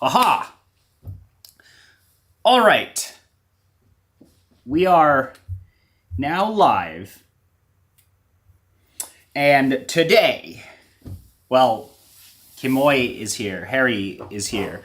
Aha! All right. We are now live. And today, well, Kimoy is here. Harry is here.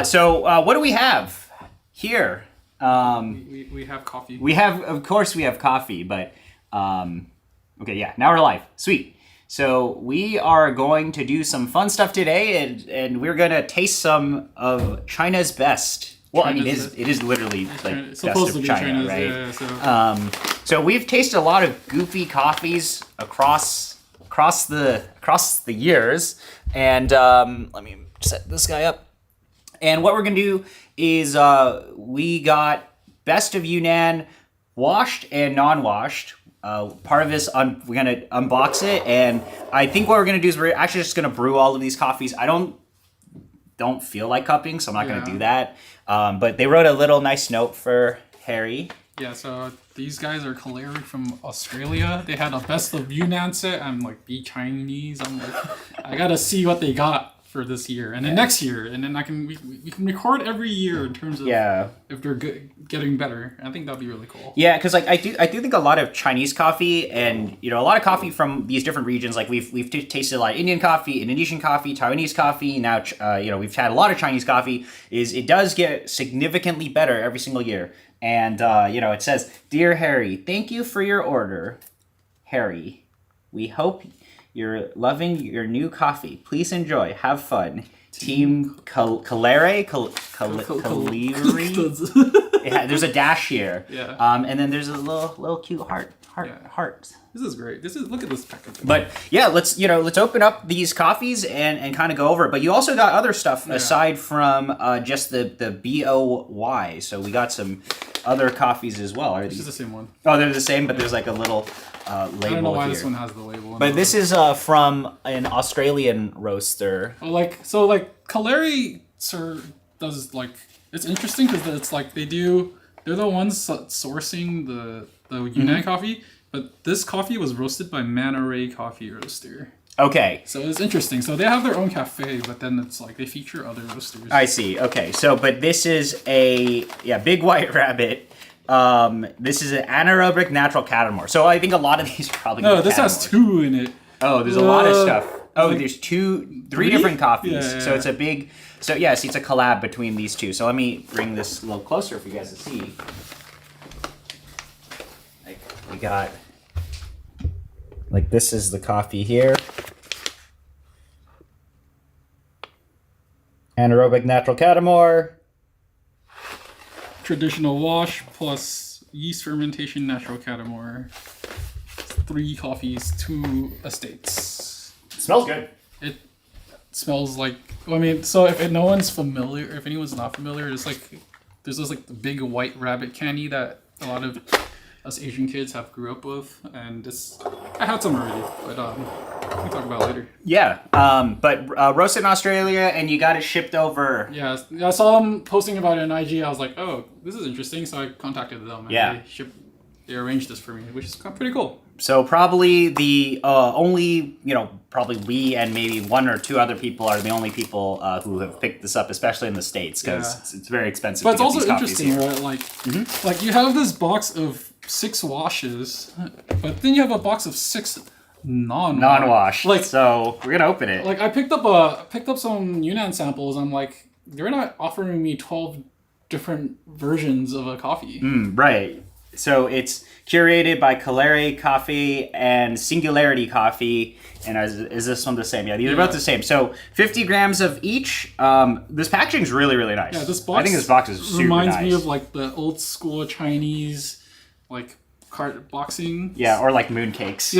So what do we have here? We have coffee. Of course we have coffee, but, okay, yeah, now we're live. Sweet. So we are going to do some fun stuff today, and we're going to taste some of China's best. Well, I mean, it is literally like best of China, right? Yeah, so we've tasted a lot of goofy coffees across the years, and let me set this guy up. And what we're gonna do is we got best of Yunnan, washed and non-washed. Part of this, we're gonna unbox it, and I think what we're gonna do is we're actually just gonna brew all of these coffees. I don't feel like cupping, so I'm not gonna do that. But they wrote a little nice note for Harry. Yeah, so these guys are Kalari from Australia. They had a best of Yunnan set. I'm like, be Chinese. I'm like, I gotta see what they got for this year and then next year, and then we can record every year in terms of if they're getting better. I think that'd be really cool. Yeah, because like I do think a lot of Chinese coffee and a lot of coffee from these different regions. Like we've tasted a lot of Indian coffee, Indonesian coffee, Taiwanese coffee. Now we've had a lot of Chinese coffee. It does get significantly better every single year. And it says, "Dear Harry, thank you for your order. Harry, we hope you're loving your new coffee. Please enjoy. Have fun. Team Kalari. There's a dash here. Yeah. And then there's a little cute heart. This is great. Look at this packaging. But yeah, let's open up these coffees and kind of go over it. But you also got other stuff aside from just the BOY. So we got some other coffees as well. This is the same one. Oh, they're the same, but there's like a little label. I don't know why here. this one has the label. But this is from an Australian roaster. Oh, Kalari does like, it's interesting because it's like they're the ones sourcing the Yunnan coffee, but this coffee was roasted by Anaerobic coffee roaster. Okay. So it's interesting. So they have their own cafe, but then it's like they feature other roasters. I see. Okay. So, but this is a Big White Rabbit. This is an anaerobic natural catamore. So I think a lot of these are probably. No, this has two in it. Oh, there's a lot of stuff. Oh, there's three different coffees. Yeah. So it's a big. So yeah, see, it's a collab between these two. So let me bring this a little closer for you guys to see. Like we got. Like this is the coffee here. Anaerobic natural catamore. Traditional wash plus yeast fermentation natural catamore. 3 coffees, 2 estates. It smells good. It smells like. I mean, so if anyone's not familiar, there's this like the big white rabbit candy that a lot of us Asian kids have grew up with, and I had some already, but we can talk about it later. Yeah, but roasted in Australia, and you got it shipped over. Yeah, I saw them posting about it on IG. I was like, oh, this is interesting, so I contacted them. And they arranged this for me, which is pretty cool. So probably the only, probably we and maybe 1 or 2 other people are the only people who have picked this up, especially in the States, because it's very expensive. But it's also interesting, right? Like you have this box of 6 washes, but then you have a box of 6 non-wash. Like, so we're gonna open it. Like I picked up some Yunnan samples. I'm like, they're not offering me 12 different versions of a coffee. Right. So it's curated by Kalari Coffee and Singularity Coffee. And is this one the same? Yeah, these are both the same. So 50 grams of each. This packaging is really, really nice. Yeah, this box. I think this box is super reminds nice. me of like the old school Chinese, like cart boxing. Yeah, or like mooncakes.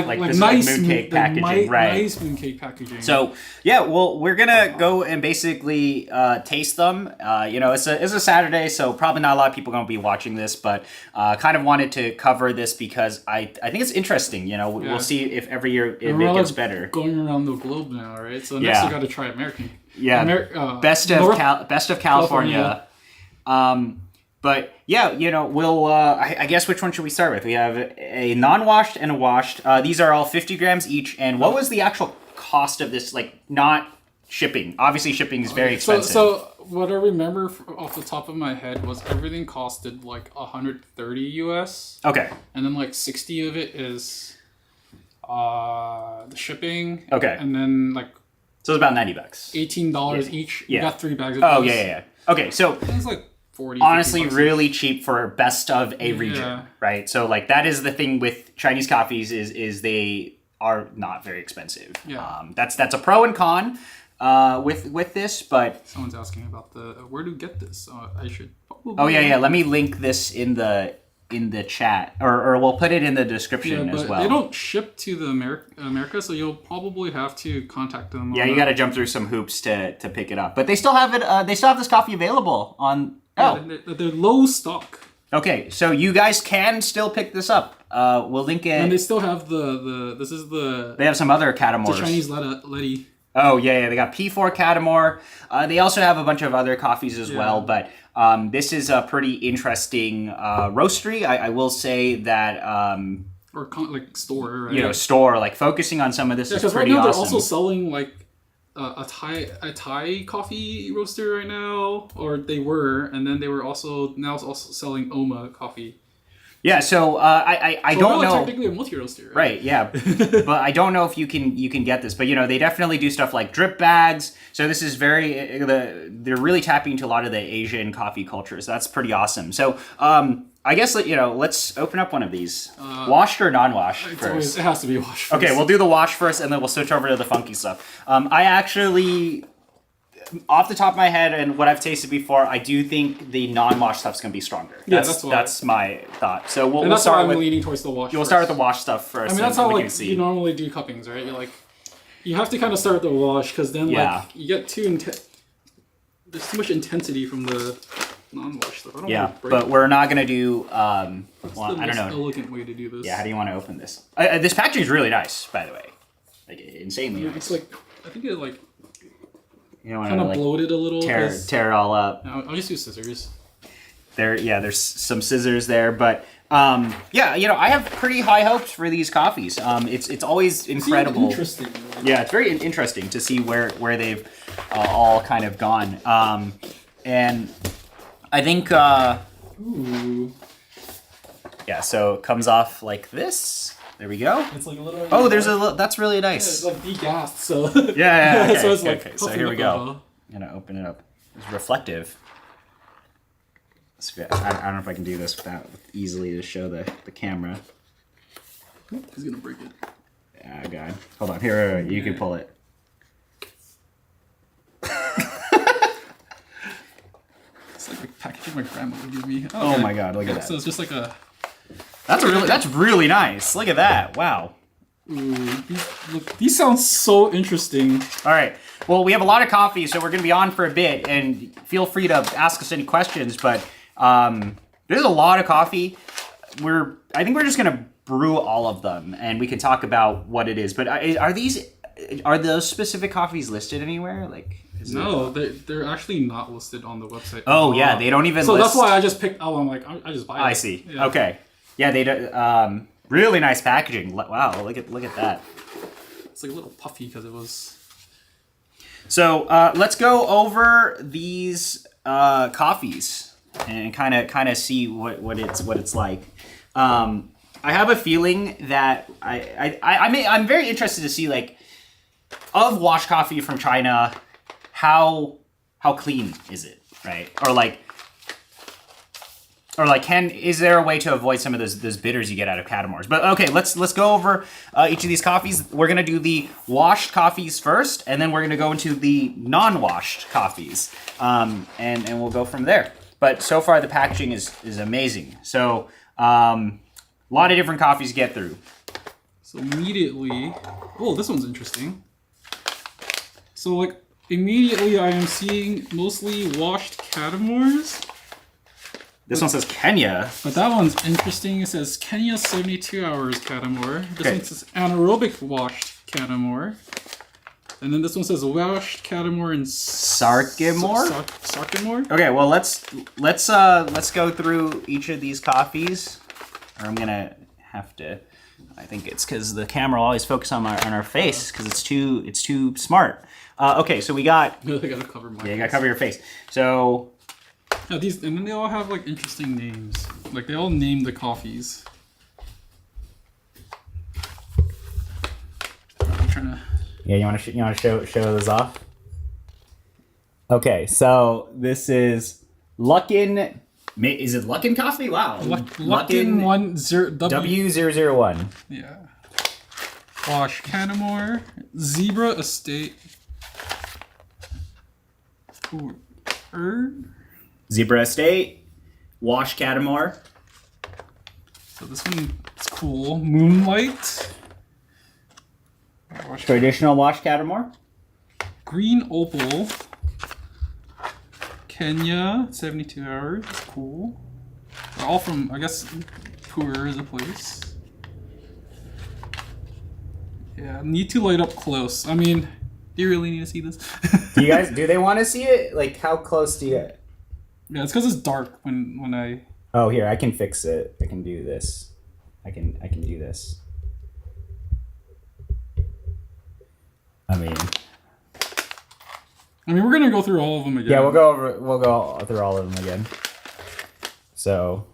Like this nice mooncake packaging, right? Nice mooncake packaging. So yeah, well, we're gonna go and basically taste them. It's a Saturday, so probably not a lot of people are gonna be watching this, but kind of wanted to cover this because I think it's interesting. We'll see if every year it gets better. Going around the globe now, right? So next we got to try American. Yeah, best of California. But yeah, we'll. I guess which one should we start with? We have a non-washed and a washed. These are all 50 grams each. And what was the actual cost of this? Like not shipping. Obviously, shipping is very So, expensive. so what I remember off the top of my head was everything costed like 130 US, Okay. and then like 60 of it is the shipping. Okay. And then like So it's about $90. $18 each. Yeah. You got 3 bags of Oh those. yeah. Okay, so It's like 40. honestly 50 bucks really cheap for best of a region, Yeah. right? So like that is the thing with Chinese coffees is they are not very expensive. Yeah. That's a pro and con with this, but Someone's asking about where to get this. I should probably. oh yeah. Let me link this in the chat, or we'll put it in the description as well. They don't ship to the America, so you'll probably have to contact them. Yeah, you got to jump through some hoops to pick it up, but they still have it. They still have this coffee available on. Oh, they're low stock. Okay, so you guys can still pick this up. We'll link it. And they still have this is the They have some other Catamores. Chinese Letty. Oh yeah, they got P4 Catamore. They also have a bunch of other coffees as well, but this is a pretty interesting roastery. I will say that Like store, right? store, like focusing on some of this is because right pretty now awesome. they're also selling like a Thai coffee roaster right now, or they were, and then they were also selling Oma coffee. Yeah, so I So don't they're know. technically a multi-roaster, right? Right, yeah, but I don't know if you can get this. But they definitely do stuff like drip bags. So this is they're really tapping into a lot of the Asian coffee culture. So that's pretty awesome. So I guess let's open up one of these, washed or non-washed first. It has to be washed first. Okay, we'll do the wash first, and then we'll switch over to the funky stuff. I actually, off the top of my head and what I've tasted before, I do think the non-wash stuff's gonna be stronger. That's my thought. So we'll start with. I'm leaning towards the wash. We'll start with the wash stuff first. I mean, that's how we like can you normally do cuppings, right? You have to kind of start with the wash because then you get there's too much intensity from the non-wash stuff. I don't want to break but we're not gonna do. I don't know. Elegant way to do this. Yeah, how do you want to open this? This packaging is really nice, by the way. Like insanely nice. It's like I think it like you don't want kind to of bloated a little. tear it all up. I'll just use scissors. There's some scissors there, but I have pretty high hopes for these coffees. It's always incredible. Interesting. Yeah, it's very interesting to see where they've all kind of gone. And I think Ooh. yeah, so it comes off like this. There we go. It's like a little. Oh, there's that's really nice. It's like degassed, so. Yeah. Okay, so it's okay. So here we go. Well. I'm gonna open it up. It's reflective. I don't know if I can do this without easily to show the camera. He's gonna break it. Ah, God. Hold on. Here, you can pull it. It's like the packaging my grandma would give me. Oh my God! Look at that. So it's just like a. That's really nice. Look at that. Wow. Ooh, these sound so interesting. All right. Well, we have a lot of coffee, so we're going to be on for a bit, and feel free to ask us any questions. But there's a lot of coffee. I think we're just going to brew all of them, and we can talk about what it is. But are those specific coffees listed anywhere? Like, No, they're actually not listed on the website. Oh yeah, they don't even. So list... that's why I just picked. Oh, I'm like, I just buy it. I see. Yeah. Okay. Yeah, they do. Really nice packaging. Wow, look at that. It's like a little puffy because it was. So let's go over these coffees and kind of see what it's like. I have a feeling that I'm very interested to see like of washed coffee from China, how clean is it, right? Is there a way to avoid some of those bitters you get out of Catamores? But okay, let's go over each of these coffees. We're gonna do the washed coffees first, and then we're gonna go into the non-washed coffees, and we'll go from there. But so far the packaging is amazing. So a lot of different coffees to get through. So immediately, oh, this one's interesting. So like immediately, I am seeing mostly washed Catamores. This one says Kenya. But that one's interesting. It says Kenya 72 hours Catamore. This one says anaerobic washed Catamore. And then this one says washed Catamore and Sarkimore. Sarkimore. Okay, well let's go through each of these coffees. Or I'm gonna have to. I think it's because the camera will always focus on our face because it's too smart. Okay, so we got. I gotta cover my. Yeah, you gotta cover your face. So. Yeah, these and then they all have like interesting names. Like they all name the coffees. I'm trying to. Yeah, you want to show this off? Okay, so this is Luckin. Is it Luckin Coffee? Wow. Luckin W001. Yeah. Wash Canamore, Zebra Estate. Zebra Estate, Wash Catamore. So this one is cool. Moonlight. Traditional Wash Catamore. Green Opal. Kenya, 72 hours. That's cool. They're all from, I guess, Pu'er is a place. Yeah, need to light up close. I mean, do you really need to see this? Do they want to see it? Like, how close do you get? Yeah, it's because it's dark when I... Oh, here, I can fix it. I can do this. I can do this. I mean, we're gonna go through all of them again. Yeah, we'll go through all of them again. So.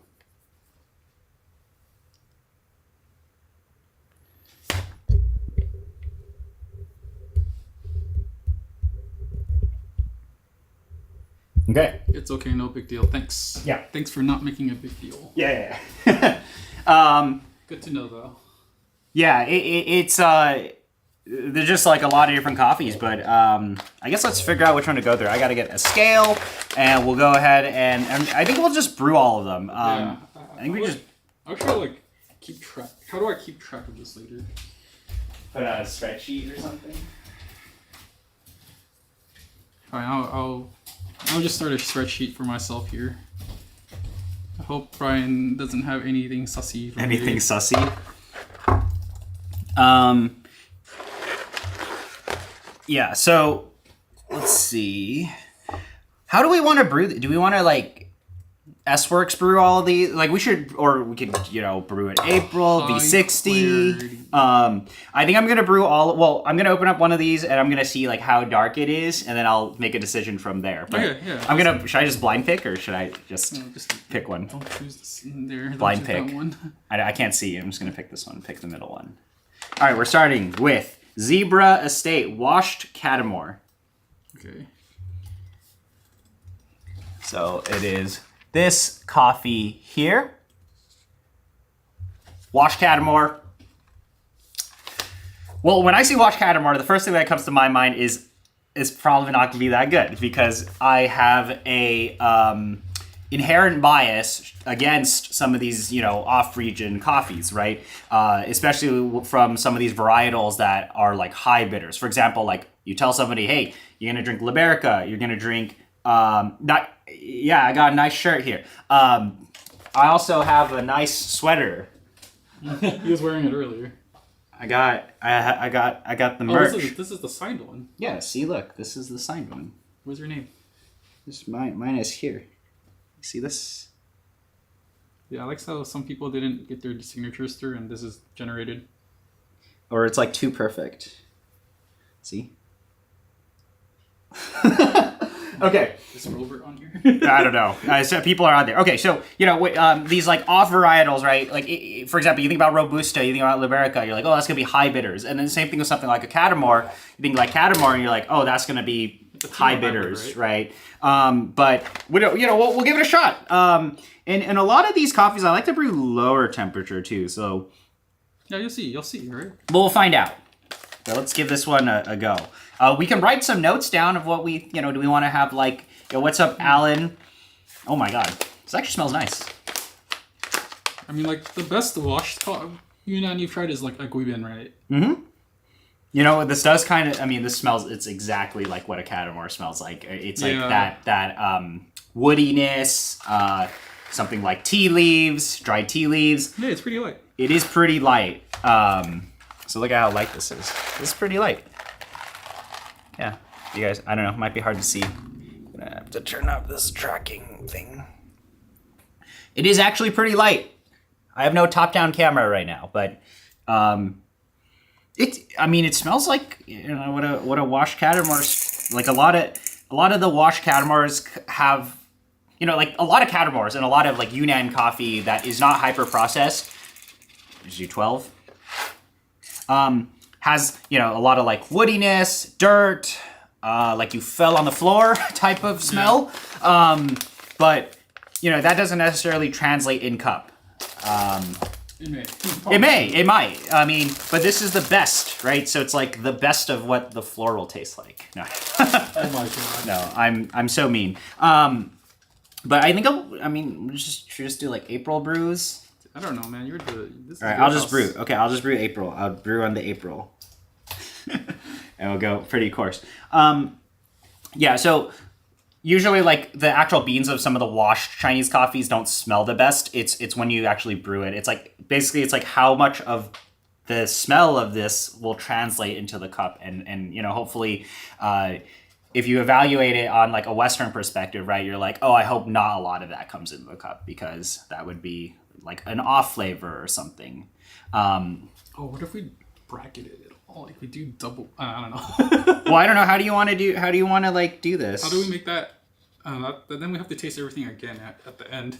Okay. It's okay, no big deal. Thanks. Yeah. Thanks for not making a big deal. Yeah. Good to know, though. Yeah, it's there's just like a lot of different coffees, but I guess let's figure out which one to go through. I got to get a scale, and we'll go ahead and I think we'll just brew all of them. Yeah. I think we just. I'll try to like keep track. How do I keep track of this later? Put out a spreadsheet or something. Fine, I'll just start a spreadsheet for myself here. I hope Brian doesn't have anything sussy. For Anything me. sussy? Yeah, so let's see. How do we want to brew? Do we want to like S-Works brew all of these? Like we should, or we could, brew it April, V60. I think I'm going to brew I'm going to open up one of these and I'm going to see like how dark it is and then I'll make a decision from there. But okay, yeah. Should I just blind pick or should I just pick one? Don't choose this in there. Blind pick. That one. I can't see. I'm just going to pick this one. Pick the middle one. All right, we're starting with Zebra Estate Washed Catamore. Okay. So it is this coffee here. Wash Catamore. Well, when I see Wash Catamore, the first thing that comes to my mind is it's probably not going to be that good because I have a inherent bias against some of these, off-region coffees, right? Especially from some of these varietals that are like high bitters. For example, like you tell somebody, hey, you're going to drink Liberica, you're going to drink, I got a nice shirt here. I also have a nice sweater. He was wearing it earlier. I got the merch. Oh, this is the signed one. Yeah, see, look, this is the signed one. What's your name? Mine is here. See this? Yeah, I like how some people didn't get their signatures through and this is generated. Or it's like too perfect. See? Okay. Is Robert on here? I don't know. So people are on there. Okay, so, these like off varietals, right? Like, for example, you think about Robusta, you think about Liberica, you're like, oh, that's going to be high bitters. And then the same thing with something like a Catamore. You think like Catamore and you're like, oh, that's going to be high bitters, right? But we'll give it a shot. And a lot of these coffees, I like to brew lower temperature too. So yeah, you'll see, right? We'll find out. So let's give this one a go. We can write some notes down of what we, do we want to have like, what's up, Alan? Oh my God, this actually smells nice. I mean, like the best washed Yunnan you've tried is like Aguibin, right? Mm-hmm. This does kind of, this smells, it's exactly like what a Catamore smells like. It's like that woodiness, something like tea leaves, dried tea leaves. Yeah, it's pretty light. It is pretty light. So look at how light this is. This is pretty light. Yeah, you guys, I don't know, it might be hard to see. I'm gonna have to turn up this tracking thing. It is actually pretty light. I have no top-down camera right now, but I mean, it smells like, you know, what a washed Catamars, like a lot of the washed Catamars have, you know, like a lot of Catamars and a lot of like Yunnan coffee that is not hyper processed. Just do 12. Has, you know, a lot of like woodiness, dirt, like you fell on the floor type of smell. But you know, that doesn't necessarily translate in cup. It might. I mean, but this is the best, right? So it's like the best of what the floor will taste like. No. Oh my god. No, I'm so mean. But I think we'll just do like April brews. I don't know, man. All right, I'll just brew. Okay, I'll just brew April. I'll brew on the April. And we'll go pretty coarse. Yeah, so usually like the actual beans of some of the washed Chinese coffees don't smell the best. It's when you actually brew it. It's like basically it's like how much of the smell of this will translate into the cup and you know, hopefully if you evaluate it on like a Western perspective, right, you're like, oh, I hope not a lot of that comes into the cup because that would be like an off flavor or something. What if we bracketed it all? Like we do double. I don't know. Well, I don't know. How do you want to like do this? How do we make that? Then we have to taste everything again at the end.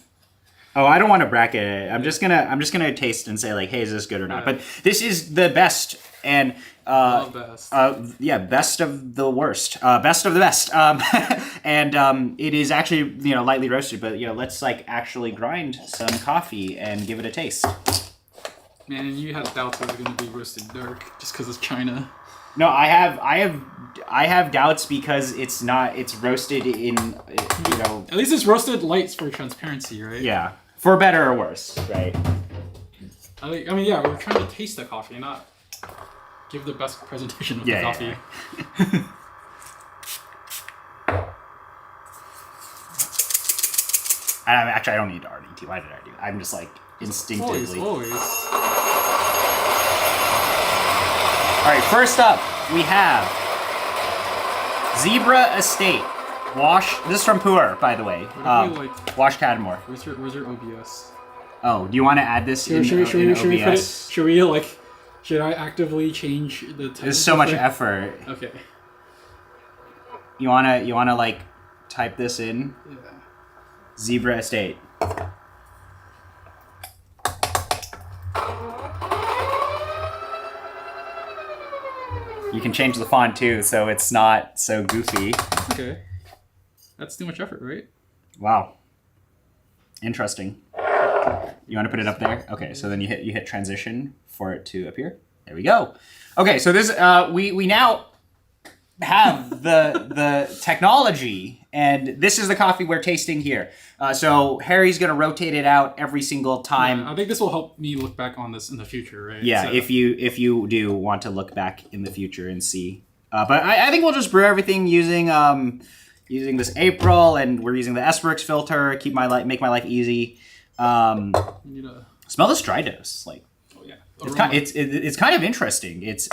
Oh, I don't want to bracket it. I'm just gonna taste and say like, hey, is this good or not? But this is the best and best of the worst, best of the best. And it is actually, you know, lightly roasted. But you know, let's like actually grind some coffee and give it a taste. Man, and you had doubts it was gonna be roasted dark just because it's China. No, I have doubts because it's roasted in, you know. At least it's roasted light for transparency, right? Yeah, for better or worse, right? I mean, yeah, we're trying to taste the coffee, not give the best presentation of the coffee. Yeah. Actually, I don't need to RDT. Why did I do it? I'm just like instinctively. Always. All right, first up, we have Zebra Estate. This is from Puer, by the way. Wash Catamore. Where's your OBS? Oh, do you want to add this in OBS? Should I actively change the title? There's so much effort. Okay. You wanna like type this in? Yeah. Zebra Estate. You can change the font too, so it's not so goofy. Okay. That's too much effort, right? Wow. Interesting. You want to put it up there? Okay, so then you hit transition for it to appear. There we go. Okay, so this we now have the technology, and this is the coffee we're tasting here. So Harry's gonna rotate it out every single time. Yeah, I think this will help me look back on this in the future, right? Yeah, so, if you do want to look back in the future and see. But I think we'll just brew everything using this April, and we're using the Esperix filter. Make my life easy. Smell this dry dose, like. Oh yeah. It's kind of interesting. It's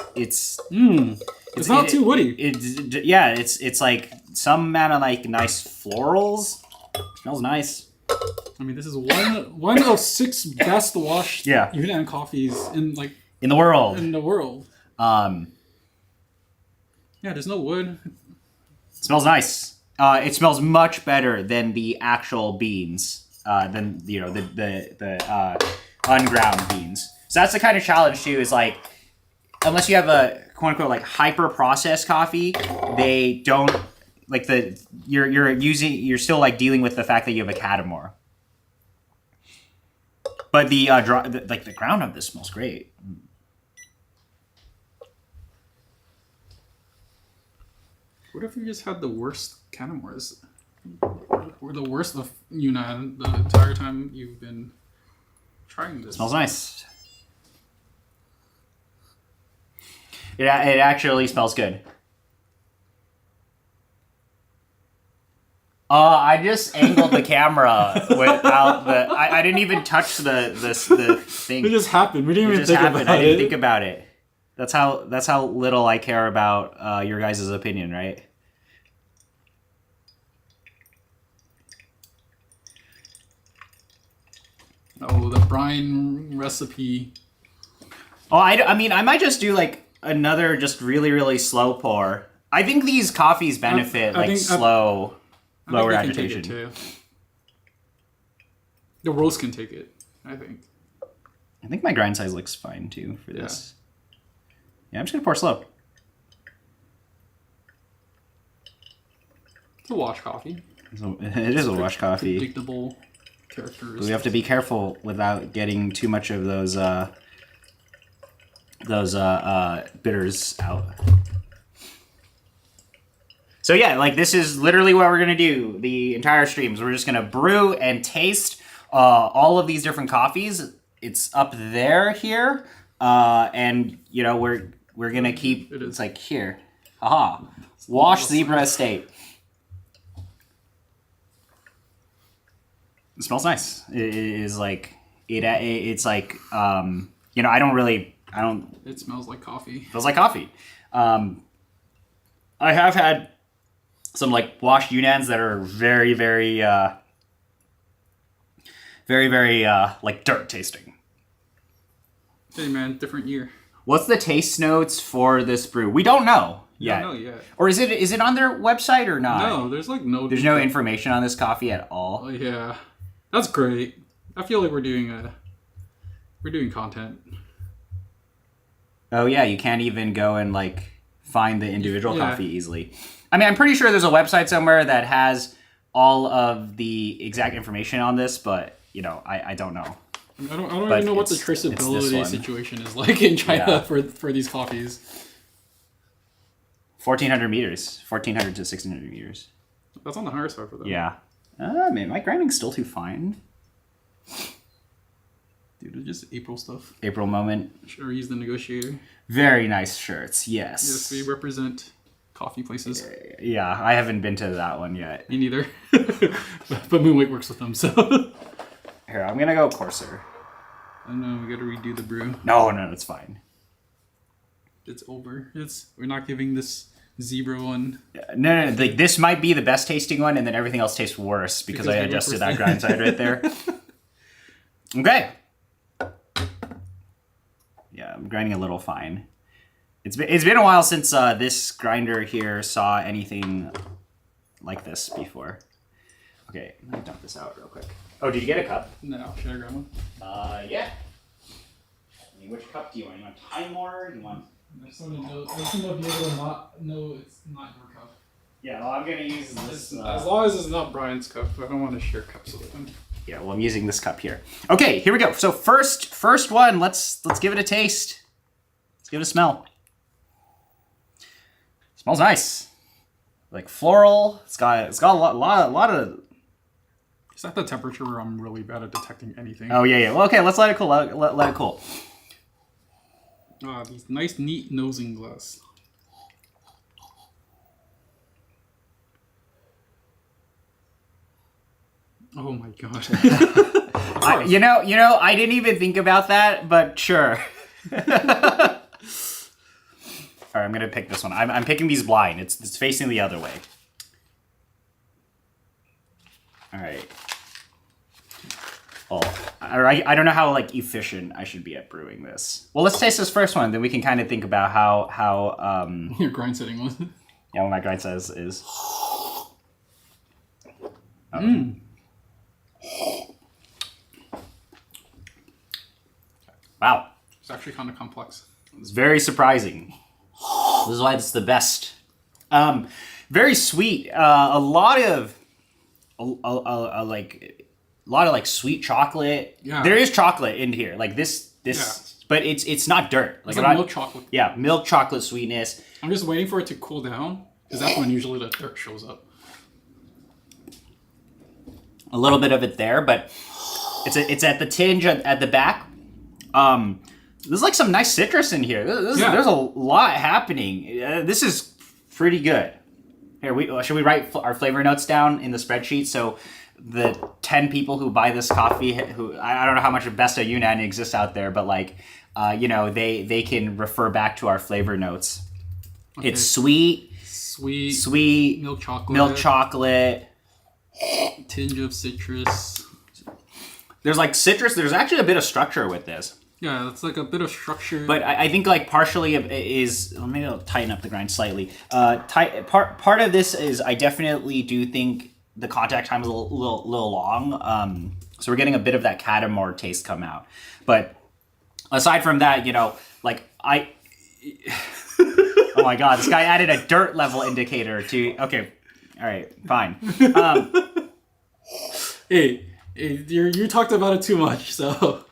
not too woody. It's like some amount of like nice florals. Smells nice. I mean, this is one of 6 best washed Yunnan coffees in the world. Yeah, there's no wood. It smells nice. It smells much better than the actual beans. Than you know the unground beans. So that's the kind of challenge too. Is like, unless you have a quote unquote like hyper processed coffee, they don't like you're still like dealing with the fact that you have a Catamore. But the ground of this smells great. What if we just had the worst Catamores? We're the worst of Yunnan the entire time you've been trying this. Smells nice. It actually smells good. I just angled the camera without the. I didn't even touch the thing. It just happened. We didn't even think about it. I didn't think about it. That's how little I care about your guys' opinion, right? Oh, the brine recipe. Oh, I mean, I might just do like another just really, really slow pour. I think these coffees benefit lower I think they can agitation. take it too. The roast can take it, I think. I think my grind size looks fine too for this. Yeah, I'm just gonna pour slow. It's a wash coffee. So it is a wash coffee. Predictable characteristics. We have to be careful without getting too much of those bitters out. So yeah, like this is literally what we're gonna do the entire streams. We're just gonna brew and taste all of these different coffees. It's up there here, and you know we're gonna keep. It's like here, haha. Wash Zebra Estate. It smells nice. It is like it's like you know I don't. It smells like coffee. Feels like coffee. I have had some like washed Yunnans that are very, very, like dirt tasting. Hey man, different year. What's the taste notes for this brew? We don't know yet. Don't know yet. Or is it on their website or not? No, there's like no. There's no information on this coffee at all. Oh yeah, that's great. I feel like we're doing content. Oh yeah, you can't even go and like find the individual coffee easily. I mean, I'm pretty sure there's a website somewhere that has all of the exact information on this, but you know, I don't know. I don't even know what the traceability situation is like in China for these coffees. 1,400 meters, 1,400 to 1,600 meters. That's on the higher side for them. Yeah. Man, my grinding's still too fine. Dude, it's just April stuff. April moment. Sure, he's the negotiator. Very nice shirts. Yes. Yes, we represent coffee places. Yeah, I haven't been to that one yet. Me neither. But Moonwake works with them, so. Here, I'm gonna go coarser. I know, we gotta redo the brew. No, it's fine. It's over. We're not giving this Zebra one. No. Like, this might be the best tasting one, and then everything else tastes worse because I adjusted that grind side right there. Okay. Yeah, I'm grinding a little fine. It's been a while since this grinder here saw anything like this before. Okay, let me dump this out real quick. Oh, did you get a cup? No, should I grab one? Yeah. I mean, which cup do you want? You want Time War? You want? I just want to know if you're able to not know it's not your cup. Yeah, well, I'm gonna use this. As long as it's not Brian's cup, I don't want to share cups with him. Yeah, well, I'm using this cup here. Okay, here we go. So first one. Let's give it a taste. Let's give it a smell. Smells nice, like floral. It's got a lot of. Is that the temperature where I'm really bad at detecting anything? Oh yeah. Well, okay, let's let it cool. Let it cool. Ah, these nice, neat nosing glass. Oh my god. You know, I didn't even think about that, but sure. All right, I'm gonna pick this one. I'm picking these blind. It's facing the other way. All right. Oh, I don't know how like efficient I should be at brewing this. Well, let's taste this first one, then we can kind of think about how your grind setting was. Yeah, what my grind says is. Wow. It's actually kind of complex. It's very surprising. This is why it's the best. Very sweet. A lot of like sweet chocolate. Yeah. There is chocolate in here. Like this, but it's not dirt. It's like milk chocolate. Yeah, milk chocolate sweetness. I'm just waiting for it to cool down because that's when usually the dirt shows up. A little bit of it there, but it's at the tinge at the back. There's like some nice citrus in here. There's a lot happening. This is pretty good. Here, should we write our flavor notes down in the spreadsheet so the 10 people who buy this coffee, who I don't know how much of Besta Yunnan exists out there, but like, they can refer back to our flavor notes. Okay. It's sweet, milk chocolate, tinge of citrus. There's like citrus. There's actually a bit of structure with this. Yeah, it's like a bit of structure. But I think like partially is well, maybe I'll tighten up the grind slightly. Part of this is I definitely do think the contact time is a little long. So we're getting a bit of that Catamore taste come out. But aside from that, you know, like oh my god, this guy added a dirt level indicator to. Okay, all right, fine. Hey, you talked about it too much, so.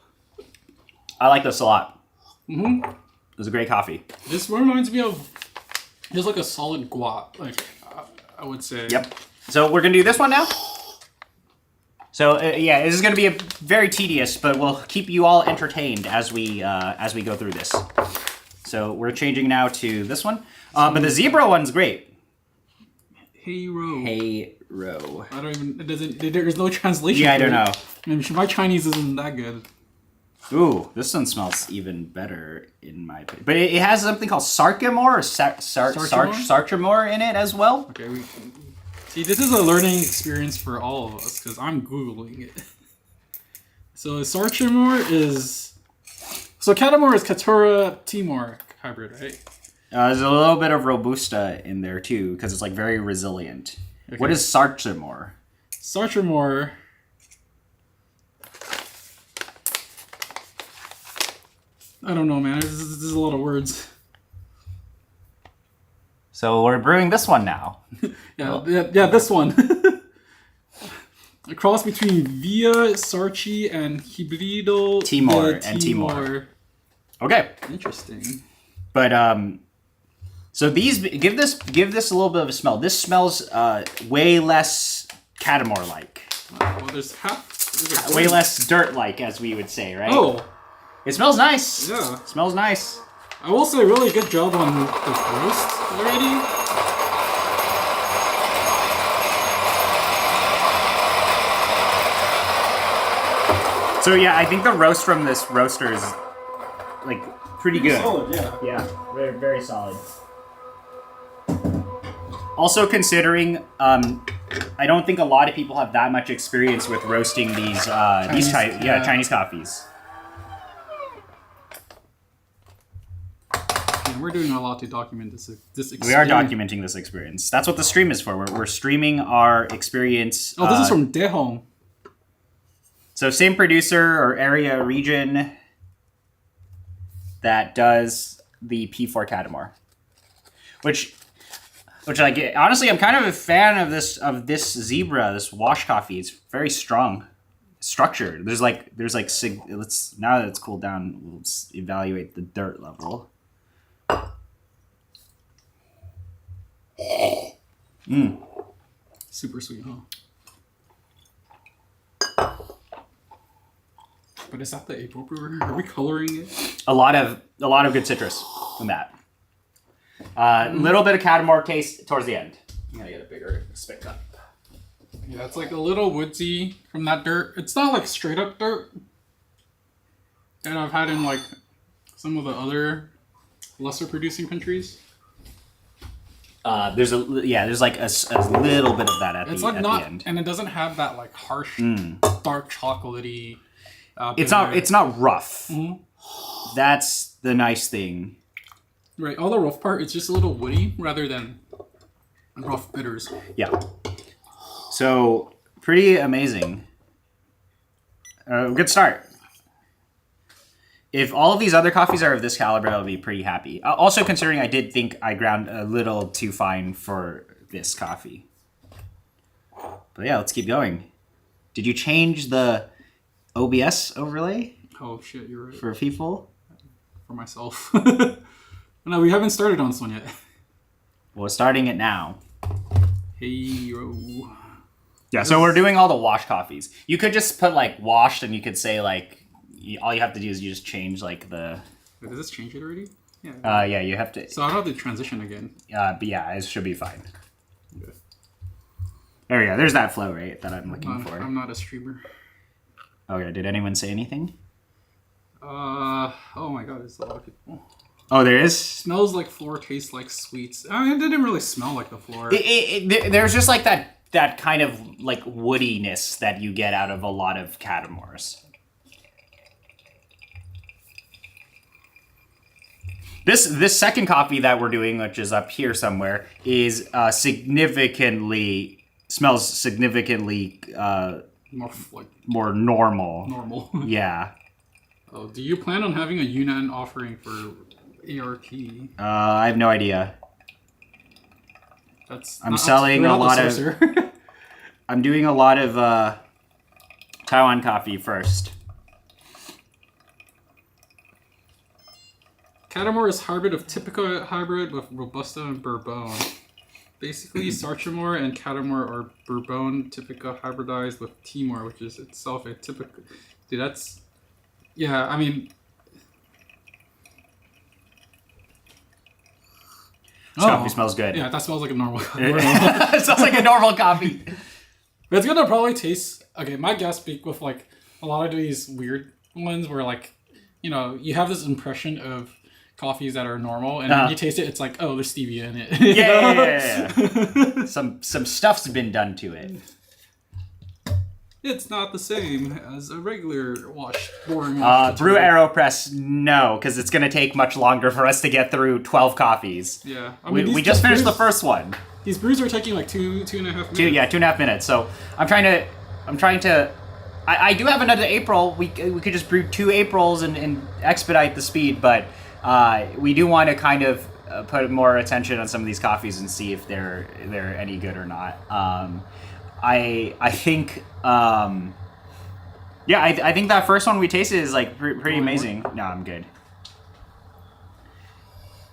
I like this a lot. Mm-hmm. It was a great coffee. This reminds me of just like a solid guat, like I would say. Yep. So we're gonna do this one now. So yeah, this is gonna be very tedious, but we'll keep you all entertained as we go through this. So we're changing now to this one, but the zebra one's great. Hey-ro. Hey-ro. I don't even. It doesn't. There's no translation. Yeah, I don't know. I mean, my Chinese isn't that good. Ooh, this one smells even better in my opinion. But it has something called sarcamore or sarchamore in it as well. Okay, see, this is a learning experience for all of us because I'm Googling it. So sarchamore is... So Catamore is Caturra Timor hybrid, right? There's a little bit of Robusta in there too because it's like very resilient. Okay. What is sarchamore? Sarchamore... I don't know, man. This is a lot of words. So we're brewing this one now. yeah, this one. A cross between Via, Sarchi, and Hybrido Timor. Okay. Interesting. But so these give this a little bit of a smell. This smells way less Catamore like. Well, there's way less dirt like, as we would say, right? Oh. It smells nice. Yeah. It smells nice. I will say really good job on the roast already. So yeah, I think the roast from this roaster is like pretty good. Solid, yeah. Yeah, very, very solid. Also considering, I don't think a lot of people have that much experience with roasting these Chinese coffees. We're doing a lot to document this experience. We are documenting this experience. That's what the stream is for. We're streaming our experience. Oh, this is from Dehong. So same producer or area region that does the P4 Catamore. Which like honestly I'm kind of a fan of this zebra, this wash coffee. It's very strong. Structured. There's like let's now that it's cooled down, we'll evaluate the dirt level. Super sweet, huh? But is that the April brewer? Are we coloring it? A lot of good citrus in that. Little bit of Catamore taste towards the end. I'm gonna get a bigger spit cup. Yeah, it's like a little woodsy from that dirt. It's not like straight up dirt that I've had in like some of the other lesser producing countries. There's like a little bit of that at It's the like at not, the end. and it doesn't have that like harsh, dark chocolatey. It's not rough. Mm-hmm. That's the nice thing. Right, all the rough part, it's just a little woody rather than rough bitters. Yeah. So pretty amazing. Good start. If all of these other coffees are of this caliber, I'll be pretty happy. Also considering I did think I ground a little too fine for this coffee. But yeah, let's keep going. Did you change the OBS overlay? Oh shit, you're right. For people? For myself. No, we haven't started on this one yet. Well, starting it now. Hey, yo. Yeah, so we're doing all the wash coffees. You could just put like washed and you could say like, all you have to do is you just change like the... Wait, does this change it already? Yeah. Yeah, you have to... So I don't have to transition again. But yeah, it should be fine. Okay. There we go. There's that flow rate that I'm looking for. I'm not a streamer. Okay, did anyone say anything? Oh my god, there's a lot of people. Oh, there is? Smells like floor, tastes like sweets. I mean, it didn't really smell like the floor. There's just like that kind of like woodiness that you get out of a lot of Catamores. This second coffee that we're doing, which is up here somewhere, is smells significantly more normal. Normal. Yeah. Oh, do you plan on having a Yunnan offering for ARP? I have no idea. I'm doing a lot of Taiwan coffee first. Catamore is hybrid of Typica hybrid with Robusta and Bourbon. Basically, Sarchamore and Catamore are Bourbon Typica hybridized with Timor, which is itself a typical. Dude, that's... Yeah, I mean... This coffee smells good. Yeah, that smells like a normal coffee. It smells like a normal coffee. But it's gonna probably taste... Okay, my guess with like a lot of these weird ones where like, you know, you have this impression of coffees that are normal, and when you taste it, it's like, oh, there's stevia in it. Yeah. Some stuff's been done to it. It's not the same as a regular boring wash. Brew AeroPress, no, because it's gonna take much longer for us to get through 12 coffees. Yeah, I mean, we just finished the first one. These brews are taking like two and a half minutes. 2.5 minutes. So I'm trying to. I do have another April. We could just brew 2 Aprils and expedite the speed, but we do want to kind of put more attention on some of these coffees and see if they're any good or not. I think I think that first one we tasted is like pretty amazing. No, I'm good.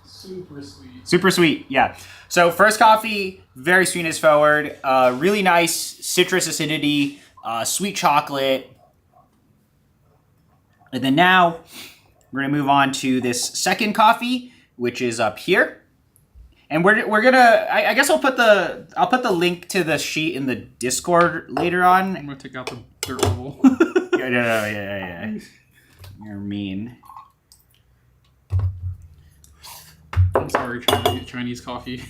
Super sweet. Super sweet, yeah. So first coffee, very sweetness forward, really nice citrus acidity, sweet chocolate. And then now we're gonna move on to this second coffee, which is up here. And we're gonna I guess I'll put the link to the sheet in the Discord later on. I'm gonna take out the dirt level. Yeah. You're mean. I'm sorry, Chinese coffee.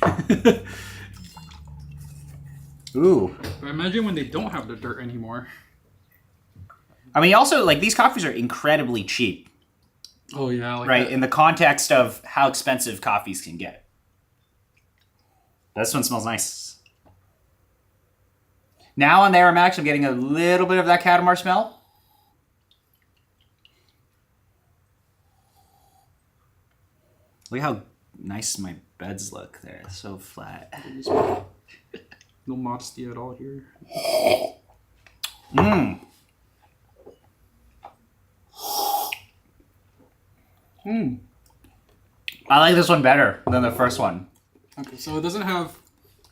Ooh. But imagine when they don't have the dirt anymore. I mean, also, like, these coffees are incredibly cheap. Oh, yeah. Like right, in the context of how expensive coffees can get. This one smells nice. Now on the Aromax, I'm getting a little bit of that Catamar smell. Look how nice my beds look. They're so flat. No modesty at all here. Mmm. I like this one better than the first one. Okay, so it doesn't have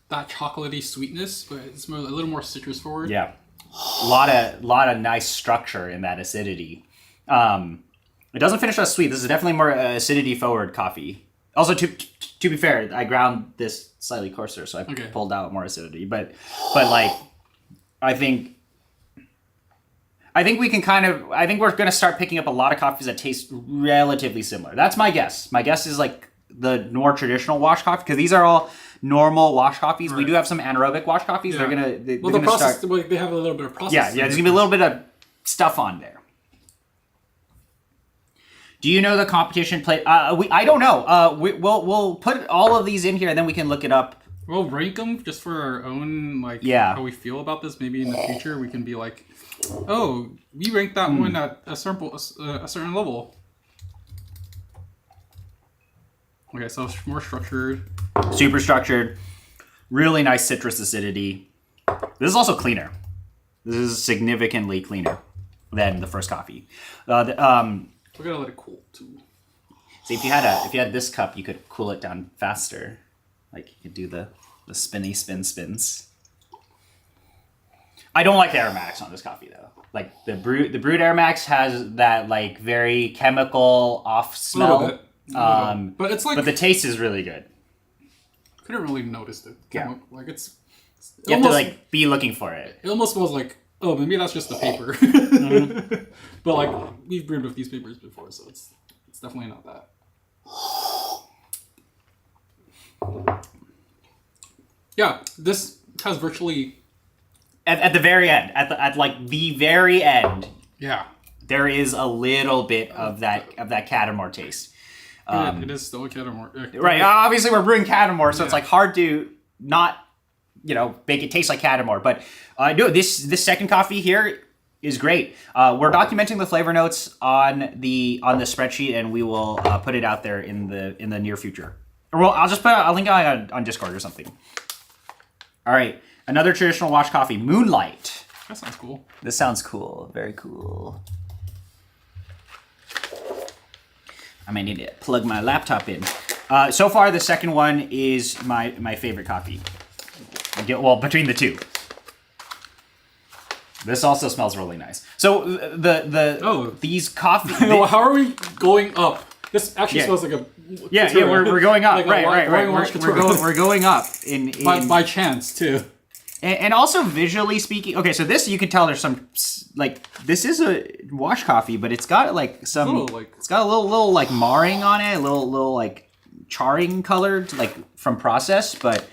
that chocolatey sweetness, but it's a little more citrus forward. Yeah, a lot of nice structure in that acidity. It doesn't finish us sweet. This is definitely more acidity forward coffee. Also, to be fair, I ground this slightly coarser, so I pulled out more acidity. But like, I think we can I think we're gonna start picking up a lot of coffees that taste relatively similar. That's my guess. My guess is like the more traditional wash coffee, because these are all normal wash coffees. Right. We do have some anaerobic wash coffees. Yeah. They're the gonna process, start. They have a little bit of process. Yeah. There's gonna be a little bit of stuff on there. Do you know the competition play? I don't know. We'll put all of these in here, and then we can look it up. We'll rank them just for our own, like, how we feel about this. Maybe in the future we can be like, oh, we ranked that one at a certain level. Okay, so more structured. Super structured. Really nice citrus acidity. This is also cleaner. This is significantly cleaner than the first coffee. We're gonna let it cool too. See, if you had this cup, you could cool it down faster. Like you could do the spinny spins. I don't like the aromatics on this coffee though. Like the brewed aromatics has that like very chemical off smell. A little bit. But it's like. But the taste is really good. Couldn't really notice it. Yeah. Like it's. You have to like be looking for it. It almost smells like, oh, maybe that's just the paper. Mm-hmm. But like we've brewed with these papers before, so it's definitely not that. Yeah, this has virtually at the very end, at like the very end. Yeah, there is a little bit of that Catamar taste. It is still a Catamore. Right. Obviously, we're brewing Catamore, so it's Yeah. like hard to not, make it taste like Catamore. But no, this second coffee here is great. We're documenting the flavor notes on the spreadsheet, and we will put it out there in the near future. Or well, I'll just put a link on Discord or something. All right, another traditional wash coffee, Moonlight. That sounds cool. This sounds cool. Very cool. I might need to plug my laptop in. So far, the second one is my favorite coffee. Well, between the two. This also smells really nice. So these coffee. How are we going up? This actually smells like a. We're going up. Like right. We're going up in by chance too. And also visually speaking, okay, so this you can tell there's some this is a wash coffee, but it's got it's got a little like marring on it, a little like charring colored from process, but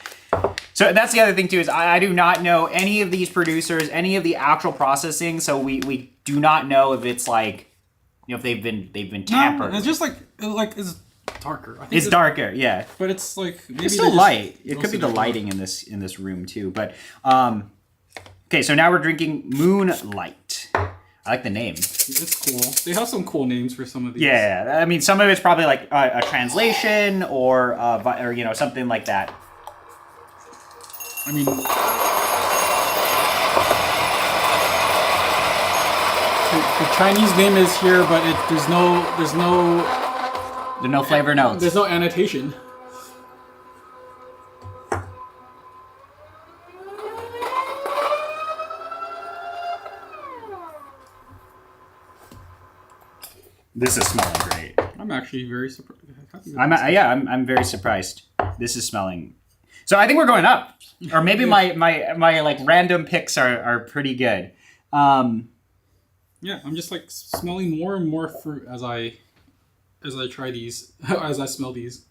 so that's the other thing too is I do not know any of these producers, any of the actual processing, so we do not know if it's if they've been tampered. No, it's just it's darker. I think it's darker, yeah. But it's maybe it's still light. It could be the lighting in this room too. But okay, so now we're drinking Moonlight. I like the name. It's cool. They have some cool names for some of these. Yeah, I mean some of it's probably like a translation or something like that. I mean, the Chinese name is here, but there's no flavor notes. There's no annotation. This is smelling great. I'm actually very surprised. I'm very surprised. This is smelling. So I think we're going up, or maybe my random picks are pretty good. Yeah, I'm just smelling more and more fruit as I try these, as I smell these.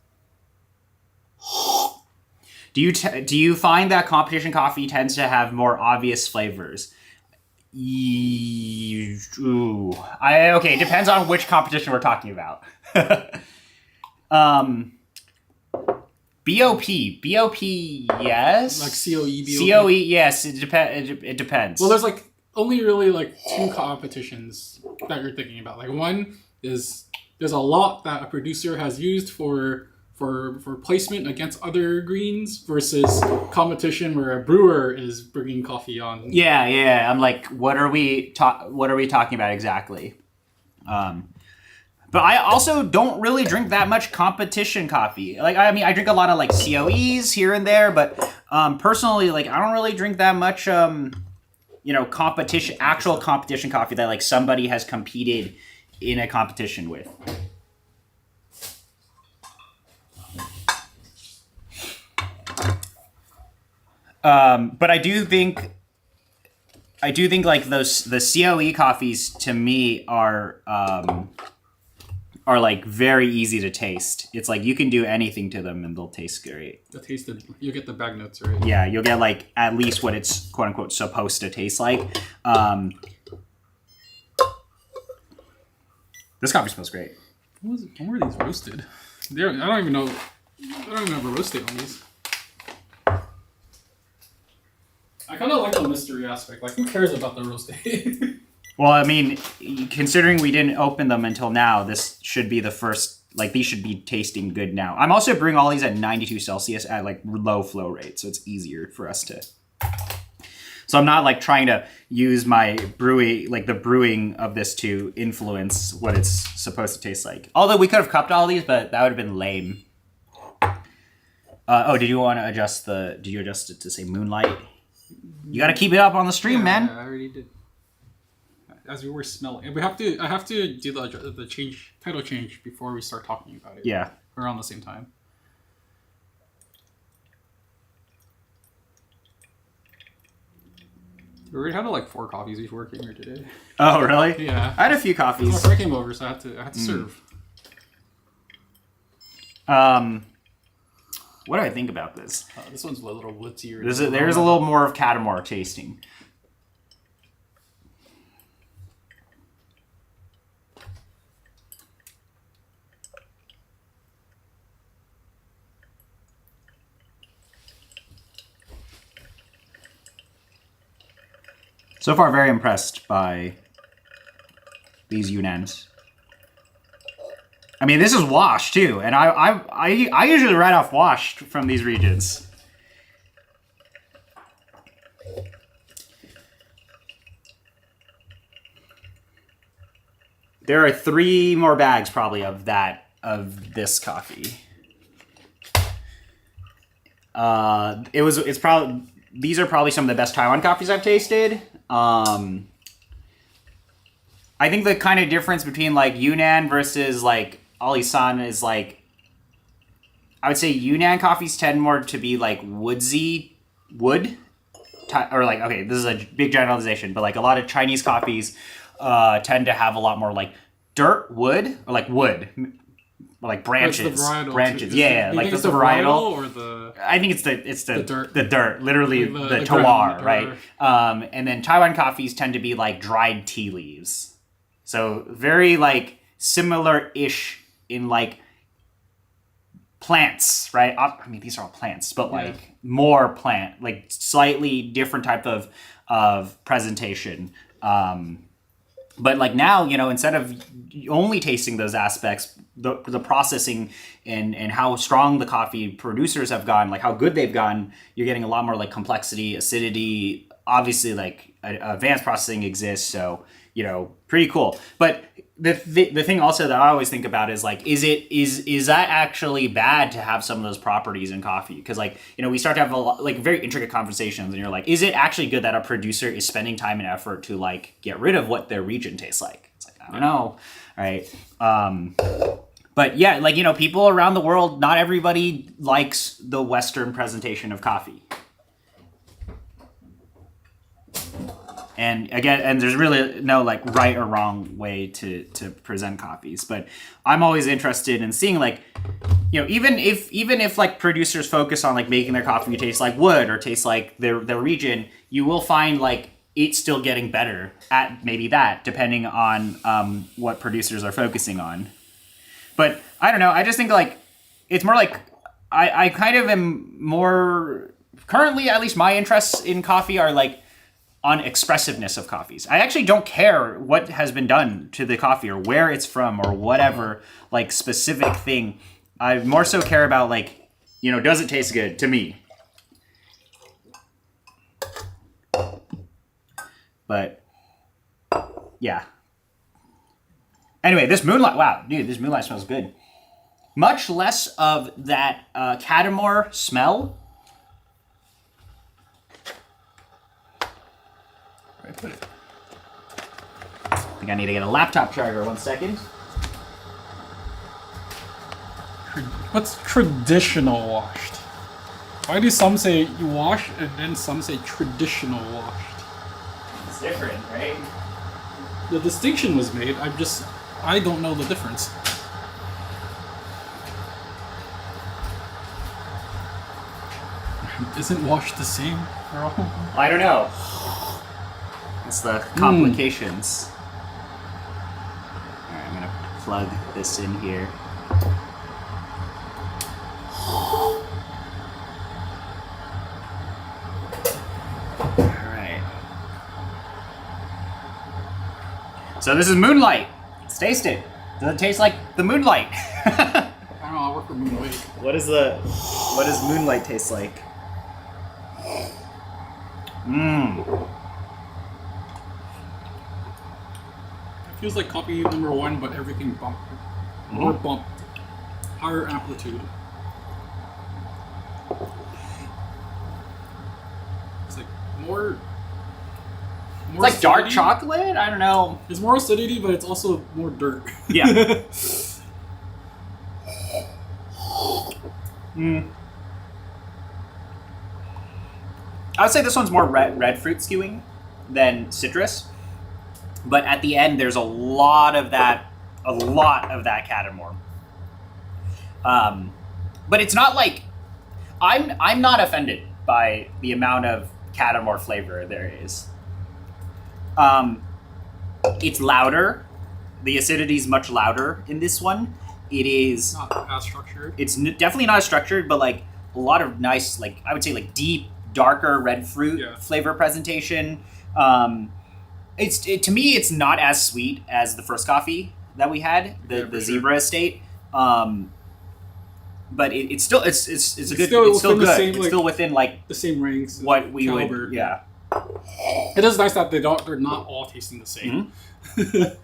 Do you find that competition coffee tends to have more obvious flavors? Ooh. Okay, it depends on which competition we're talking about. BOP, yes. Like COE, BOP? COE, yes. It depends. Well, there's only really two competitions that you're thinking about. One is there's a lot that a producer has used for placement against other greens versus competition where a brewer is bringing coffee on. Yeah. I'm like, what are we talking about exactly? But I also don't really drink that much competition coffee. I drink a lot of COEs here and there, but personally, I don't really drink that much actual competition coffee that somebody has competed in a competition with. But I do think the COE coffees to me are very easy to taste. It's you can do anything to them and they'll taste great. You'll get the bag notes, right? Yeah, you'll get at least what it's quote unquote supposed to taste like. This coffee smells great. When were these roasted? I don't even know. I don't even have a roast date on these. I kind of like the mystery aspect. Who cares about the roast date? Well, I mean, considering we didn't open them until now, this should be the first. These should be tasting good now. I'm also brewing all these at 92 Celsius at low flow rate, so it's easier for us to. So I'm not trying to use my brewing, the brewing of this to influence what it's supposed to taste like. Although we could have cupped all these, but that would have been lame. Did you want to adjust Did you adjust it to say Moonlight? You got to keep it up on the stream, man. I already did. As we were smelling, I have to do the title change before we start talking about it. Yeah, around the same time. We already had 4 coffees before I came here today. Oh, really? Yeah. I had a few coffees. My friend came over, so I had to serve. What do I think about this? This one's a little blitzier. There's a little more of Catamore tasting. So far, very impressed by these Yunnans. I mean, this is washed too, and I usually write off washed from these regions. There are 3 more bags probably of this coffee. These are probably some of the best Taiwan coffees I've tasted. I think the kind of difference between like Yunnan versus like Alisan is like, I would say Yunnan coffees tend more to be like woodsy wood, or like, okay, this is a big generalization, but like a lot of Chinese coffees tend to have a lot more like dirt wood, or like wood, or like branches. Branches, yeah, like that's the varietal. Or the... I think it's the dirt. The dirt, literally the terroir, right? And then Taiwan coffees tend to be like dried tea leaves. So very like similar-ish in like plants, right? I mean, these are all plants, but like more plant, like slightly different type of presentation. But like now, you know, instead of only tasting those aspects, the processing and how strong the coffee producers have gone, like how good they've gone, you're getting a lot more like complexity, acidity. Obviously, like advanced processing exists, so you know, pretty cool. But the thing also that I always think about is like, is that actually bad to have some of those properties in coffee? Because like, you know, we start to have a lot, like very intricate conversations, and you're like, is it actually good that a producer is spending time and effort to like get rid of what their region tastes like? It's like, I don't know, right? But yeah, like, you know, people around the world, not everybody likes the Western presentation of coffee. And again, and there's really no like right or wrong way to present coffees, but I'm always interested in seeing like, you know, even if like producers focus on like making their coffee taste like wood or taste like their region, you will find like it's still getting better at maybe that, depending on what producers are focusing on. But I don't know. I just think like it's more like I kind of am more currently, at least my interests in coffee are like on expressiveness of coffees. I actually don't care what has been done to the coffee or where it's from or whatever like specific thing. I more so care about like, you know, does it taste good to me? But yeah. Anyway, this moonlight, wow, dude, this moonlight smells good. Much less of that Catamore smell. Where did I put it? I think I need to get a laptop charger. 1 second. What's traditional washed? Why do some say washed and then some say traditional washed? It's different, right? The distinction was made. I don't know the difference. Isn't washed the same for all? I don't know. It's the complications. Alright, I'm gonna plug this in here. Alright. So this is moonlight. Let's taste it. Does it taste like the moonlight? I don't know, I work for Moonlight. What does moonlight taste like? It feels like copy number 1, but everything bumped. More bump. Higher amplitude. It's like more It's like dark acidity. chocolate? I don't know. It's more acidity, but it's also more dirt. Yeah. I would say this one's more red fruit skewing than citrus, but at the end there's a lot of that Catamore. But it's not like I'm not offended by the amount of Catamore flavor there is. It's louder. The acidity is much louder in this one. It is Not as structured. It's definitely not as structured, but like a lot of nice, like I would say, like deep, darker red fruit flavor presentation. To me, it's not as sweet as the first coffee that we had, the Zebra Estate. But it's still it's good. It's still good. It's still within like the same rings. What we caliber. would, yeah. It is nice that they're not all tasting the same. Mm-hmm.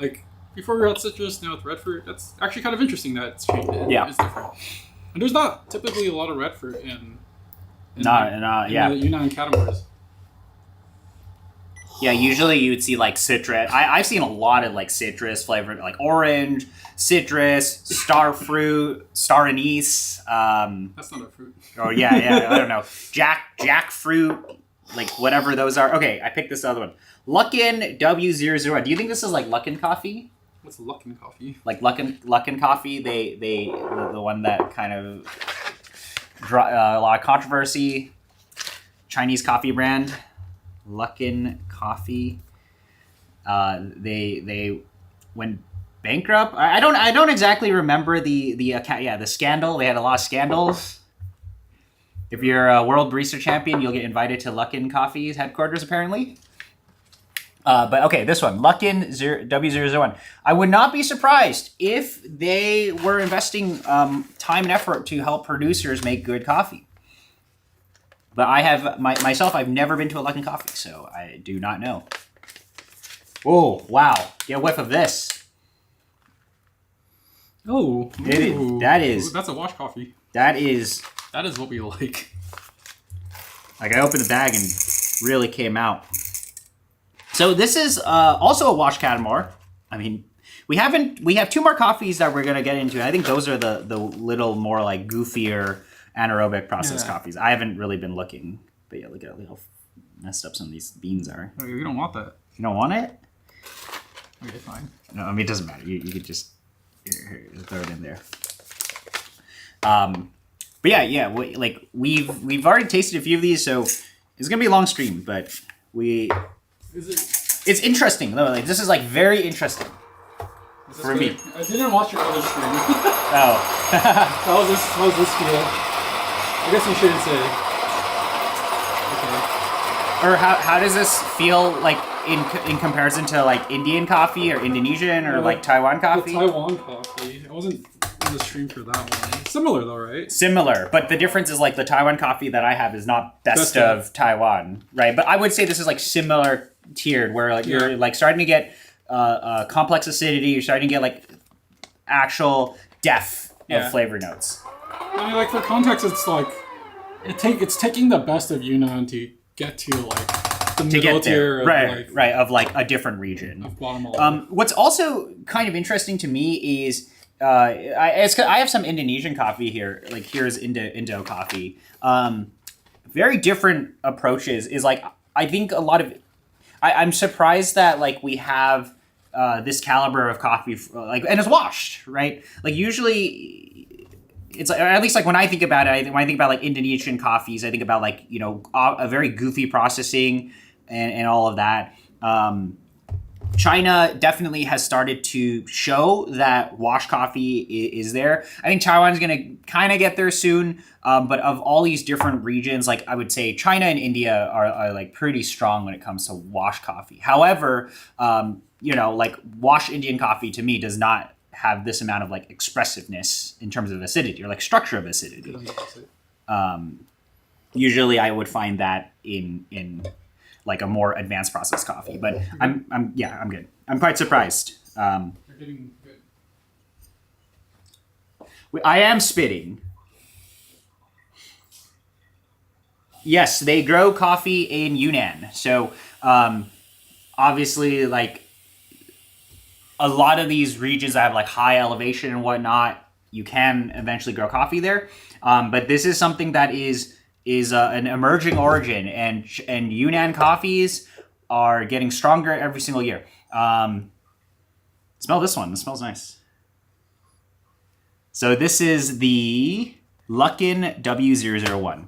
Like before we had citrus, now with red fruit. That's actually kind of interesting that it's changed. Yeah, it's different. And there's not typically a lot of red fruit in the Yunnan Catamars. Yeah, usually you would see like citrus. I've seen a lot of like citrus flavored, like orange, citrus, star fruit, star anise. That's not a fruit. Oh yeah, I don't know. Jackfruit, like whatever those are. Okay, I picked this other one. Luckin W001. Do you think this is like Luckin coffee? What's Luckin coffee? Like Luckin coffee. They the one that kind of a lot of controversy. Chinese coffee brand. Luckin Coffee. They went bankrupt. I don't exactly remember the scandal. They had a lot of scandals. If you're a world barista champion, you'll get invited to Luckin Coffee's headquarters apparently. But okay, this one, Luckin W001. I would not be surprised if they were investing time and effort to help producers make good coffee. But I have myself. I've never been to a Luckin Coffee, so I do not know. Oh wow! Get a whiff of this. Oh, that's a wash coffee. That is what we like. Like I opened the bag and really came out. So this is also a wash Catamar. I mean, we have two more coffees that we're gonna get into. I think those are the little more like goofier anaerobic processed coffees. I haven't really been looking, but yeah, look at how messed up some of these beans are. Oh, you don't want that. You don't want it? Okay, fine. No, I mean it doesn't matter. You could just here, throw it in there. But yeah. We've already tasted a few of these, so it's gonna be a long stream. But it's interesting though. Like this is like very interesting for me. I didn't watch your other stream. Oh. How was this feel? I guess you shouldn't say. Okay. Or how does this feel like in comparison to like Indian coffee or Indonesian or like Taiwan coffee? The Taiwan coffee. I wasn't in the stream for that one. Similar though, right? Similar, but the difference is like the Taiwan coffee that I have is not best of Taiwan, right? But I would say this is like similar tiered, where like you're like starting to get complex acidity. You're starting to get like actual depth of flavor notes. I mean, like for context, it's like it's taking the best of Yunnan to get to like the middle tier, of like a different region of Guatemala. What's also kind of interesting to me is I have some Indonesian coffee here. Like here's Indo coffee. Very different approaches. Is like I think a lot of I'm surprised that like we have this caliber of coffee like and it's washed, right? Like usually. It's like, or at least like when I think about it, when I think about like Indonesian coffees, I think about like, you know, a very goofy processing and all of that. China definitely has started to show that wash coffee is there. I think Taiwan's going to kind of get there soon. But of all these different regions, like I would say China and India are like pretty strong when it comes to wash coffee. However, you know, like wash Indian coffee to me does not have this amount of like expressiveness in terms of acidity or like structure of acidity. Usually I would find that in like a more advanced processed coffee, but I'm good. I'm quite surprised. You're getting good. I am spitting. Yes, they grow coffee in Yunnan. So obviously like a lot of these regions that have like high elevation and whatnot, you can eventually grow coffee there. But this is something that is an emerging origin, and Yunnan coffees are getting stronger every single year. Smell this one. It smells nice. So this is the Luckin W001.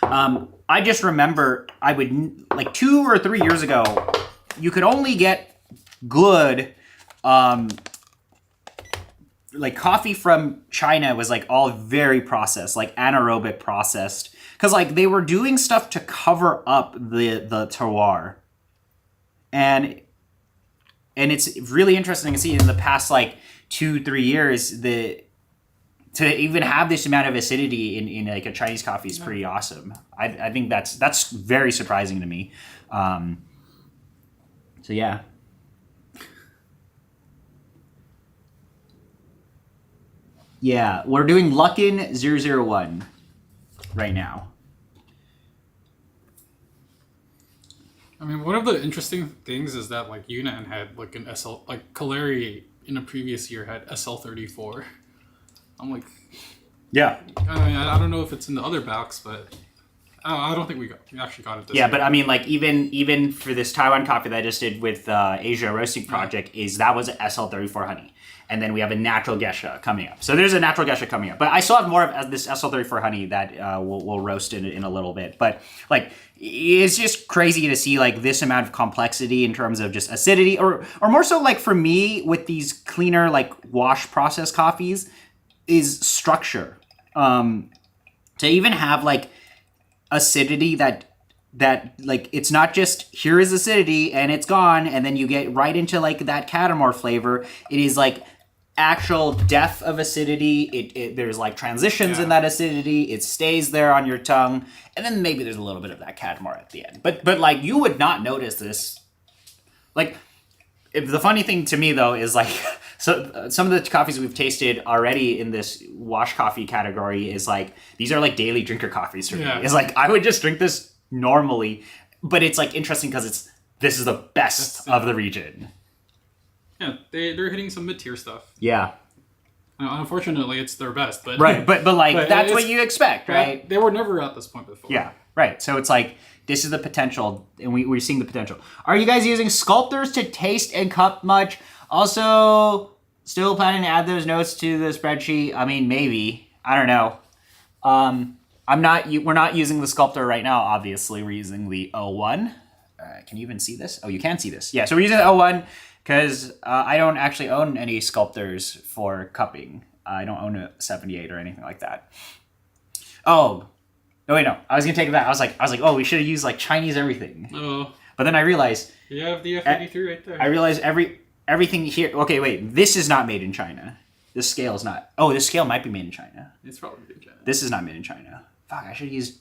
I just remember I would like 2 or 3 years ago, you could only get good like coffee from China was like all very processed, like anaerobic processed because like they were doing stuff to cover up the terroir, and it's really interesting to see in the past like 2-3 years that to even have this amount of acidity in like a Chinese coffee is pretty awesome. I think that's very surprising to me. So yeah. Yeah, we're doing Luckin 001 right now. I mean, one of the interesting things is that like Yunnan had like an SL, like Kaleri in a previous year had SL34. I'm like, Yeah. I mean, I don't know if it's in the other box, but I don't think we actually got it this Yeah, year. but I mean, like even for this Taiwan coffee that I just did with Asia Roasting Project, that was an SL34 honey, and then we have a natural geisha coming up. So there's a natural geisha coming up, but I still have more of this SL34 honey that we'll roast in a little bit. But like, it's just crazy to see like this amount of complexity in terms of just acidity, or more so like for me with these cleaner like wash process coffees is structure. To even have like acidity that like it's not just here is acidity and it's gone and then you get right into like that catamor flavor. It is like actual depth of acidity. There's like transitions in that acidity. It stays there on your tongue, and then maybe there's a little bit of that catamor at the end. But like you would not notice this. Like the funny thing to me though is like so some of the coffees we've tasted already in this wash coffee category is like these are like daily drinker coffees for me. It's like I would just drink this normally, but it's like interesting because this is the best of the region. Yeah, they're hitting some mid-tier stuff. Yeah. Unfortunately, it's their best, but right. But like that's what you expect, right? They were never at this point before. Yeah, right. So it's like this is the potential, and we're seeing the potential. Are you guys using sculptors to taste and cup much? Also, still planning to add those notes to the spreadsheet. I mean, maybe. I don't know. We're not using the sculptor right now. Obviously, we're using the 01. Can you even see this? Oh, you can see this. Yeah. So we're using the 01 because I don't actually own any sculptors for cupping. I don't own a 78 or anything like that. Oh. No, wait, no. I was gonna take it back. I was like, oh, we should have used like Chinese everything. Oh. But then I realized you have the F83 right there. I realized everything here. Okay, wait. This is not made in China. This scale is not. Oh, this scale might be made in China. It's probably made in China. This is not made in China. Fuck. I should use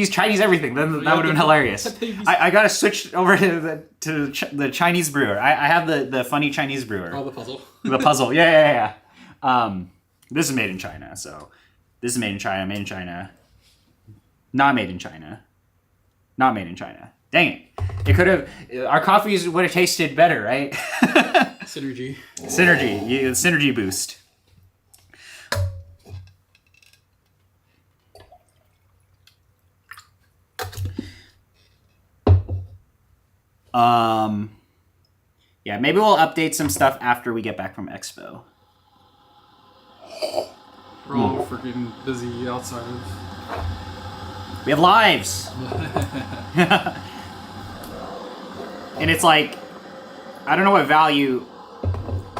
Chinese everything. Then that would have been hilarious. I gotta switch over to the Chinese brewer. I have the funny Chinese brewer. Oh, the puzzle. The puzzle. Yeah. This is made in China. So this is made in China. Made in China. Not made in China. Not made in China. Dang it. It could have... Our coffees would have tasted better, right? Synergy. Synergy boost. Yeah, maybe we'll update some stuff after we get back from Expo. We're all freaking busy outside of... We have lives. And it's like, I don't know what value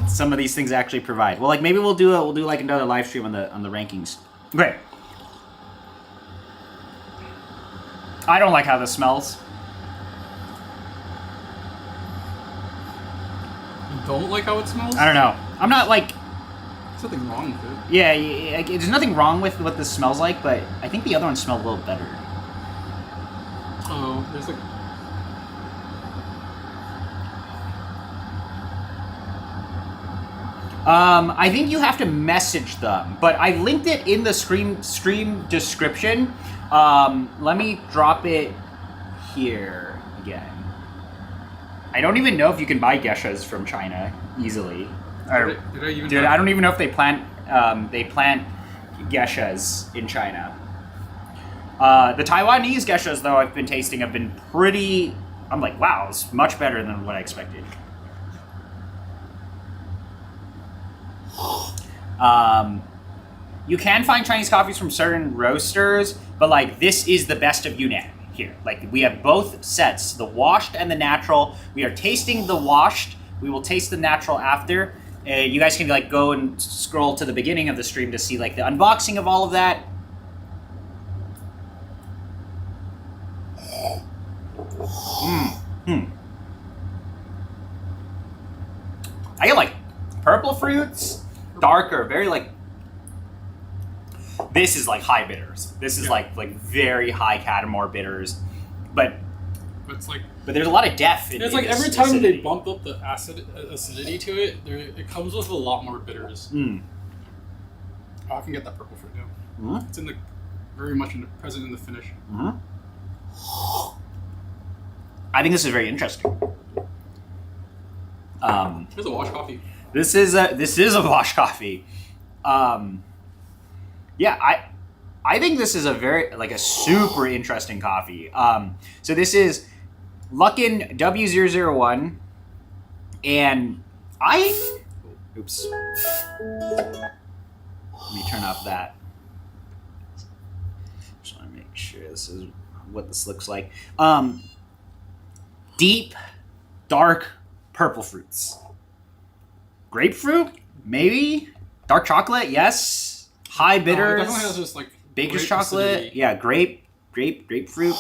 some of these things actually provide. Well, like maybe we'll do like another live stream on the rankings. Great. I don't like how this smells. You don't like how it smells? I don't know. I'm not like... There's nothing wrong with it. Yeah, there's nothing wrong with what this smells like, but I think the other one smelled a little better. Oh, there's like... I think you have to message them, but I linked it in the stream description. Let me drop it here again. I don't even know if you can buy geishas from China easily. I don't even know if they plant geishas in China. The Taiwanese geishas, though, I've been tasting have been pretty... I'm like, wow, it's much better than what I expected. You can find Chinese coffees from certain roasters, but like this is the best of Yunnan here. Like we have both sets, the washed and the natural. We are tasting the washed. We will taste the natural after. You guys can like go and scroll to the beginning of the stream to see like the unboxing of all of that. I get like purple fruits, darker, very like. This is like high bitters. This is like very high Catamore bitters, but it's like. But there's a lot of depth. It's like every time they bump up the acidity to it, it comes with a lot more bitters. Oh, I can get that purple fruit now. It's very much present in the finish. I think this is very interesting. Here's a wash coffee. This is a wash coffee. Yeah, I think this is a super interesting coffee. So this is Luckin W001, and oops. Let me turn off that. Just want to make sure this is what this looks like. Deep, dark purple fruits. Grapefruit, maybe. Dark chocolate, yes. High bitters. It definitely has just like baker's chocolate. Acidity. Yeah, grapefruit.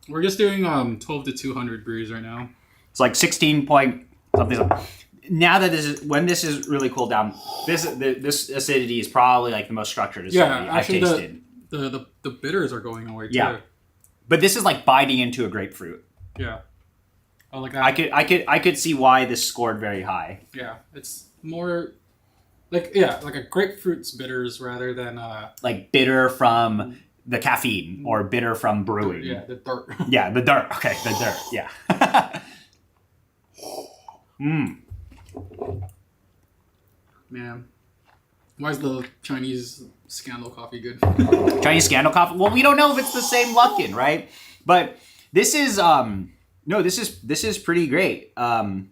We're just doing 12 to 200 brews right now. It's like 16 point something. Now that when this is really cooled down, this acidity is probably like the most structured acidity I've tasted. The bitters are going away too. Yeah, but this is like biting into a grapefruit. Yeah, I like that. I could see why this scored very high. Yeah, it's more like a grapefruit's bitters rather than like bitter from the caffeine or bitter from brewing. Yeah, the dirt. Yeah, the dirt. Okay, the dirt. Yeah. Man, why is the Chinese Scandal coffee good? Chinese Scandal coffee? Well, we don't know if it's the same Luckin, right? But this is this is pretty great. I'm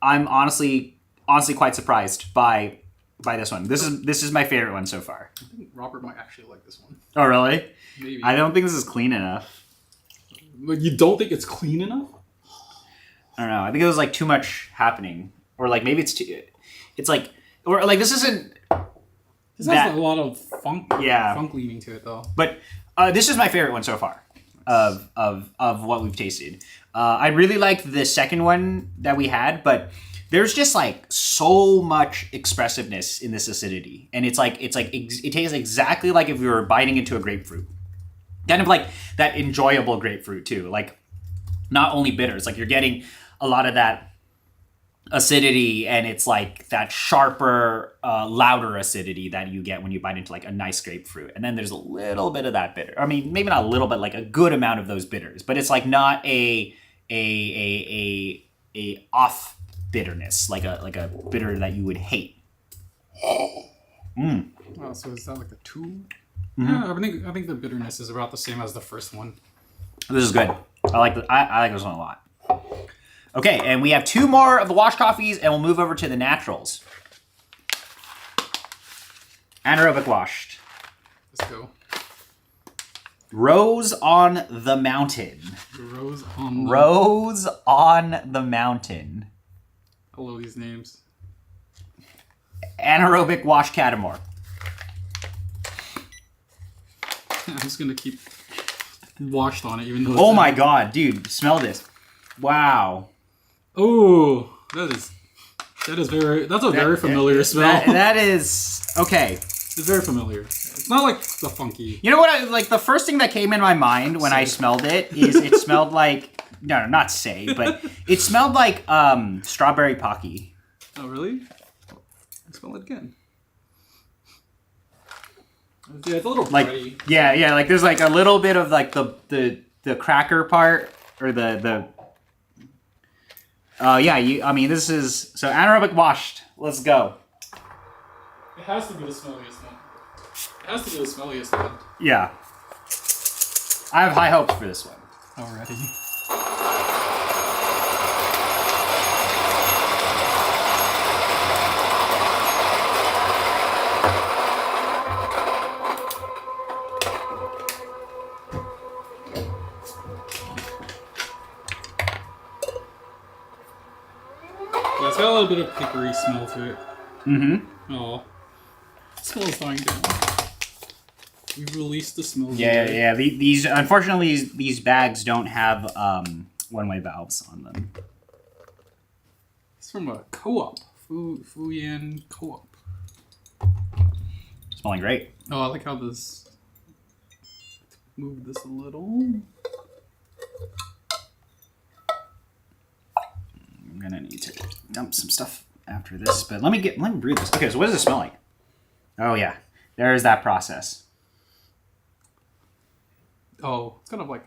honestly quite surprised by this one. This is my favorite one so far. I think Robert might actually like this one. Oh, really? Maybe. I don't think this is clean enough. But you don't think it's clean enough? I don't know. I think it was like too much happening, or like maybe it's too. It's like, or like this isn't. This has a lot of funk. Yeah. Funk leaning to it though. But this is my favorite one so far, of what we've tasted. I really liked the second one that we had, but there's just like so much expressiveness in this acidity, and it tastes exactly like if you were biting into a grapefruit, kind of like that enjoyable grapefruit too. Like not only bitters, like you're getting a lot of that acidity, and it's like that sharper, louder acidity that you get when you bite into like a nice grapefruit. And then there's a little bit of that bitter. I mean, maybe not a little, but like a good amount of those bitters. But it's like not a off bitterness, like a bitter that you would hate. Oh, so is that like a 2? Yeah, I think the bitterness is about the same as the first one. This is good. I like this one a lot. Okay, and we have 2 more of the wash coffees, and we'll move over to the naturals. Anaerobic washed. Let's go. Rose on the Mountain. Rose on the Mountain. I love these names. Anaerobic wash Catamore. I'm just gonna keep washed on it, even though. Oh my god, dude! Smell this. Wow. Oh, that's a very familiar smell. That is okay. It's very familiar. It's not like the funky. You know what? Like the first thing that came in my mind when I smelled it is it smelled like not say, but it smelled like strawberry pocky. Oh really? Smell it again. Yeah, it's a little like pretty. Yeah. Like there's like a little bit of like the cracker part or the. This is so anaerobic washed. Let's go. It has to be the smelliest one. Yeah. I have high hopes for this one. Already. Yeah, it's got a little bit of pickery smell to it. Mm-hmm. Oh. smells dying down. We've released the smells. Yeah. These unfortunately these bags don't have one-way valves on them. It's from a co-op, Fuyan co-op. Smelling great. Oh, I like how this. Move this a little. I'm gonna need to dump some stuff after this, but let me brew this. Okay, so what does it smell like? Oh yeah, there is that process. Oh, it's kind of like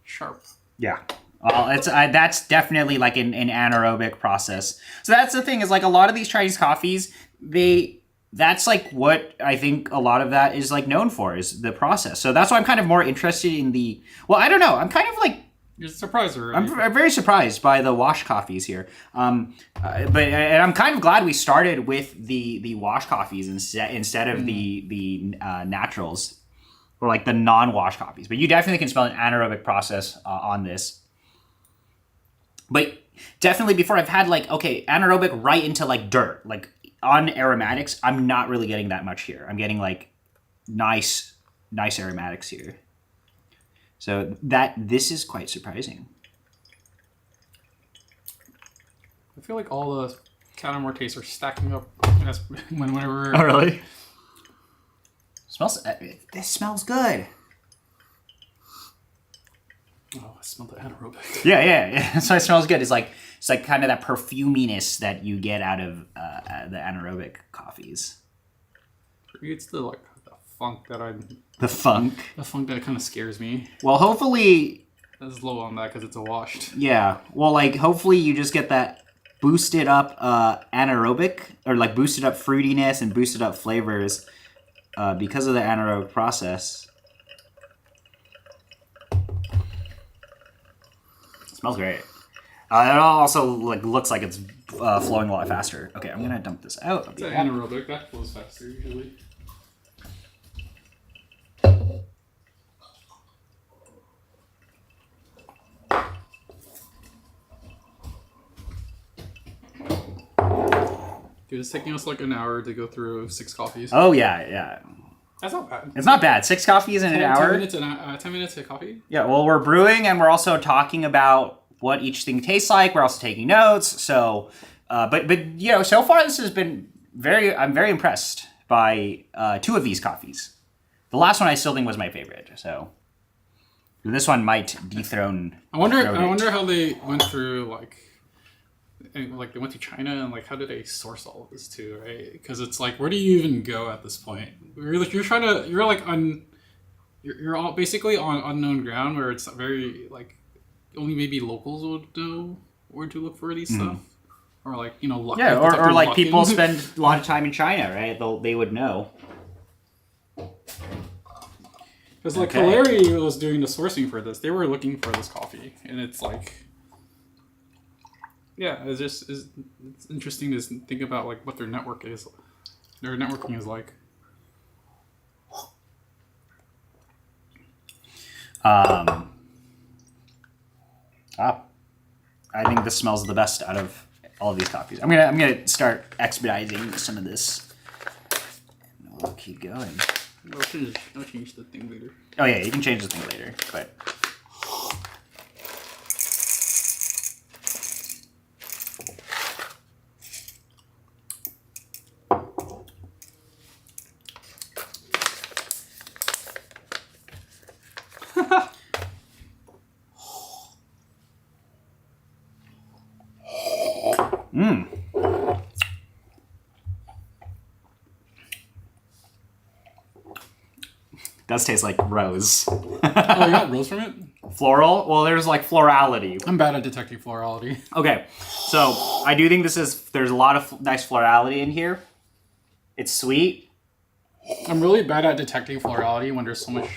sharp. Yeah. Well, that's definitely like an anaerobic process. So that's the thing is like a lot of these Chinese coffees, that's like what I think a lot of that is like known for is the process. So that's why I'm kind of more interested in I don't know. I'm kind of like You're surprised, right? I'm very surprised by the wash coffees here. And I'm kind of glad we started with the wash coffees instead of the naturals. Or like the non-wash coffees. But you definitely can smell an anaerobic process on this. But definitely before I've had like, okay, anaerobic right into like dirt. Like on aromatics, I'm not really getting that much here. I'm getting like nice aromatics here. So this is quite surprising. I feel like all the Catamore tastes are stacking up whenever... Oh, really? This smells good. Oh, I smell the anaerobic. Yeah. So it smells good. It's like kind of that perfuminess that you get out of the anaerobic coffees. It's the funk that The funk. The funk that kind of scares me. Well, hopefully. That's low on that because it's a washed. Yeah. Well, like hopefully you just get that boosted up anaerobic or like boosted up fruitiness and boosted up flavors. Because of the anaerobic process. It smells great. It also like looks like it's flowing a lot faster. Okay, I'm gonna dump this out. It's anaerobic. That flows faster usually. Dude, it's taking us like an hour to go through 6 coffees. Oh yeah. That's not bad. It's not bad. 6 coffees in an hour. 10 minutes of coffee. Yeah. Well, we're brewing and we're also talking about what each thing tastes like. We're also taking notes. So, but so far this has been I'm very impressed by 2 of these coffees. The last one I still think was my favorite. So this one might dethrone. I wonder how they went through they went to China and like how did they source all of this too, right? Because it's like where do you even go at this point? You're all basically on unknown ground where it's very like only maybe locals would know where to look for these stuff, or like or like people spend a lot of time in China, right? They would know. Because like Kaleri was doing the sourcing for this, they were looking for this coffee, and it's like. Yeah, it's interesting to think about like what their networking is like. I think this smells the best out of all of these coffees. I'm gonna start expediting some of this. And we'll keep going. I'll change the thing later. Oh yeah, you can change the thing later, but. Does taste like rose. Oh, you got rose from it? Floral? Well, there's like florality. I'm bad at detecting florality. Okay, so I do think there's a lot of nice florality in here. It's sweet. I'm really bad at detecting florality when there's like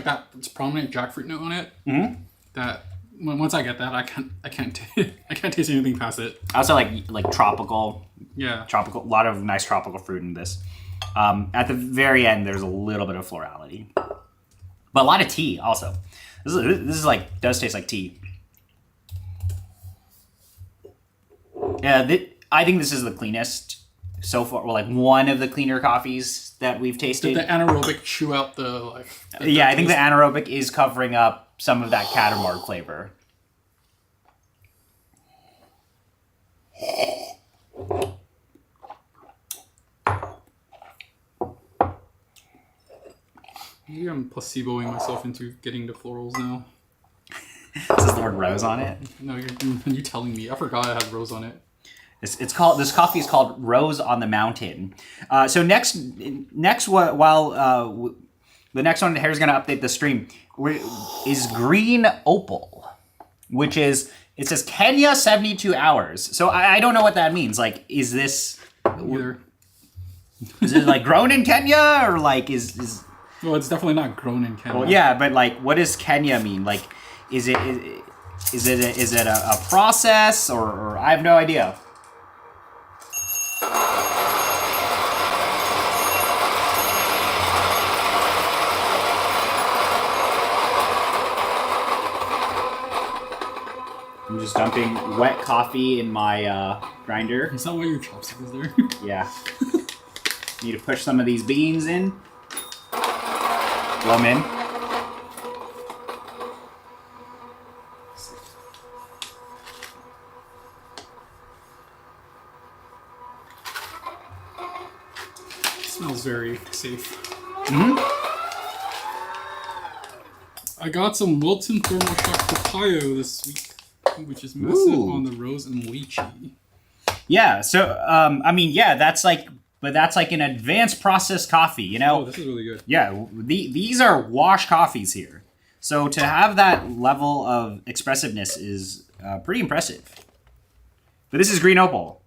that prominent jackfruit note on it. Mm-hmm. That once I get that, I can't taste anything past it. I also like tropical. Yeah. A lot of nice tropical fruit in this. At the very end, there's a little bit of florality, but a lot of tea also. This is like does taste like tea. Yeah, I think this is the cleanest so far, well, like one of the cleaner coffees that we've tasted. Did the anaerobic chew out the Yeah, I think the anaerobic is covering up some of that catamount flavor. Maybe I'm placeboing myself into getting the florals now. Does the word rose on it? No, you're telling me. I forgot I had rose on it. It's called, this coffee is called Rose on the Mountain. So next, while the next one, Harry's gonna update the stream, is Green Opal, which is, it says Kenya 72 hours. So I don't know what that means. Like, is this Either. is it like grown in Kenya, or like is? Well, it's definitely not grown in Kenya. Well, yeah, but like, what does Kenya mean? Like, is it a process, or I have no idea. I'm just dumping wet coffee in my grinder. Is that why your chopstick is there? Yeah. Need to push some of these beans in. Blow them in. Smells very safe. Mm-hmm. I got some Wilton Thermal Shock Papaya this week, which is massive on the rose and lychee. Yeah, so, I mean, yeah, that's like an advanced process coffee, you know? Oh, this is really good. Yeah, these are wash coffees here. So to have that level of expressiveness is pretty impressive. But this is Green Opal.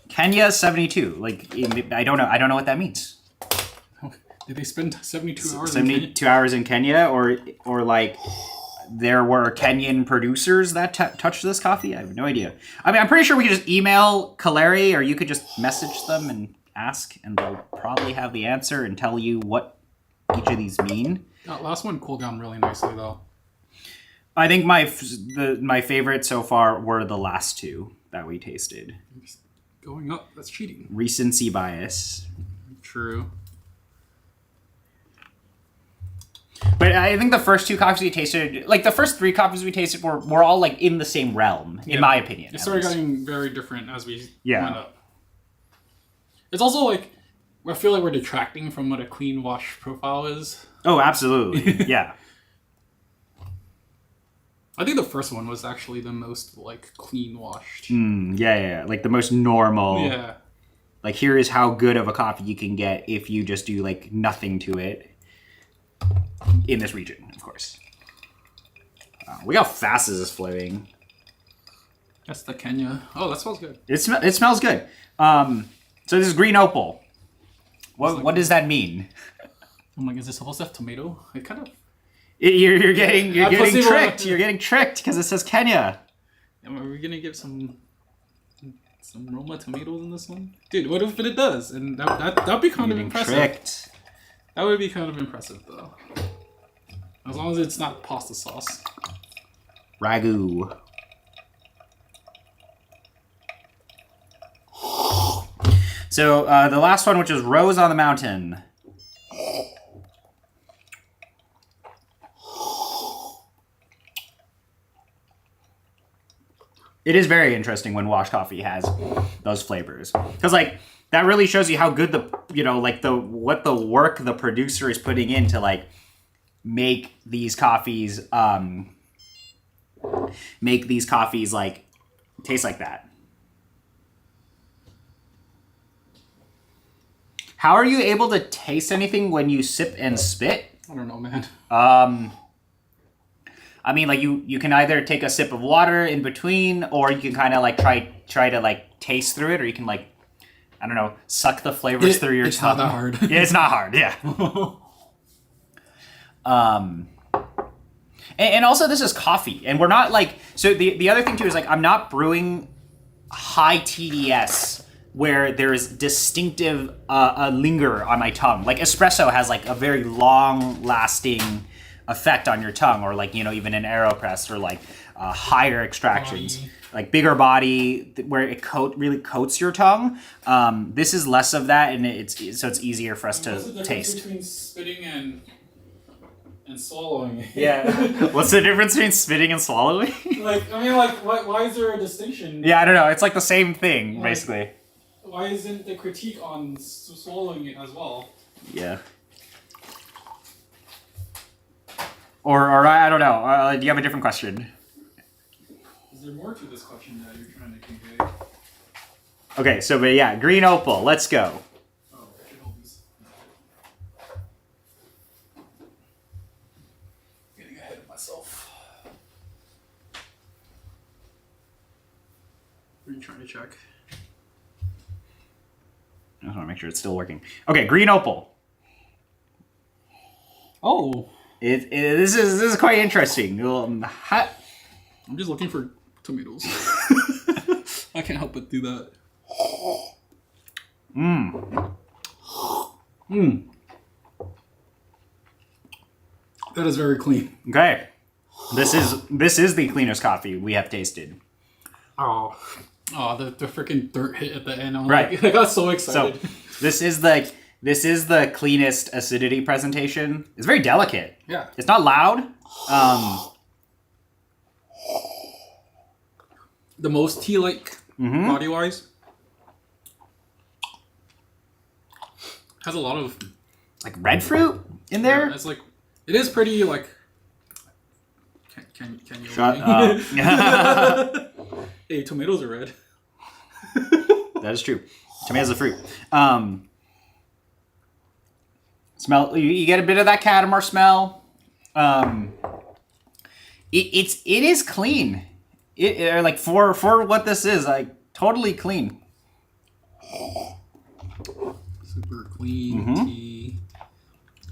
Kenya 72. Like, I don't know what that means. Did they spend 72 hours 72 hours in Kenya, or like there were Kenyan producers that touched this coffee? I have no idea. I mean, I'm pretty sure we could just email Kaleri, or you could just message them and ask, and they'll probably have the answer and tell you what each of these mean. That last one cooled down really nicely, though. I think my favorite so far were the last two that we tasted. Going up, that's cheating. Recency bias. True. But I think the first two coffees we tasted, like the first three coffees we tasted, were all like in the same realm, in my opinion. It started getting very different as we Yeah. went up. It's also like, I feel like we're detracting from what a clean wash profile is. Oh, absolutely. Yeah. I think the first one was actually the most like clean washed. Yeah. Like the most normal. Yeah. Like, here is how good of a coffee you can get if you just do like nothing to it in this region, of course. Look how fast is this flowing. That's the Kenya. Oh, that smells good. It smells good. So this is Green Opal. What does that mean? I'm like, is this supposed to have tomato? It kind of. You're getting tricked. You're getting tricked because it says Kenya. Are we gonna get some Roma tomatoes in this one, dude? What if it does? And that'd be kind of impressive. Tricked. That would be kind of impressive, though. As long as it's not pasta sauce. Ragu. So the last one, which is Rose on the Mountain. It is very interesting when washed coffee has those flavors, because like that really shows you how good what the work the producer is putting in to like make these coffees like taste like that. How are you able to taste anything when you sip and spit? I don't know, man. I mean, like you can either take a sip of water in between, or you can kind of like try to like taste through it, or you can like, I don't know, suck the flavors through your tongue. It's not that hard. Yeah, it's not hard. Yeah. And also this is coffee, and we're not like, so the other thing too is like, I'm not brewing high TDS where there is distinctive linger on my tongue. Like espresso has like a very long lasting effect on your tongue, or like, you know, even an AeroPress, or like higher extractions, Body. like bigger body, where it really coats your tongue. This is less of that, and it's easier for us What's the to difference taste. between spitting and swallowing? Yeah. What's the difference between spitting and swallowing? Why is there a distinction? Yeah, I don't know. It's like the same thing, Like- basically. Why isn't the critique on swallowing it as well? Yeah. Or I don't know. Do you have a different question? Is there more to this question that you're trying to convey? Okay, so but yeah, green opal. Let's go. Oh, I should hold this. Getting ahead of myself. What are you trying to check? I just want to make sure it's still working. Okay, green opal. Oh, This is quite interesting. I'm just looking for tomatoes. I can't help but do that. That is very clean. Okay, this is the cleanest coffee we have tasted. Oh, the freaking dirt hit at the end. Right. I got so So excited. this is the cleanest acidity presentation. It's very delicate. Yeah. It's not loud. The most tea-like body-wise. Has a lot of Like red fruit in there. It's like it is pretty like. Can you? Shut let me- up. Hey, tomatoes are red. That is true. Tomatoes are fruit. Smell. You get a bit of that Catamar smell. It is clean. It like for what this is, like totally clean. Super clean tea,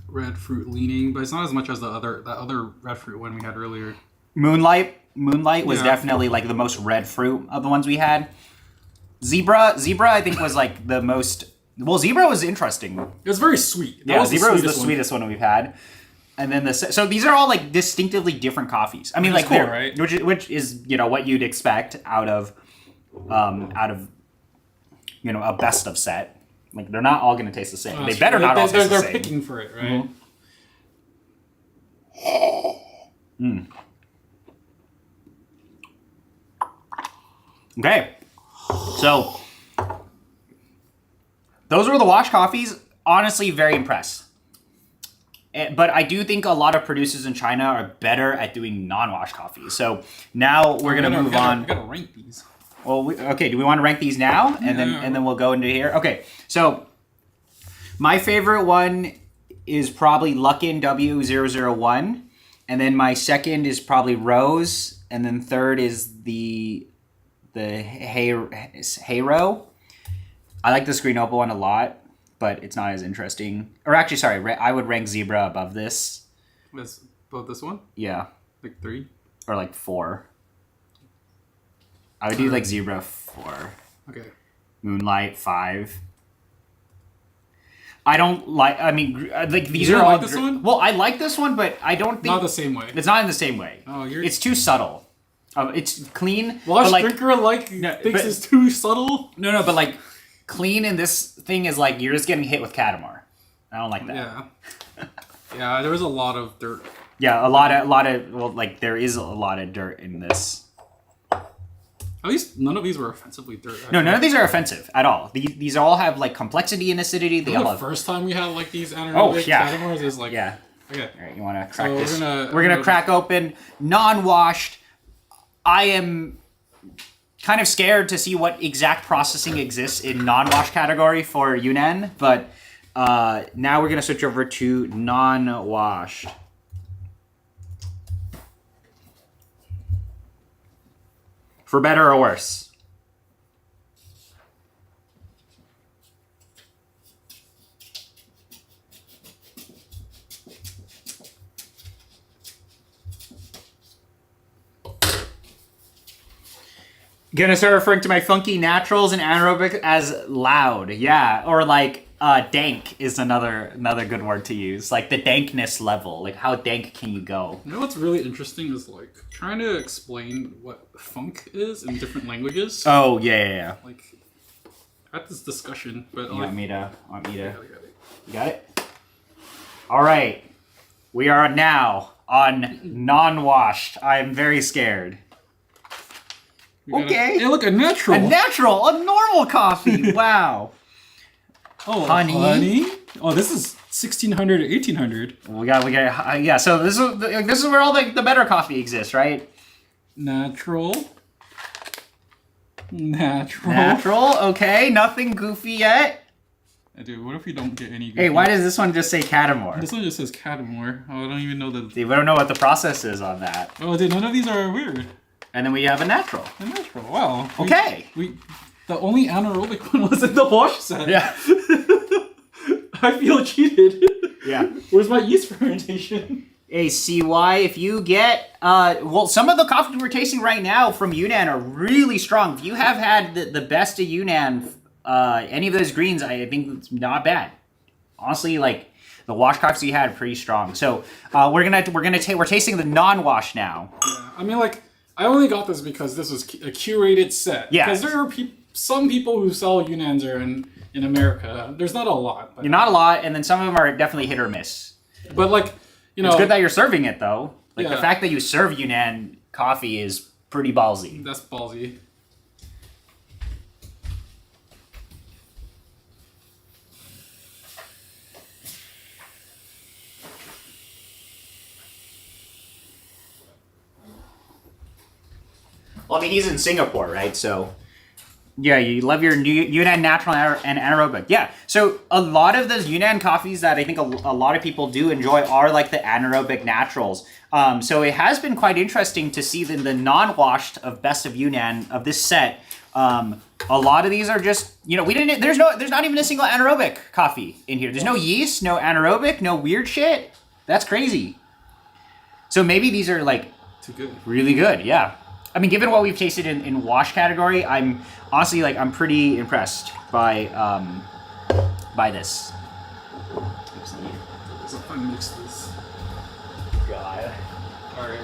red fruit leaning, but it's not as much as that other red fruit one we had earlier. Moonlight was Yeah. definitely like the most red fruit of the ones we had. Zebra I think was like the most. Well, zebra was interesting. It was very sweet. That Yeah, was zebra was the sweetest one. sweetest one we've had. And then so these are all like distinctively different coffees. I mean, Which like is cool, they're- right? which is what you'd expect out of a best of set. Like they're not all going to taste the same. Oh, They that's better true. not all taste the They're same. picking for it, right? Okay, so those were the wash coffees. Honestly, very impressed. But I do think a lot of producers in China are better at doing non-wash coffee. So now we're gonna move on. We gotta rank these. Well, okay. Do we want to rank these now, and then we'll go into here? Okay. So my favorite one is probably Luckin W001, and then my second is probably Rose, and then third is the Hero. I like this green opal one a lot, but it's not as interesting. Or actually, sorry, I would rank Zebra above this. That's about this one, Yeah, like 3. or like 4. I would do like Zebra 4. Okay. Moonlight 5. I don't like. I mean, like these You are don't all. like this one? Well, I like this one, but I don't think Not the same way. it's not in the same way. Oh, you're. It's too subtle. It's clean. Wash but like, drinker thinks it's too subtle. no, but like clean in this thing is like you're just getting hit with Catamar. I don't like that. Yeah. Yeah, there was a lot of dirt. Yeah, a lot of well, like there is a lot of dirt in this. At least none of these were offensively dirt. No, none of these are offensive at all. These all have like complexity and acidity. They all The have. first time we had like these anaerobic yeah. catamars is like Yeah. okay. All right, you want to crack So this? we're We're gonna gonna- crack open non-washed. I am kind of scared to see what exact processing exists in non-washed category for Yunnan, but now we're gonna switch over to non-washed. For better or worse. Gonna start referring to my funky naturals and anaerobic as loud. Yeah, or like dank is another good word to use. Like the dankness level. Like how dank can you go? You know what's really interesting is like trying to explain what funk is in different languages. Oh yeah. Like, I had this discussion, but You like, want me to? I got it. You got it. All right. We are now on non-washed. I'm very scared. Okay. Hey, look, a natural. A normal coffee. Wow. Oh, honey. Oh, this is 1600 to 1800. We got. Yeah. So this is where all the better coffee exists, right? Natural. Okay. Nothing goofy yet. Dude, what if we don't get any? Hey, why does this one just say Catamore? This one just says Catamore. Oh, I don't even know that. See, we don't know what the process is on that. Oh, dude, none of these are weird. And then we have a natural. A natural. Wow. Okay. The only anaerobic one was in the wash set. Yeah. I feel cheated. Yeah. Where's my yeast fermentation? Hey, CY, if you get, well, some of the coffees we're tasting right now from Yunnan are really strong. If you have had the best of Yunnan, any of those greens, I think it's not bad. Honestly, like, the wash coffees you had are pretty strong. So, we're tasting the non-wash now. Yeah, I mean, like, I only got this because this was a curated set. Yeah. Because there are some people who sell Yunnans are in America. There's not a lot. But, Not a lot, and then some of them are definitely hit or miss. But, like, you know. It's good that you're serving it, though. Like, Yeah. the fact that you serve Yunnan coffee is pretty ballsy. That's ballsy. Well, I mean, he's in Singapore, right? So, yeah, you love your Yunnan natural and anaerobic. Yeah, so a lot of those Yunnan coffees that I think a lot of people do enjoy are like the anaerobic naturals. So it has been quite interesting to see the non-washed of Best of Yunnan of this set. A lot of these are just, there's not even a single anaerobic coffee in here. There's no yeast, no anaerobic, no weird shit. That's crazy. So maybe these are like Too good. really good, yeah. I mean, given what we've tasted in wash category, I'm honestly I'm pretty impressed by this. So if I mix this. God. Alright.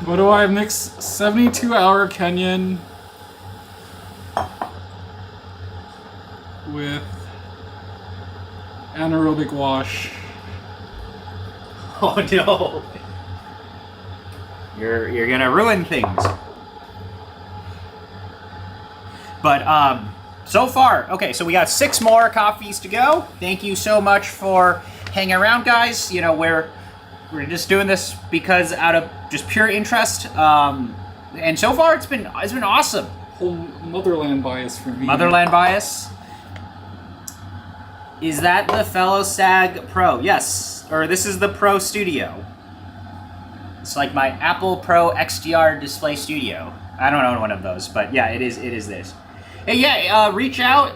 What do I mix? 72-hour Kenyan with anaerobic wash. Oh no. You're gonna ruin things. But so far, okay, so we got 6 more coffees to go. Thank you so much for hanging around, guys. We're just doing this because out of just pure interest. And so far it's been awesome. Whole motherland bias for me. Motherland bias. Is that the fellow SAG Pro? Yes. Or this is the Pro Studio. It's like my Apple Pro XDR Display Studio. I don't own one of those, but yeah, it is this. Hey, yeah, reach out.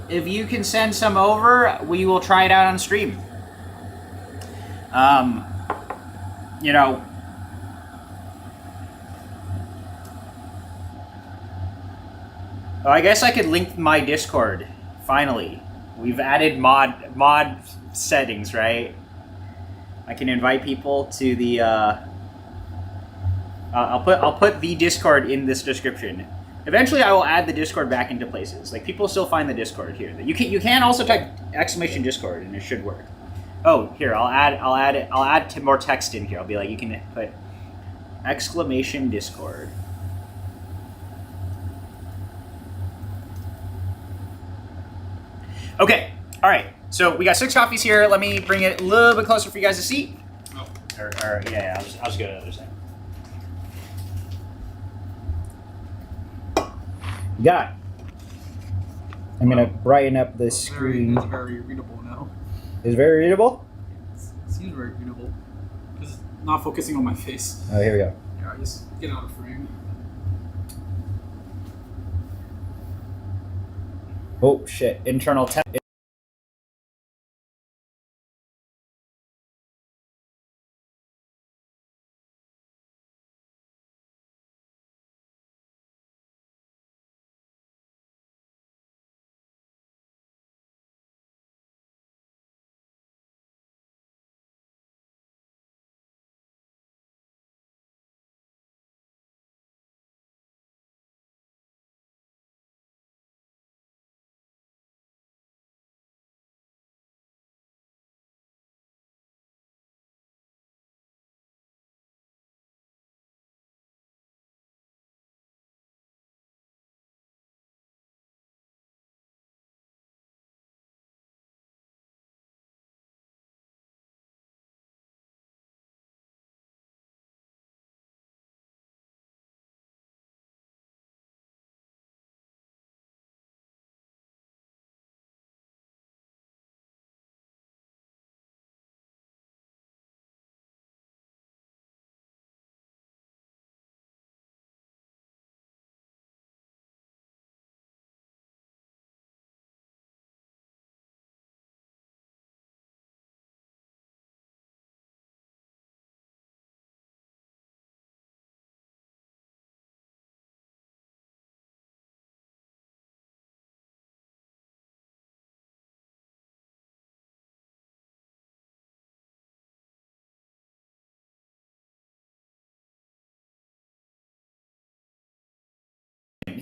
If you can send some over, we will try it out on stream. Oh, I guess I could link my Discord. Finally, we've added mod settings, right? I can invite people to the. I'll put the Discord in this description. Eventually, I will add the Discord back into places. Like people still find the Discord here. You can also type exclamation Discord and it should work. Oh, here I'll add more text in here. I'll be like, you can put exclamation Discord. Okay, all right. So we got 6 coffees here. Let me bring it a little bit closer for you guys to see. Oh. Yeah, I'll just go to the other side. Got it. I'm gonna brighten up the screen. It's very readable now. Is it very readable? It seems very readable. Because it's not focusing on my face. Oh, here we go. Yeah, just get out of frame. Oh shit! Internal temp.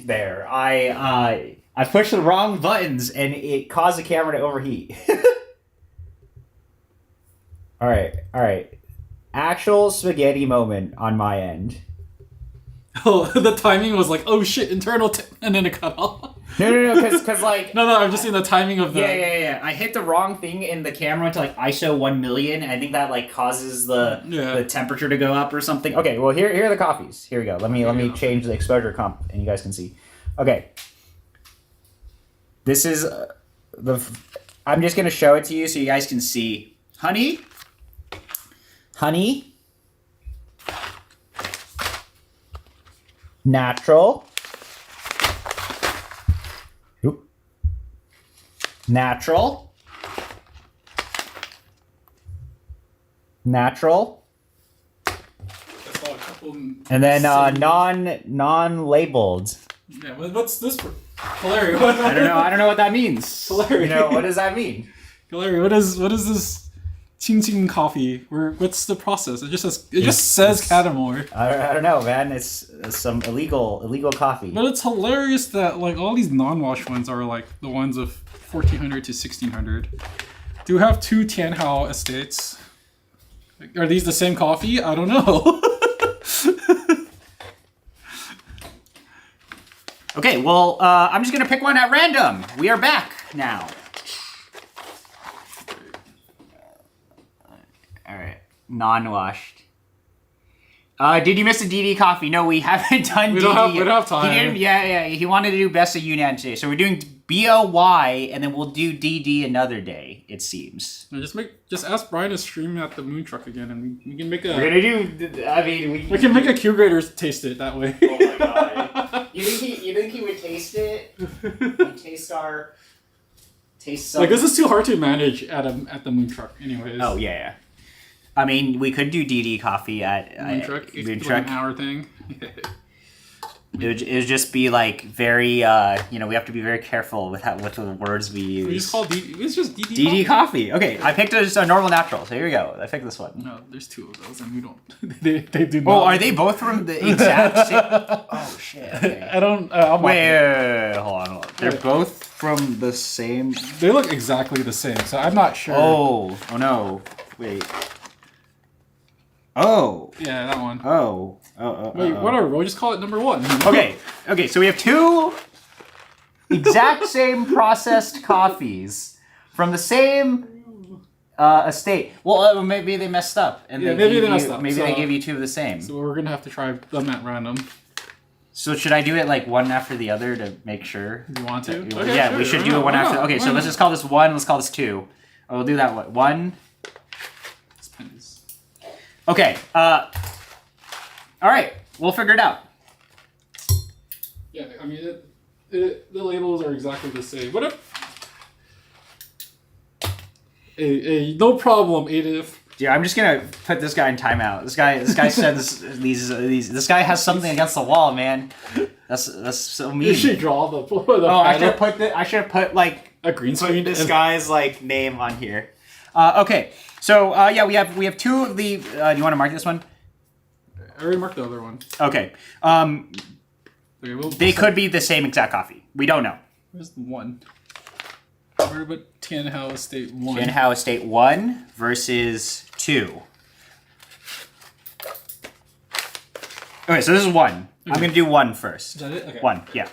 happened there. I pushed the wrong buttons and it caused the camera to overheat. All right. Actual spaghetti moment on my end. Oh, the timing was like, oh shit, and then it cut off. No, because like... No, I'm just seeing the timing of the... Yeah. I hit the wrong thing in the camera to like ISO 1,000,000. I think that like causes the temperature to go up or something. Okay, well here are the coffees. Here we go. Let me change the exposure comp and you guys can see. Okay. This is I'm just going to show it to you so you guys can see. Honey. Natural. Oop. Natural. And then non-labeled. Yeah, what's this for? Hilary, I don't know what that means. Hilary. What does that mean? Hilary, what is this Qing coffee? What's the process? It just says Catamore. I don't know, man. It's some illegal coffee. But it's hilarious that like all these non-wash ones are like the ones of 1400 to 1600. Do you have two Tianhao estates? Are these the same coffee? I don't know. Okay, well, I'm just gonna pick one at random. We are back now. All right, non-washed. Did you miss a DD coffee? No, we haven't done DD. We don't have time. He didn't. Yeah. He wanted to do Best of Yunnan today, so we're doing BOY, and then we'll do DD another day. It seems. Just ask Brian to stream at the Moon Truck again, and we can make a. We're gonna do. I mean, we can make a Q grader taste it that way. Oh my god! You think he would taste it? He'd taste some. Like this is too hard to manage at the Moon Truck, anyways. Oh yeah. I mean, we could do DD coffee at Moon Truck. Moon Truck. Truck. An hour thing. It would just be like very, we have to be very careful with the words we use. We just call DD. It's just DD. DD coffee. Okay, I picked a normal natural. So here we go. I picked this one. No, there's two of those, and we don't. They do. Oh, are they both from the exact same? Oh shit. Okay. I don't. Wait, hold on. They're both from the same. They look exactly the same, so I'm not sure. Oh no. Wait. Oh. Yeah, that one. Oh. Wait, whatever. We'll just call it number one. Okay. So we have two exact same processed coffees from the same estate. Well, maybe they messed up, and maybe they messed up. Maybe they gave you two of the same. So we're gonna have to try them at random. So should I do it like one after the other to make sure? You want to? Okay, yeah, sure. We should do it one after. Okay, so let's just call this one. Let's call this two. Oh, we'll do that one. This pen is. Okay. All right. We'll figure it out. Yeah, I mean, the labels are exactly the same. What if? No problem, Adif. Dude, I'm just gonna put this guy in timeout. This guy said these. This guy has something against the wall, man. That's so mean. You should draw the. I should have put like a green screen. This guy's like name on here. Okay. So yeah, we have two of the. Do you want to mark this one? I already marked the other one. Okay. Okay, they could be the same exact coffee. We don't know. Where's the one? Where about Tianhao Estate 1? Tianhao Estate 1 versus 2. Okay, so this is 1. Okay. I'm going to do 1 first. Is that it? Okay. 1, yeah.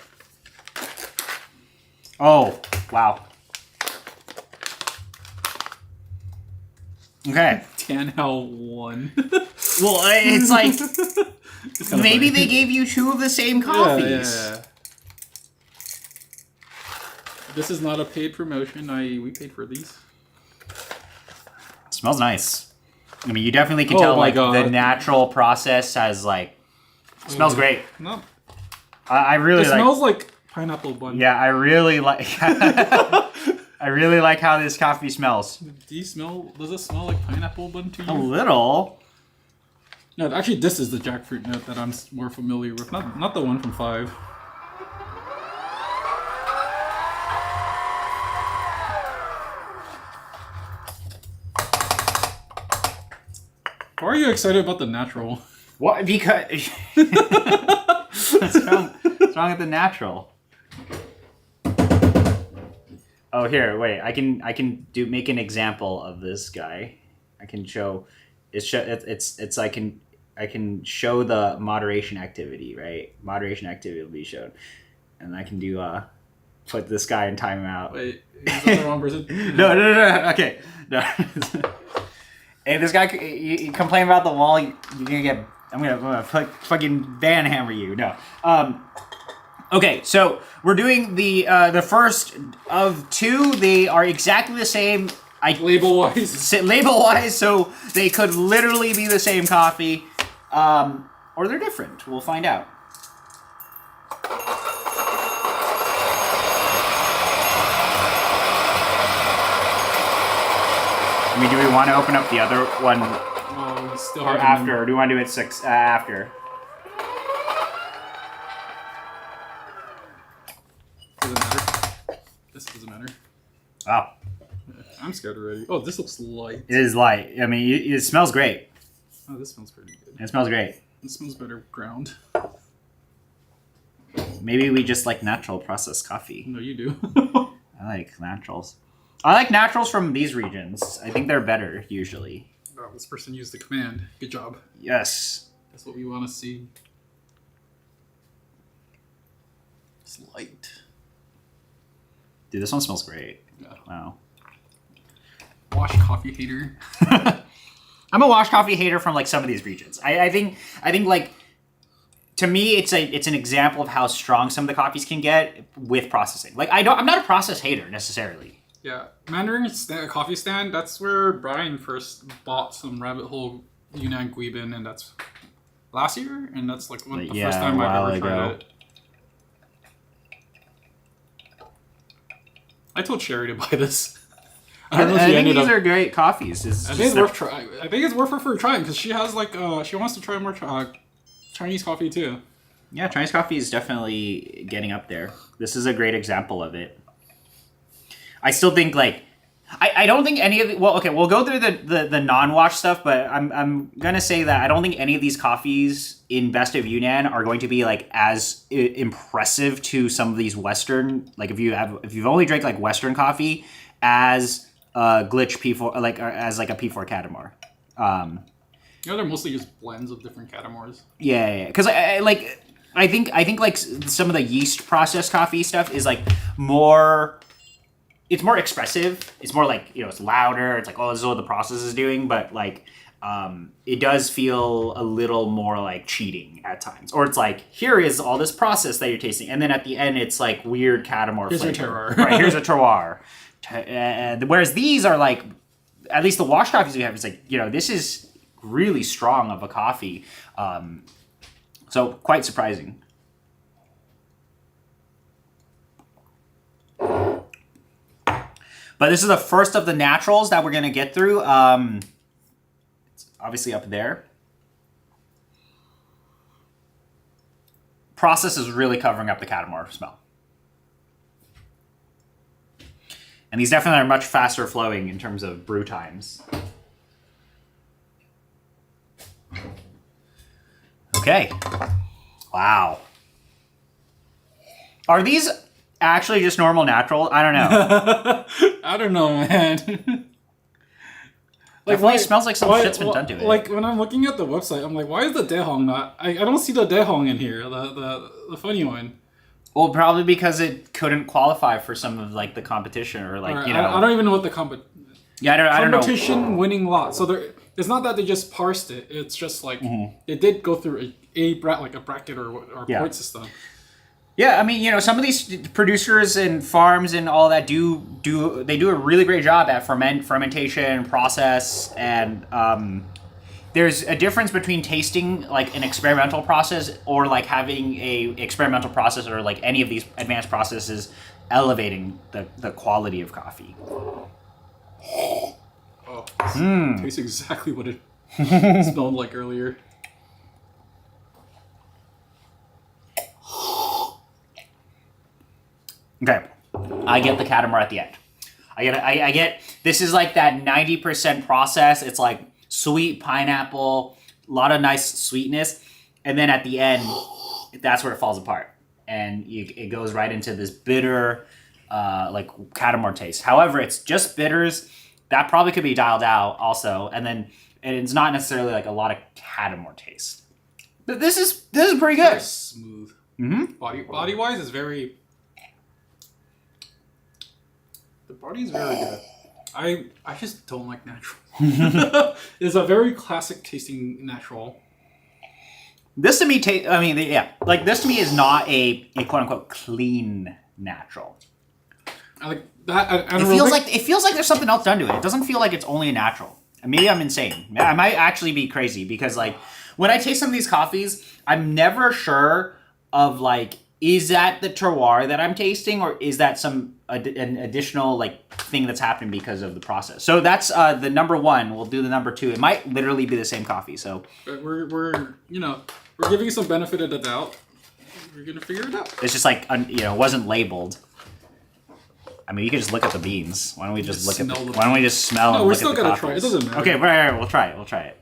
Oh, wow. Okay. Tianhao 1. Well, it's like... It's maybe they gave you two of the same coffees. Yeah. This is not a paid promotion. We paid for these. It smells nice. I mean, you definitely can tell like the natural process has like smells great. No, I really like. It smells like pineapple bun. Yeah, I really like. I really like how this coffee smells. Does it smell like pineapple bun to you? A little. No, actually, this is the jackfruit note that I'm more familiar with. Not the one from 5. Why are you excited about the natural? What? Because it smells wrong with the natural? Oh, here, wait. I can make an example of this guy. I can show. It's I can show the moderation activity, right? Moderation activity will be shown, and I can do put this guy in timeout. Wait, is that the wrong person? No. Okay, no. Hey, this guy, you complain about the wall, you're gonna get. I'm gonna fucking ban hammer you. No. Okay, so we're doing the first of two. They are exactly the same. Label wise, so they could literally be the same coffee, or they're different. We'll find out. I mean, do we want to open up the other one still or after, or do we want to do it six after? Doesn't matter. This doesn't matter. Wow. I'm scared already. Oh, this looks light. It is light. I mean, it smells great. Oh, this smells pretty good. It smells great. This smells better ground. Maybe we just like natural processed coffee. No, you do. I like naturals. I like naturals from these regions. I think they're better, usually. Oh, this person used the command. Good job. Yes. That's what we want to see. It's light. Dude, this one smells great. Yeah. Wow. Wash coffee hater. I'm a wash coffee hater from like some of these regions. I think like, to me, it's an example of how strong some of the coffees can get with processing. Like I'm not a process hater necessarily. Yeah, Mandarin coffee stand. That's where Brian first bought some Rabbit Hole Yunnan Guibin, and that's last year. And that's like the first time I've ever tried it. I told Sherry to buy this. I think these are great coffees. I think it's worth trying. I think it's worth her for trying because she has like she wants to try more Chinese coffee too. Yeah, Chinese coffee is definitely getting up there. This is a great example of it. I still think like I don't think any of the, well, okay, we'll go through the non-wash stuff, but I'm gonna say that I don't think any of these coffees in Best of Yunnan are going to be like as impressive to some of these Western, like if you've only drank like Western coffee as glitch P4, like as like a P4 Catamar. They're mostly just blends of different Catamars. Yeah, because I think like some of the yeast processed coffee stuff is like more. It's more expressive. It's more like, it's louder. It's like, oh, this is what the process is doing. But like, it does feel a little more like cheating at times. Or it's like, here is all this process that you're tasting. And then at the end, it's like weird Catamar flavor. Here's a terroir. Right, here's a terroir. Whereas these are like, at least the wash coffees we have, it's like, this is really strong of a coffee. So quite surprising. But this is the first of the naturals that we're going to get through. It's obviously up there. Process is really covering up the Catamar smell. And these definitely are much faster flowing in terms of brew times. Okay. Wow. Are these actually just normal natural? I don't know. I don't know, man. Like, it smells like some shit's been done to it. Like, when I'm looking at the website, I'm like, why is the Dehong not... I don't see the Dehong in here, the funny one. Well, probably because it couldn't qualify for some of, like, the competition or, like, I don't even know what the Yeah, I don't know. Competition winning lot. So it's not that they just parsed it. It's just, like, it did go through a bracket or point system. Yeah, I mean, some of these producers and farms and all that do a really great job at fermentation process, and there's a difference between tasting like an experimental process or like having a experimental process or like any of these advanced processes elevating the quality of coffee. Oh, tastes exactly what it smelled like earlier. Okay, I get the Catamar at the end. I get this is like that 90% process. It's like sweet pineapple, a lot of nice sweetness, and then at the end, that's where it falls apart. and it goes right into this bitter, like Catamount taste. However, it's just bitters. That probably could be dialed out also, and it's not necessarily like a lot of Catamount taste. But this is pretty good. Very smooth. Body wise is very. The body is very good. I just don't like natural. It's a very classic tasting natural. This to me, this to me is not a quote unquote clean natural. I like that. It feels like there's something else done to it. It doesn't feel like it's only a natural. Maybe I'm insane. I might actually be crazy because like when I taste some of these coffees, I'm never sure of like, is that the terroir that I'm tasting, or is that an additional like thing that's happening because of the process? So that's the number one. We'll do the number two. It might literally be the same coffee. So we're giving you some benefit of the doubt. We're gonna figure it out. It's just like it wasn't labeled. I mean, you can just look at the beans. Why don't we just look at? Why don't we just smell? No, and we're look still at the gonna coffees? try. It doesn't matter. Okay, right. We'll try it. We'll try it.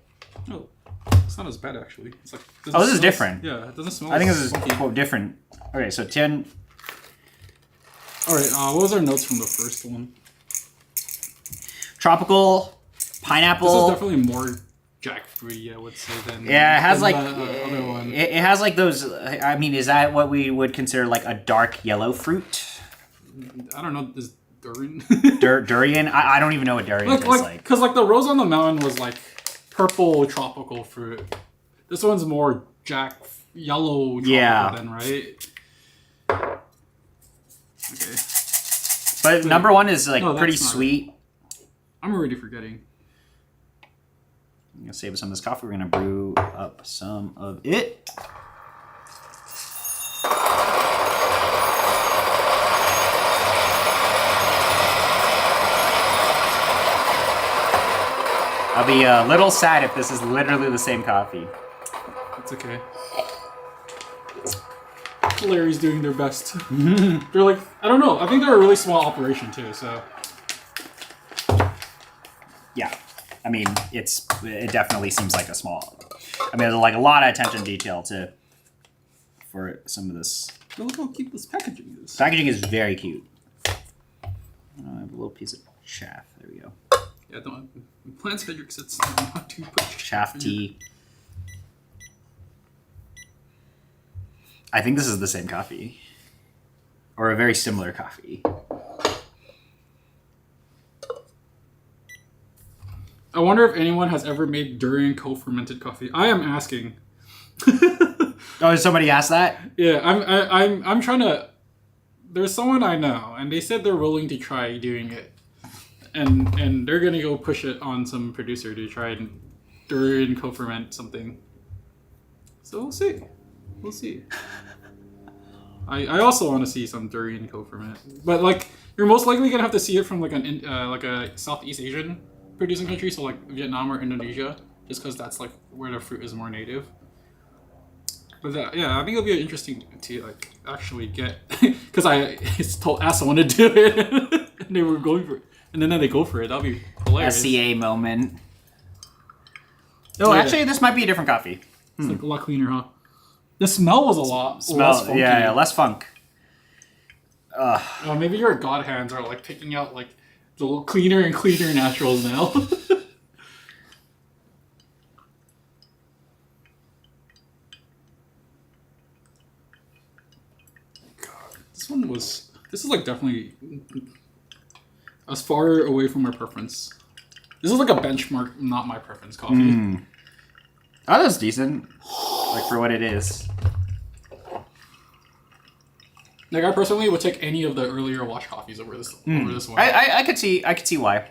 No, it's not as bad actually. It's like this is different. Yeah, it doesn't smell. I think this is quote different. Okay, so 10. All right. What was our notes from the first one? Tropical, pineapple. This is definitely more jackfruity, I would say, than it has like the other one. It has like those. I mean, is that what we would consider like a dark yellow fruit? I don't know. Is durian? Durian? I don't even know what durian is like. Because like the rose on the mountain was like purple tropical fruit. This one's more yellow tropical then, right? Okay. But number one is like pretty sweet. I'm already forgetting. I'm gonna save some of this coffee. We're gonna brew up some of it. I'll be a little sad if this is literally the same coffee. It's okay. Larry's doing their best. They're like, I don't know. I think they're a really small operation too, so. Yeah. I mean, it definitely seems like a small. I mean, there's like a lot of attention to detail for some of this. Look how cute this packaging is. Packaging is very cute. I have a little piece of chaff. There we go. Yeah, don't plant Cedric's. It's not too much. Chaff tea. I think this is the same coffee, or a very similar coffee. I wonder if anyone has ever made durian co-fermented coffee. I am asking. Oh, did somebody ask that? Yeah, I'm trying to. There's someone I know, and they said they're willing to try doing it, and they're gonna go push it on some producer to try and durian co-ferment something. So we'll see. We'll see. I also want to see some durian co-ferment, but like you're most likely gonna have to see it from like a Southeast Asian producing country, so like Vietnam or Indonesia, just because that's like where the fruit is more native. But yeah, I think it'll be interesting to like actually get because I asked someone to do it and they were going for it, and then they go for it. That'll be hilarious. SCA moment. Oh, yeah. Actually, this might be a different coffee. It's like a lot cleaner, huh? The smell was a lot less funky. Yeah, less funk. Maybe your god hands are like picking out like the little cleaner and cleaner naturals now. God, this is like definitely as far away from my preference. This is like a benchmark, not my preference coffee. Oh, that's decent. Like for what it is. Like I personally would take any of the earlier wash coffees over this one. I could see why.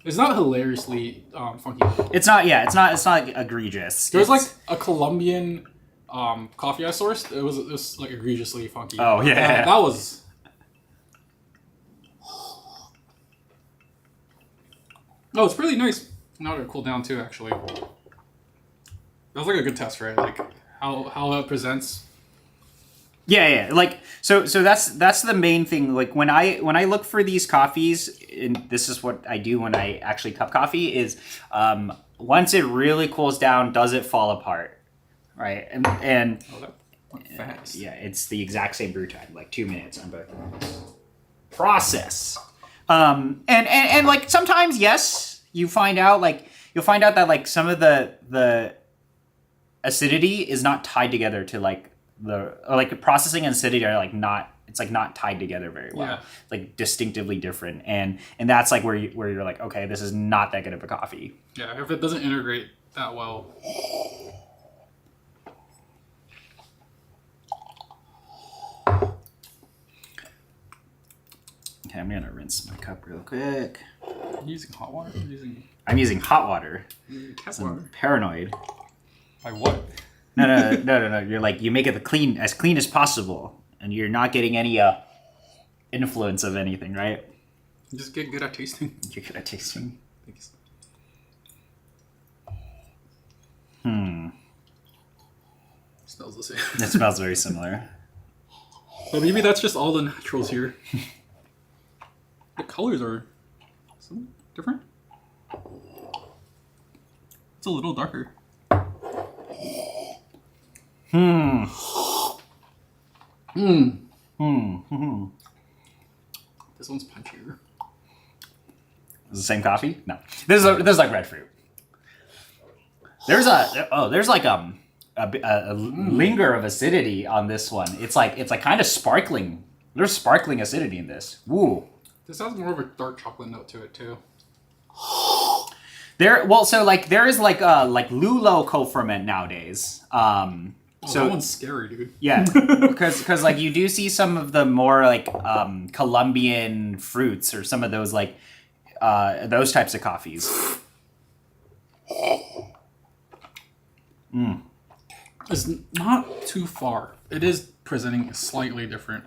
It's not hilariously funky. It's not. Yeah, it's not like egregious. There's like a Colombian coffee I sourced. It was like egregiously funky. Oh yeah. That was. Oh, it's really nice. Now to cool down too. Actually, that was like a good test, right? Like how it presents. Yeah. Like so that's the main thing. Like when I look for these coffees, and this is what I do when I actually cup coffee is once it really cools down, does it fall apart, right? And Fast. Yeah, it's the exact same brew time, like 2 minutes on both of these. Process. And like sometimes, yes, you'll find out that like some of the acidity is not tied together to like processing and acidity are like not tied together very well. Yeah. Like distinctively different, and that's like where you're like, okay, this is not that good of a coffee. Yeah, if it doesn't integrate that well. Okay, I'm gonna rinse my cup real quick. Are you using hot water? I'm using hot water. Tap I'm water. paranoid. By what? No. You're like, you make it as clean as possible, and you're not getting any influence of anything, right? Just get good at tasting. You're good at tasting. Thanks. Smells the same. It smells very similar. But maybe that's just all the naturals here. The colors are different. It's a little darker. This one's punchier. Is it the same coffee? No. This is like red fruit. There's like a linger of acidity on this one. It's like kind of sparkling. There's sparkling acidity in this. Woo. This has more of a dark chocolate note to it too. There is like Lulo co-ferment nowadays. So that one's scary, dude. Yeah, because like you do see some of the more like Colombian fruits or some of those like those types of coffees. It's not too far. It is presenting slightly different.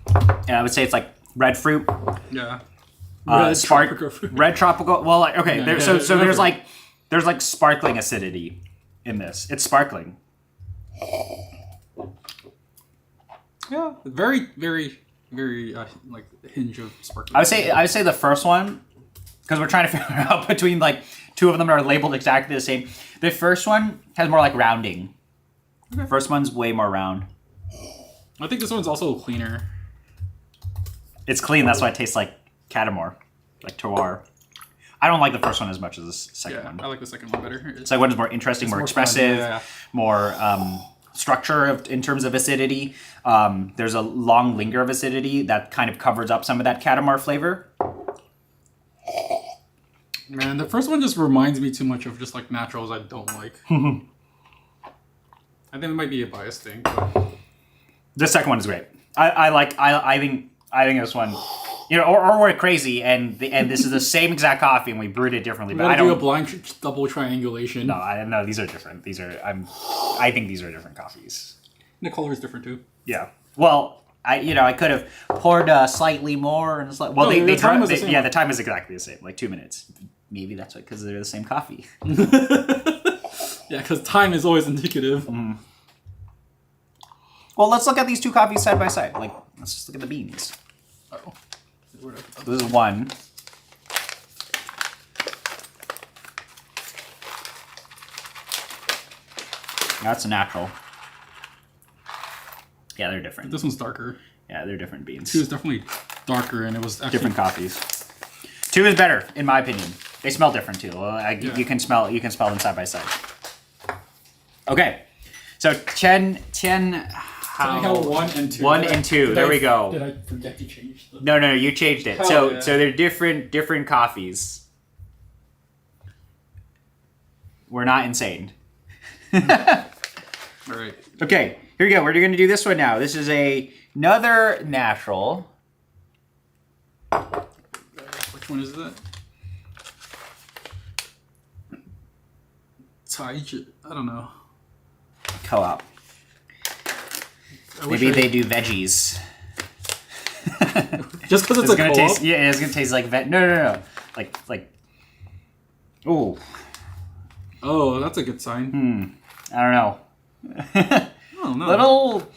And I would say it's like red fruit. Yeah. Red tropical. Well, like, okay. Yeah, so there's like sparkling acidity in this. It's sparkling. Yeah. Very, very, very like hinge of sparkling. I would say the first one, because we're trying to figure out between like two of them are labeled exactly the same. The first one has more like rounding. Okay. First one's way more round. I think this one's also cleaner. It's clean. That's why it tastes like Catamore, like terroir. I don't like the first one as much as the second one. I like the second one better. The second one is more interesting, more expressive, more structure in terms of acidity. There's a long linger of acidity that kind of covers up some of that Catamore flavor. Man, the first one just reminds me too much of just like naturals I don't like. I think it might be a bias thing. But... The second one is great. I think this one, or we're crazy and this is the same exact coffee and we brewed it differently. But I don't do a blind double triangulation. No, I know these are different. I think these are different coffees. The color is different too. Yeah. Well, I could have poured slightly more and the time is the same. Yeah, the time is exactly the same, like 2 minutes. Maybe that's because they're the same coffee. Yeah, because time is always indicative. Mm. Well, let's look at these two coffees side by side. Like, let's just look at the beans. Oh. This is one. That's a natural. Yeah, they're different. This one's darker. Yeah, they're different beans. 2 is definitely darker, and it was actually... different coffees. 2 is better, in my opinion. They smell different too. You can smell them side by side. Okay, so Chen. How 1 and 2. 1 and 2. There we go. Did I forget to change them? No, you changed it. So they're different coffees. We're not insane. All right. Okay, here we go. We're going to do this one now. This is another natural. Which one is that? Taiji. I don't know. Co-op. Maybe they do veggies. Just because it's a gonna co-op? taste. Yeah, it's gonna taste like No. Like. Ooh. Oh, that's a good sign. I don't know. Oh no. Little.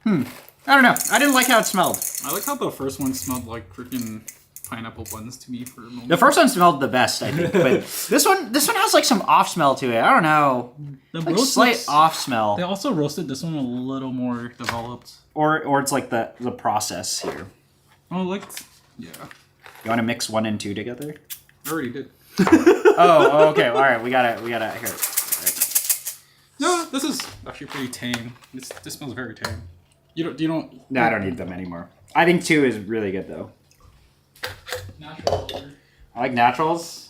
I don't know. I didn't like how it smelled. I like how the first one smelled like freaking pineapple buns to me for a moment. The first one smelled the best, I think, but this one has like some off smell to it. I don't know, The like roast slight looks- off smell, They also roasted this one a little more developed. or it's like the process here. Oh, like yeah, You want to mix 1 and 2 together? I already did. Oh, okay. All right, we gotta here. All right. No, this is actually pretty tame. This smells very tame. You don't. No, I don't need them anymore. I think 2 is really good though. Natural color. I like naturals.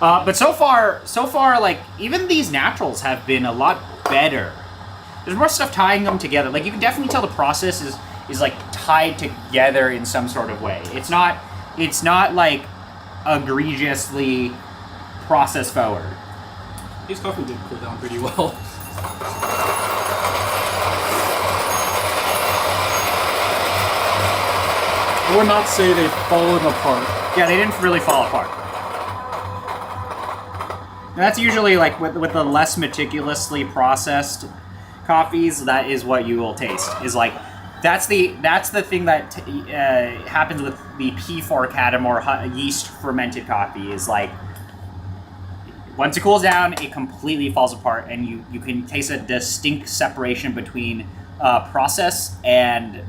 But so far, like even these naturals have been a lot better. There's more stuff tying them together. Like you can definitely tell the process is like tied together in some sort of way. It's not like egregiously process forward. These coffee did cool down pretty well. I would not say they've fallen apart. Yeah, they didn't really fall apart. And that's usually like with the less meticulously processed coffees. That is what you will taste. Is like that's the thing that happens with the P4 Catamore yeast fermented coffee. Is like once it cools down, it completely falls apart, and you can taste a distinct separation between process and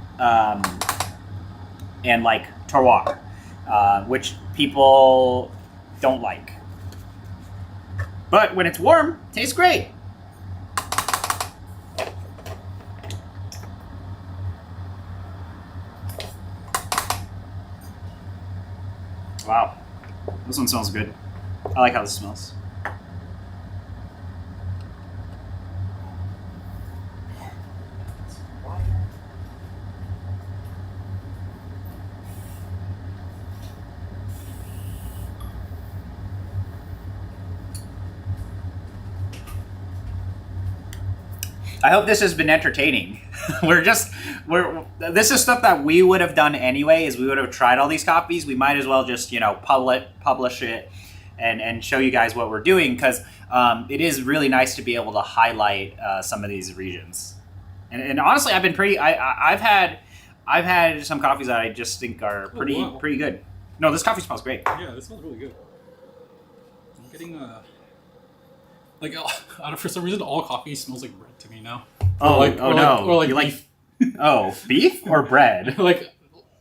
like terroir, which people don't like. But when it's warm, it tastes great. Wow, this one smells good. I like how this smells. I hope this has been entertaining. This is stuff that we would have done anyway, is we would have tried all these copies. We might as well just, publish it and show you guys what we're doing, because it is really nice to be able to highlight some of these regions. And honestly, I've been I've had some coffees that I just think are pretty good. No, this coffee smells great. Yeah, this smells really good. I'm getting for some reason, all coffee smells like bread to me now. No! Or you beef. Beef or bread? Like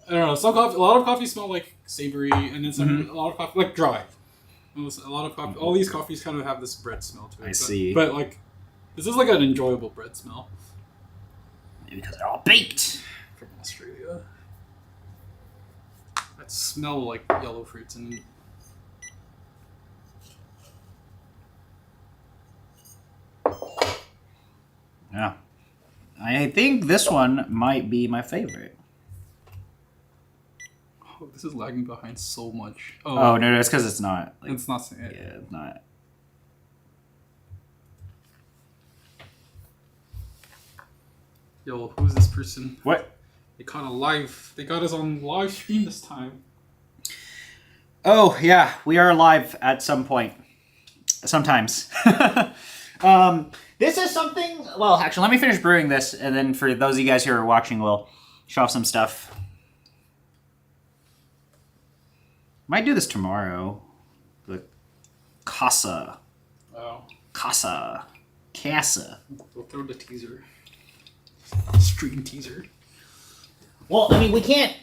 I don't know. A lot of coffee smell like savory, and then a lot of coffee like dry. A lot of coffee. All these coffees kind of have this bread smell to it. I see. But like, this is like an enjoyable bread smell. Maybe because they're all baked From Australia. That smell like yellow fruits and. Yeah. I think this one might be my favorite. Oh, this is lagging behind so much. Oh no, it's because it's not. Like, it's not. yeah, it's not. Yo, who's this person? What? They caught a live. They got us on live stream this time. Oh yeah, we are live at some point. Sometimes. This is something. Well, actually, let me finish brewing this, and then for those of you guys who are watching, we'll show off some stuff. Might do this tomorrow. The Casa. Oh. Casa. We'll throw the teaser. Stream teaser. Well, I mean, we can't.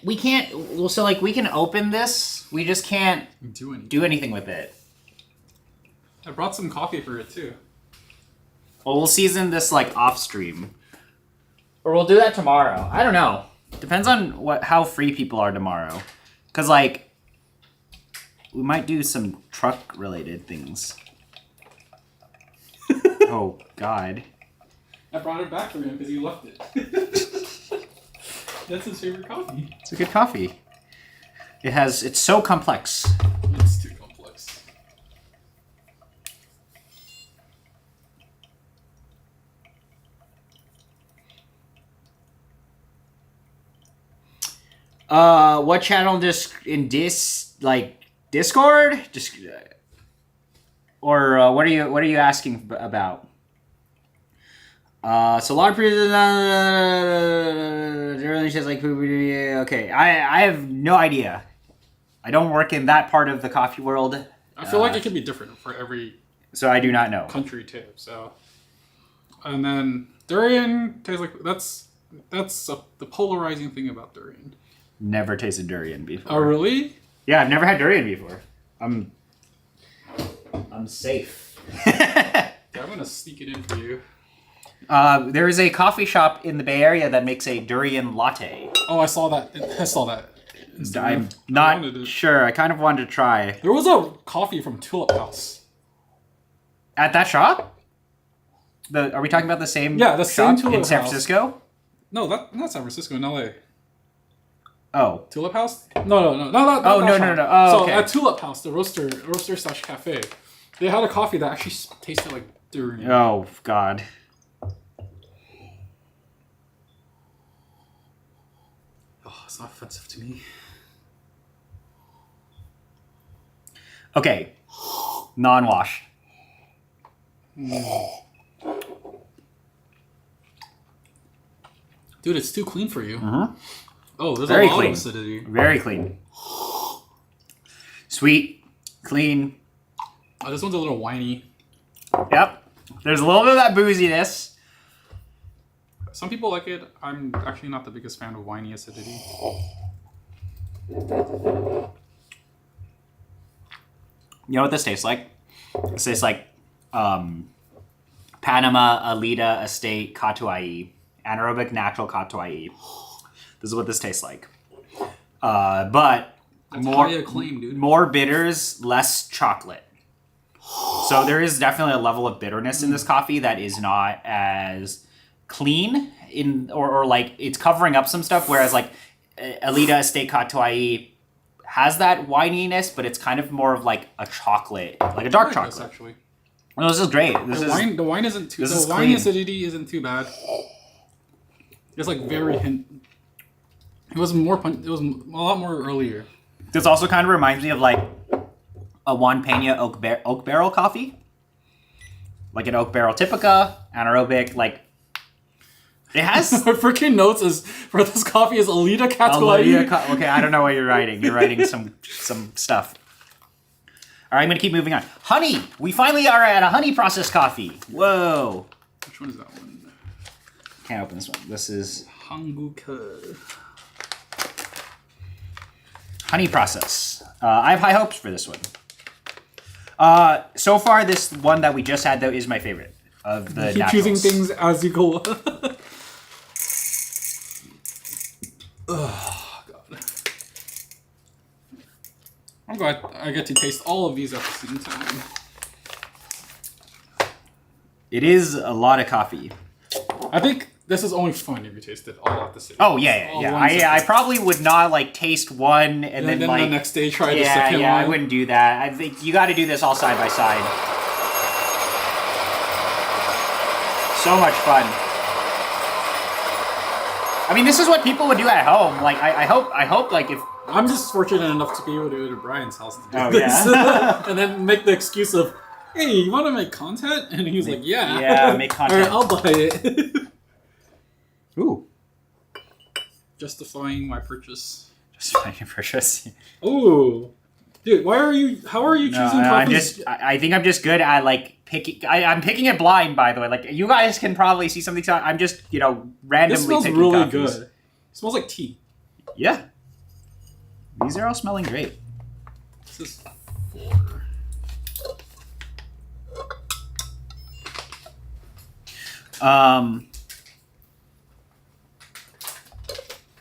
So, like, we can open this. We just can't do anything with it. I brought some coffee for it too. Well, we'll season this like off stream, or we'll do that tomorrow. I don't know. Depends on how free people are tomorrow. Cause like, we might do some truck related things. Oh God. I brought it back for him because he left it. That's his favorite coffee. It's a good coffee. It's so complex. It's too complex. What channel Discord? Or what are you asking about? So a lot of people really just like okay. I have no idea. I don't work in that part of the coffee world. I feel like it can be different for every so I do not know. country too. So, and then durian tastes like that's the polarizing thing about durian. Never tasted durian before. Oh really? Yeah, I've never had durian before. I'm safe. Yeah, I'm gonna sneak it in for you. There is a coffee shop in the Bay Area that makes a durian latte. Oh, I saw that. I'm not sure. I kind of wanted to try. There was a coffee from Tulip House. At that shop? Are we talking about the same Yeah, the same shop Tulip in San House. Francisco? No, not San Francisco, in LA. Oh. Tulip House? No. No. Oh, so okay. at Tulip House, the roaster / cafe, they had a coffee that actually tasted like durian. Oh, God. Oh, it's not offensive to me. Okay. Non-wash. Dude, it's too clean for you. Uh-huh. Oh, there's Very a lot clean. of acidity. Very clean. Sweet. Clean. Oh, this one's a little whiny. Yep. There's a little bit of that booziness. Some people like it. I'm actually not the biggest fan of whiny acidity. You know what this tastes like? This tastes like Panama, Alita, Estate, Katuai. Anaerobic natural Katuai. This is what this tastes like. But That's more, high acclaim, dude. more bitters, less chocolate. So there is definitely a level of bitterness in this coffee that is not as clean or like it's covering up some stuff, whereas like Alita Estate Katuai has that wininess, but it's kind of more of like a chocolate, like a dark I like this, chocolate. actually. No, this is great. The wine isn't too. this is The wine clean. acidity isn't too bad. It's like very hint. It was more. It was a lot more earlier. This also kind of reminds me of like a Juan Peña oak barrel coffee, like an oak barrel Typica, anaerobic. Like it has. My freaking notes is for this coffee is Alita Katuai. Okay, I don't know what you're writing. You're writing some stuff. All right, I'm gonna keep moving on. Honey, we finally are at a honey processed coffee. Whoa! Which one is that one? Can't open this one. This is Hanguke. honey process. I have high hopes for this one. So far, this one that we just had though is my favorite of the Keep naturals. choosing things as you go. Oh god. I'm glad I get to taste all of these at the same time. It is a lot of coffee. I think this is only fun if you taste it all at the same. Oh yeah. All one I second. probably would not like taste one and then like the next day try the yeah, second one. I wouldn't do that. I think you got to do this all side by side. So much fun. I mean, this is what people would do at home. Like, I hope, like, if I'm just fortunate enough to be able to go to Brian's house to do Oh, this. yeah. And then make the excuse of, hey, you want to make content? And he was like, yeah. Yeah, make content. All right, I'll buy it. ooh, Justifying my purchase. just fucking purchase. Ooh. Dude, how are you choosing coffees? I think I'm just good at like picking. I'm picking it blind, by the way. Like you guys can probably see something. I'm just randomly This smells picking really coffees. good. It smells like tea. Yeah, these are all smelling great. This is 4.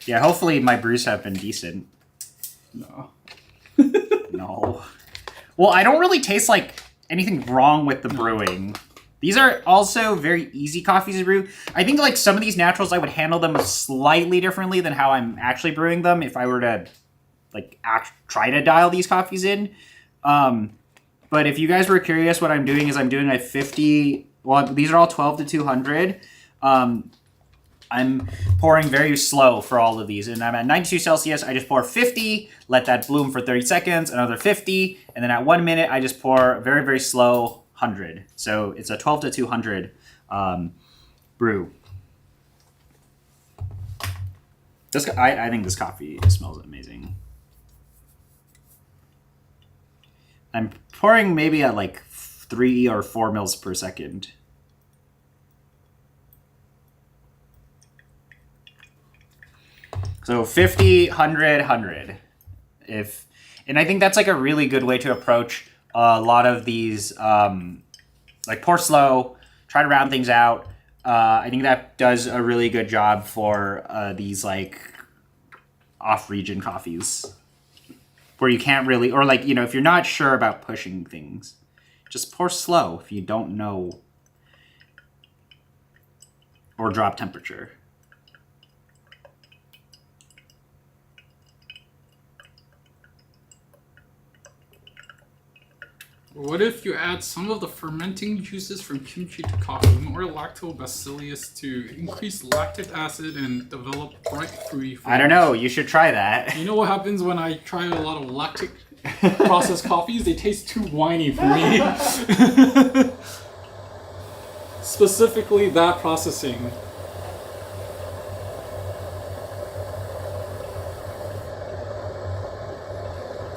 Yeah, hopefully my brews have been decent. No. No. Well, I don't really taste like anything wrong with the brewing. These are also very easy coffees to brew. I think like some of these naturals, I would handle them slightly differently than how I'm actually brewing them if I were to like try to dial these coffees in. But if you guys were curious, what I'm doing is I'm doing a 50. Well, these are all 12 to 200. I'm pouring very slow for all of these, and I'm at 92 Celsius. I just pour 50, let that bloom for 30 seconds, another 50, and then at 1 minute, I just pour very, very slow 100. So it's a 12 to 200 brew. I think this coffee smells amazing. I'm pouring maybe at like 3 or 4 mils per second. So 50, 100, 100. And I think that's like a really good way to approach a lot of these, like pour slow, try to round things out. I think that does a really good job for these like off-region coffees where you can't really, or like, you know, if you're not sure about pushing things, just pour slow if you don't know, or drop temperature. What if you add some of the fermenting juices from kimchi to coffee, more lactobacillus to increase lactic acid and develop bright fruity flavors? I don't know. You should try that. You know what happens when I try a lot of lactic processed coffees? They taste too whiny for me. Specifically that processing.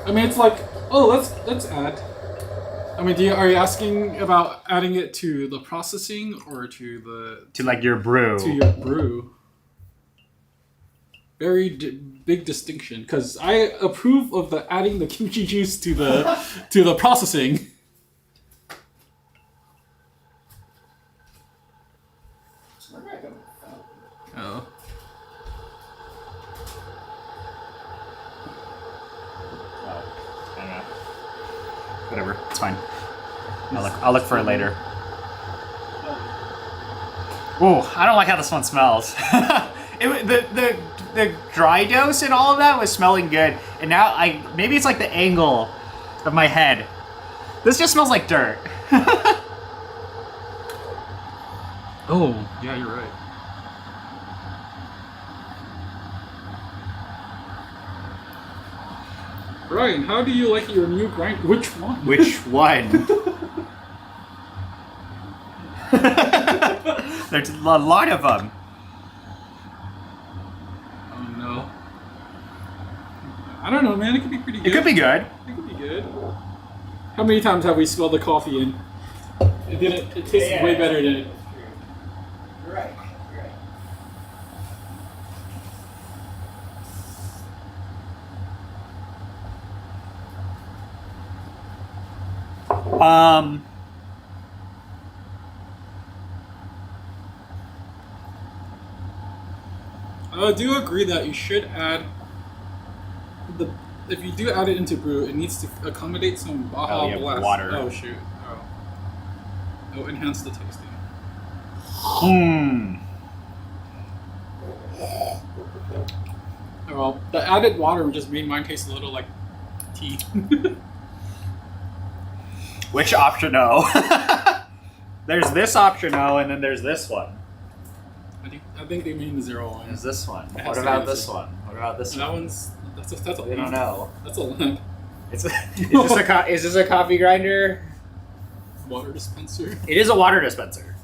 I mean, it's like, oh, let's add. I mean, are you asking about adding it to the processing or to like your brew? To your brew. Very big distinction, because I approve of adding the kimchi juice to the processing. Oh. I don't know. Whatever, it's fine. I'll look for it later. Ooh, I don't like how this one smells. The dry dose and all of that was smelling good, and now maybe it's like the angle of my head. This just smells like dirt. Oh, yeah, you're right. Brian, how do you like your new grind? Which one? Which one? There's a lot of them. Oh no. I don't know, man. It could be pretty good. It could be good. It could be good. How many times have we smelled the coffee and it tasted way better than it? You're right. I do agree that you should add if you do add it into brew, it needs to accommodate some Baja Blast. Water. Oh shoot! Oh, enhance the tasting. Oh, well, the added water just made mine taste a little like tea. Which optional? There's this optional, and then there's this one. I think they mean the 01. There's this one. What about this one? What about this one? That one's that's a We don't know. That's a lamp. Is this a coffee grinder? Water dispenser. It is a water dispenser.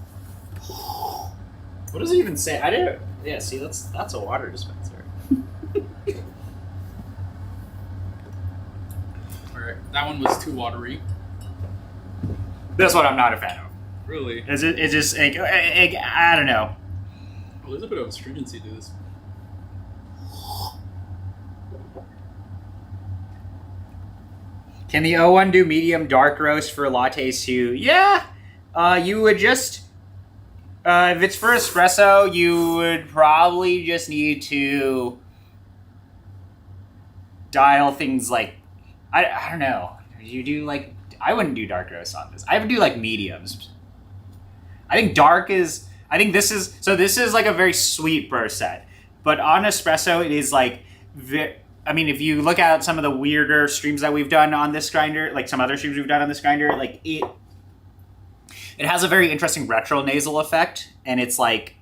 What does it even say? I didn't. Yeah, see, that's a water dispenser. Alright, that one was too watery. This one I'm not a fan of. Really? It's just I don't know. Well, there's a bit of astringency to this. Can the O1 do medium dark roast for lattes too? Yeah. You would just if it's for espresso, you would probably just need to dial things like I don't know. You do like I wouldn't do dark roast on this. I would do like mediums. I think dark is. I think this is like a very sweet burst set, but on espresso it is like. I mean, if you look at some of the weirder streams that we've done on this grinder, like some other streams we've done on this grinder, like it has a very interesting retro nasal effect, and it's like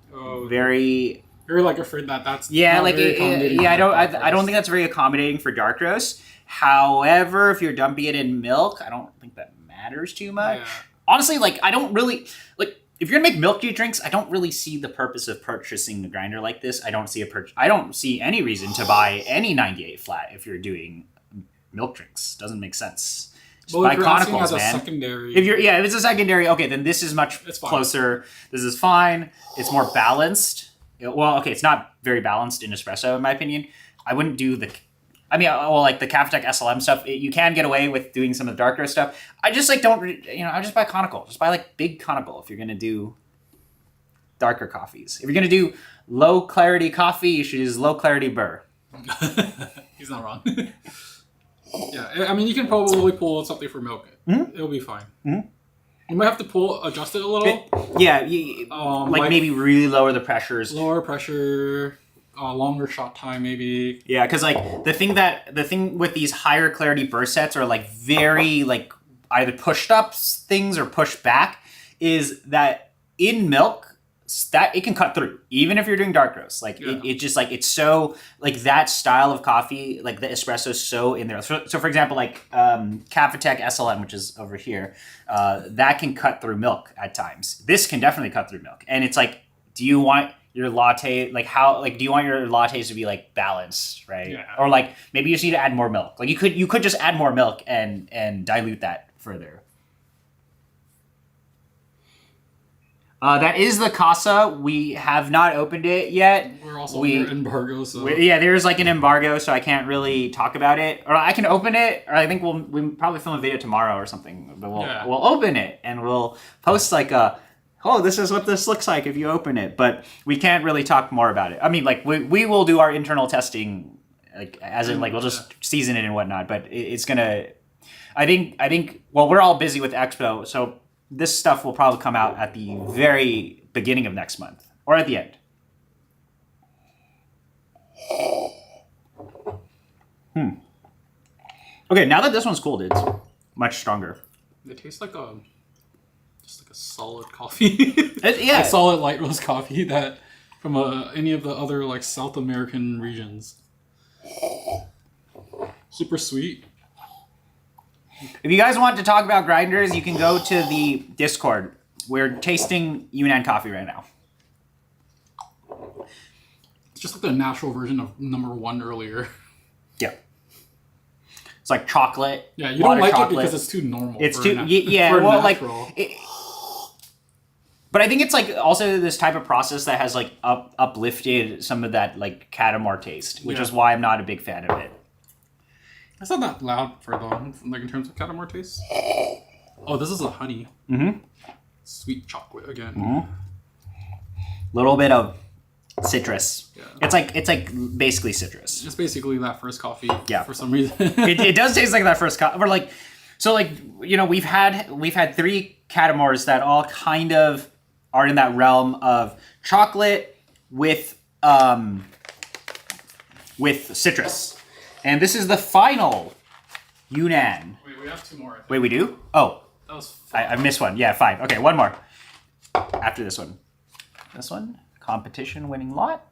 very You're like afraid that that's Yeah, not like very accommodating yeah, for dark I don't roast. think that's very accommodating for dark roast. However, if you're dumping it in milk, I don't think that matters too much. Yeah. Honestly, like I don't really like if you're gonna make milk tea drinks, I don't really see the purpose of purchasing a grinder like this. I don't see any reason to buy any 98 flat if you're doing milk drinks. Doesn't make sense. Just Well, buy if you're asking conicals, as a man. secondary, If it's a secondary, okay, then this is much It's fine. closer. This is fine. It's more balanced. Well, okay, it's not very balanced in espresso, in my opinion. I wouldn't do the. I mean, well, like the Cafetech SLM stuff, you can get away with doing some of the darker stuff. I just like don't, I just buy conical. Just buy like big conical if you're gonna do darker coffees. If you're gonna do low clarity coffee, you should use low clarity burr. he's not wrong. Yeah, I mean, you can probably pull something for milk. Mm-hmm. It'll be fine. Mm-hmm. You might have to adjust it a little. Yeah, Like maybe really lower the pressures. Lower pressure, longer shot time, maybe. Yeah, because like the thing with these higher clarity burst sets are like very like either pushed up things or pushed back is that in milk that it can cut through even if you're doing dark roast. Like it just like it's so like that style of coffee, like the espresso is so in there. So for example, like Cafetech SLM, which is over here, that can cut through milk at times. This can definitely cut through milk, and it's like, do you want your latte do you want your lattes to be like balanced, right? Yeah. Or like maybe you just need to add more milk. Like you could just add more milk and dilute that further. That is the Casa. We have not opened it yet. We're also under embargo, so Yeah, there's like an embargo, so I can't really talk about it. Or I can open it, or I think we probably film a video tomorrow or something. But we'll open it and we'll post like this is what this looks like if you open it. But we can't really talk more about it. I mean, like we will do our internal testing, like as in like we'll just season it and whatnot. But it's gonna. I think. Well, we're all busy with Expo, so this stuff will probably come out at the very beginning of next month or at the end. Okay, now that this one's cooled, it's much stronger. it tastes like just like a solid coffee. Yeah. A solid light roast coffee that from any of the other like South American regions. Super sweet. If you guys want to talk about grinders, you can go to the Discord. We're tasting Yunnan coffee right now. It's just like the natural version of number 1 earlier. Yeah. It's like chocolate. Yeah, you don't like chocolate. it because it's too normal. It's for too natural. But I think it's like also this type of process that has like uplifted some of that like Catamar taste, which is why I'm not a big fan of it. It's not that loud for though, like in terms of Catamar taste. Oh, this is a honey. Mm-hmm. Sweet chocolate again. Mm-hmm. Little bit of citrus. Yeah. It's like basically citrus. It's basically that first coffee. Yeah. For some reason. it does taste like that first coffee. We're like, so like we've had 3 Catamars that all kind of are in that realm of chocolate with citrus. And this is the final Yunnan. Wait, we have 2 more. I think. Wait, we do? Oh, That was I missed one. Yeah, 5. Okay, one more. After this one. This one, competition winning lot.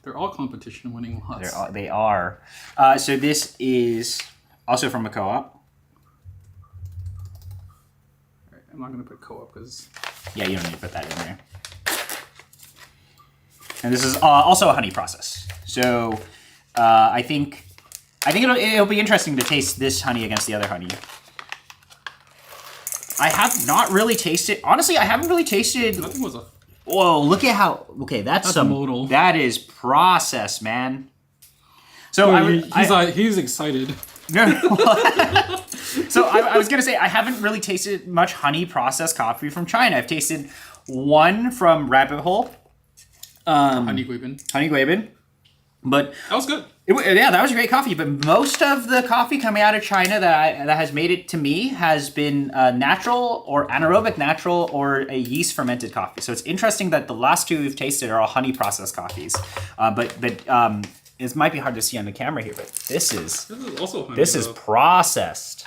They're all competition winning lots. They are. So this is also from a co-op. Right, I'm not going to put co-op because... Yeah, you don't need to put that in there. And this is also a honey process. So I think it'll be interesting to taste this honey against the other honey. I have not really tasted. Honestly, I haven't really tasted. Nothing was a... Whoa! Look at how. Okay, that's some. modal. That is process, man. So he's excited. So I was gonna say I haven't really tasted much honey processed coffee from China. I've tasted one from Rabbit Hole. Honey Guibin. But That was good. that was a great coffee. But most of the coffee coming out of China that has made it to me has been natural or anaerobic natural or a yeast fermented coffee. So it's interesting that the last 2 we've tasted are all honey processed coffees. But it might be hard to see on the camera here, but this is also honey. this is processed.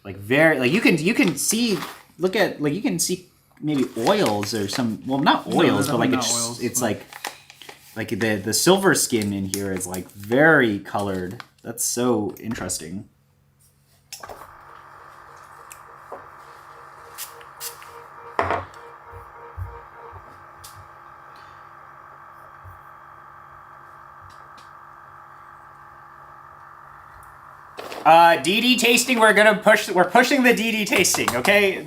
Like very like you can see you can see maybe oils or some not oils but like oils, it's like Like the silver skin in here is like very colored. That's so interesting. DD tasting, we're pushing the DD tasting, okay?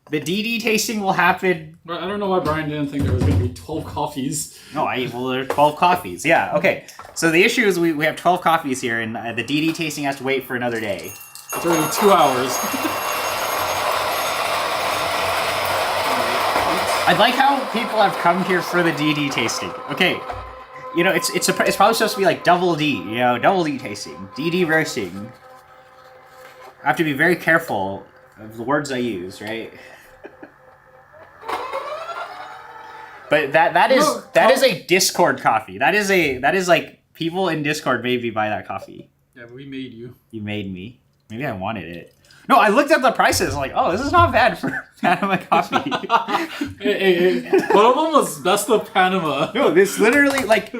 The DD tasting will happen. I don't know why Brian didn't think there was going to be 12 coffees. No, well, there are 12 coffees. Yeah, okay. So the issue is we have 12 coffees here, and the DD tasting has to wait for another day. It's already 2 hours. I like how people have come here for the DD tasting. Okay, you know, it's probably supposed to be like double D, you know, double D tasting, DD roasting. I have to be very careful of the words I use, right? But that is a Discord coffee. That is like people in Discord made me buy that coffee. Yeah, but we made you. You made me. Maybe I wanted it. No, I looked at the prices. Like, oh, this is not bad for Panama coffee. hey, one of them was best of Panama. No, this literally like.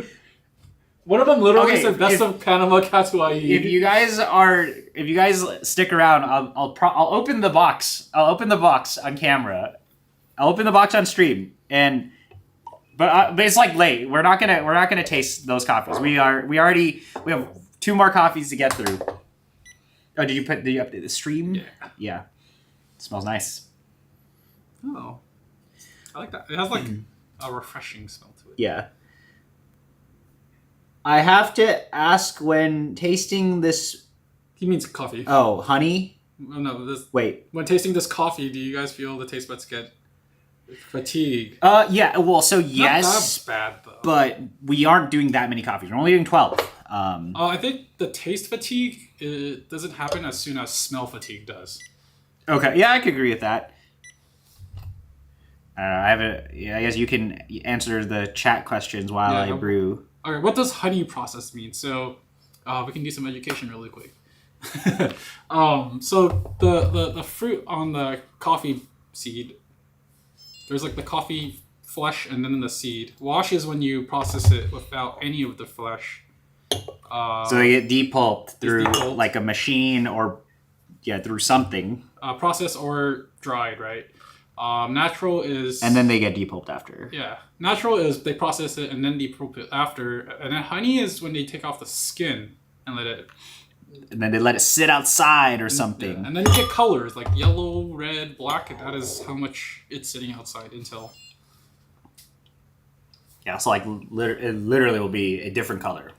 One of them literally said best of Panama Katuai. If you guys stick around, I'll open the box. I'll open the box on camera. I'll open the box on stream, but it's like late. We're not gonna taste those coffees. We have 2 more coffees to get through. Oh, did you update the stream? Yeah. Yeah. It smells nice. Oh, I like that. It has like a refreshing smell to it. Yeah. I have to ask, when tasting this. He means coffee. Oh, honey. Oh, no, this. Wait. When tasting this coffee, do you guys feel the taste buds get fatigue? Yeah. Well, so yes. Not that bad though. But we aren't doing that many coffees. We're only doing 12. I think the taste fatigue doesn't happen as soon as smell fatigue does. Okay. Yeah, I could agree with that. I guess you can answer the chat questions while I brew. Okay, what does honey process mean? So, we can do some education really quick. So the fruit on the coffee seed, there's like the coffee flesh and then the seed. Wash is when you process it without any of the flesh. So they get depulped through like a machine or through something. Processed or dried, right? Natural is... And then they get depulped after. Yeah. Natural is they process it and then depulp it after. And then honey is when they take off the skin and let it... And then they let it sit outside or something. Yeah. And then you get colors like yellow, red, black. And that is how much it's sitting outside until... Yeah, so like it literally will be a different color.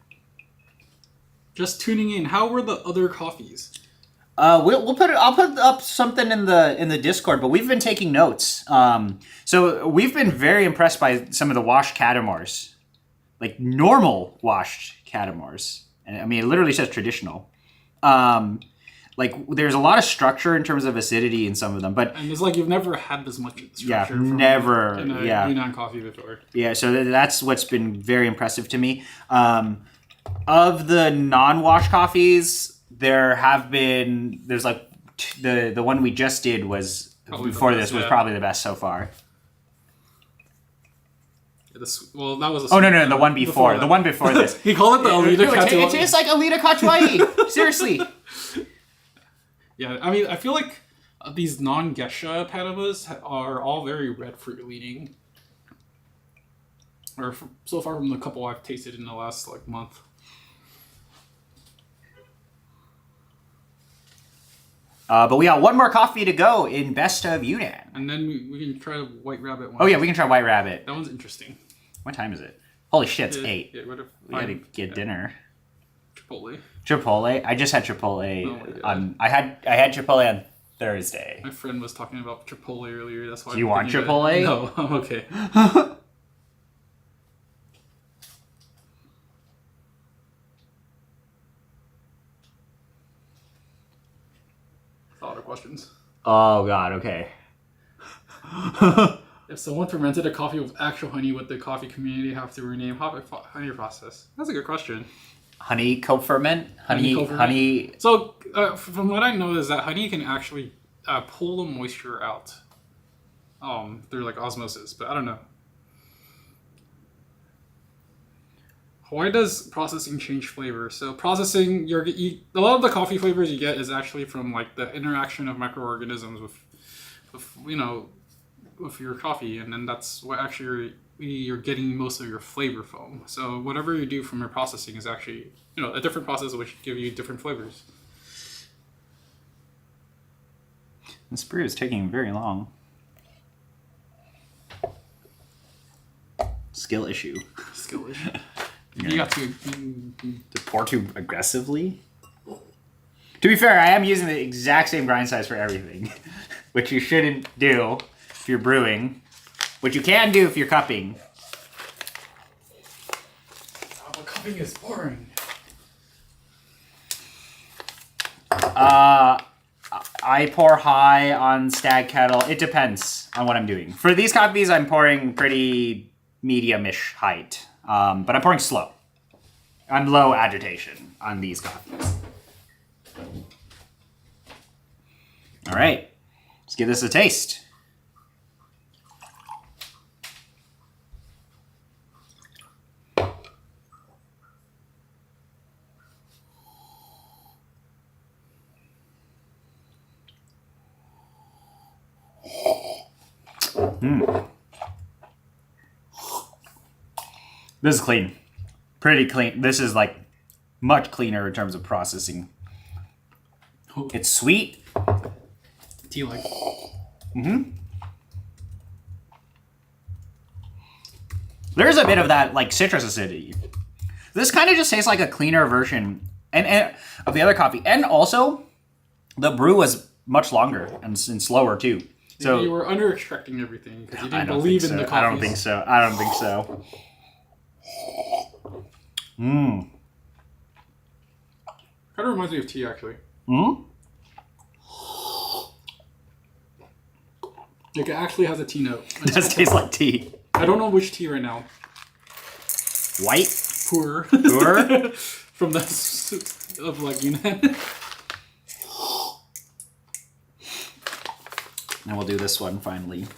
Just tuning in. How were the other coffees? I'll put up something in the Discord, but we've been taking notes. So we've been very impressed by some of the washed Catamars, like normal washed Catamars. And I mean, it literally says traditional. Like there's a lot of structure in terms of acidity in some of them, but and it's like you've never had this much structure. In a Yunnan coffee before. Yeah, so that's what's been very impressive to me. Of the non-wash coffees, there's like the one we just did was probably before this was probably the best so far. That was. No, the one before. The one before this. He called it the Alita Katuai. It tastes like Alita Katuai. Seriously. Yeah, I mean, I feel like these non-Gesha Panamas are all very red fruit leaning. Or so far from the couple I've tasted in the last month. But we got one more coffee to go in Best of Yunnan. And then we can try the White Rabbit one. Oh yeah, we can try White Rabbit. That one's interesting. What time is it? Holy shit, it's 8. Yeah, we gotta get dinner. Chipotle. I just had Chipotle on. I had Chipotle on Thursday. My friend was talking about Chipotle earlier. That's why. Do you want Chipotle? No, I'm okay. Thought of questions. Oh god. Okay. If someone fermented a coffee with actual honey, would the coffee community have to rename honey process? That's a good question. Honey co-ferment? Honey. So, from what I know is that honey can actually pull the moisture out through osmosis, but I don't know. Why does processing change flavor? So processing, a lot of the coffee flavors you get is actually from like the interaction of microorganisms with your coffee, and then that's what actually you're getting most of your flavor from. So whatever you do from your processing is actually a different process which give you different flavors. This brew is taking very long. Skill issue. Skill issue. You got to pour too aggressively. To be fair, I am using the exact same grind size for everything, which you shouldn't do if you're brewing, which you can do if you're cupping. Oh, but cupping is boring. I pour high on Stag Kettle. It depends on what I'm doing. For these coffees, I'm pouring pretty medium-ish height, but I'm pouring slow. I'm low agitation on these coffees. All right, let's give this a taste. This is clean. Pretty clean. This is like much cleaner in terms of processing. It's sweet. Tea like. There's a bit of that like citrus acidity. This kind of just tastes like a cleaner version and of the other coffee. And also, the brew was much longer and slower too. So you were under extracting everything because you didn't believe in the coffee. I don't think so. I don't think so. Kind of reminds me of tea, actually. Like, it actually has a tea note. It does taste like tea. I don't know which tea right now. White? Pu'er. Pu'er? From the of like Yunnan. And we'll do this one finally.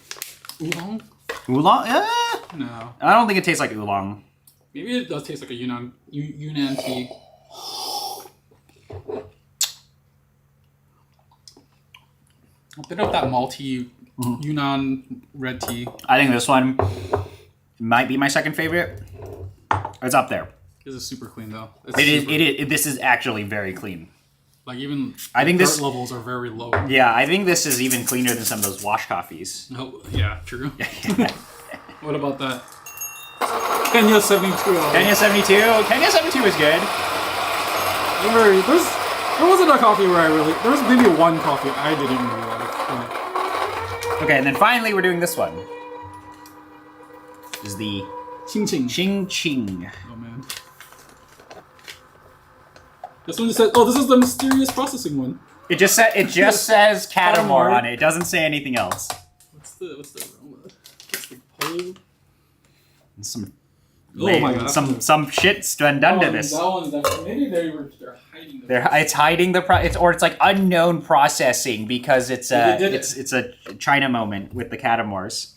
Oolong? Oolong? No. I don't think it tastes like oolong. Maybe it does taste like a Yunnan tea. A bit of that malty Yunnan red tea. I think this one might be my second favorite. It's up there. This is super clean though. It is. This is actually very clean. Like even I think dirt levels are very low. Yeah, I think this is even cleaner than some of those wash coffees. Oh, yeah, true. What about that? Kenya 72. Kenya 72. Kenya 72 is good. There wasn't a coffee where there was maybe one coffee I didn't really like. Okay, and then finally we're doing this one. This is the Ching Ching. Ching Ching. Oh man. This one just said, oh, this is the mysterious processing one. It just says Catamore on it. It doesn't say anything else. What's the aroma? What's the pole? Some shit's been done to this. That one's maybe they're hiding. It's hiding it's like unknown processing because it's a China moment with the Catamores.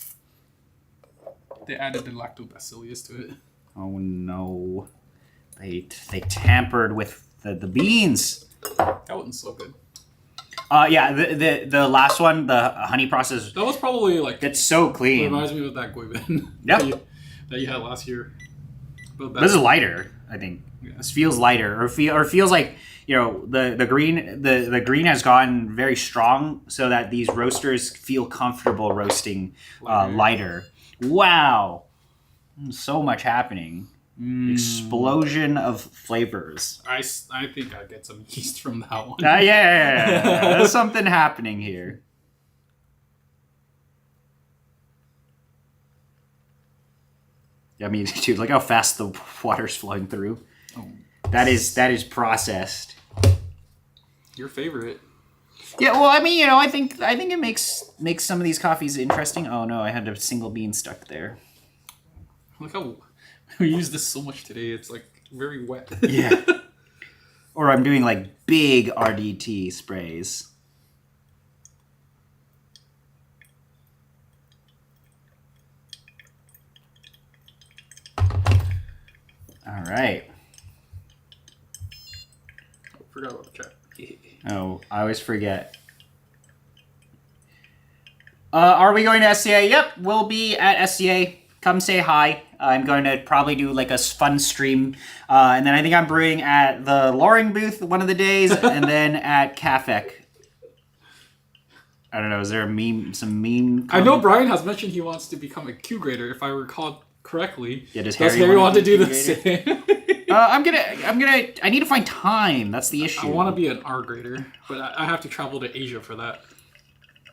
They added the lactobacillus to it. Oh no, they tampered with the beans. That wasn't so good. Yeah, the last one, the honey process. That was probably like. It's so clean. It reminds me of that guiban. Yep. that you had last year. This is lighter, I think. Yeah. This feels lighter, or feels like the green has gotten very strong, so that these roasters feel comfortable roasting lighter. Wow, so much happening. Explosion of flavors. I think I get some yeast from that one. Yeah. There's something happening here. I mean, dude, look how fast the water's flowing through. Oh. That is processed. Your favorite. Yeah, well, I mean, I think it makes some of these coffees interesting. Oh no, I had a single bean stuck there. Look how we use this so much today. It's like very wet. Yeah. Or I'm doing like big RDT sprays. All right. Oh, forgot about the chat. Oh, I always forget. Are we going to SCA? Yep, we'll be at SCA. Come say hi. I'm going to probably do like a fun stream. And then I think I'm brewing at the Loring booth one of the days, and then at Cafec. I don't know, is there a meme, some meme? I know Brian has mentioned he wants to become a Q grader, if I recall correctly. Yeah, does Harry want to do the same? I need to find time. That's the issue. I want to be an R grader, but I have to travel to Asia for that.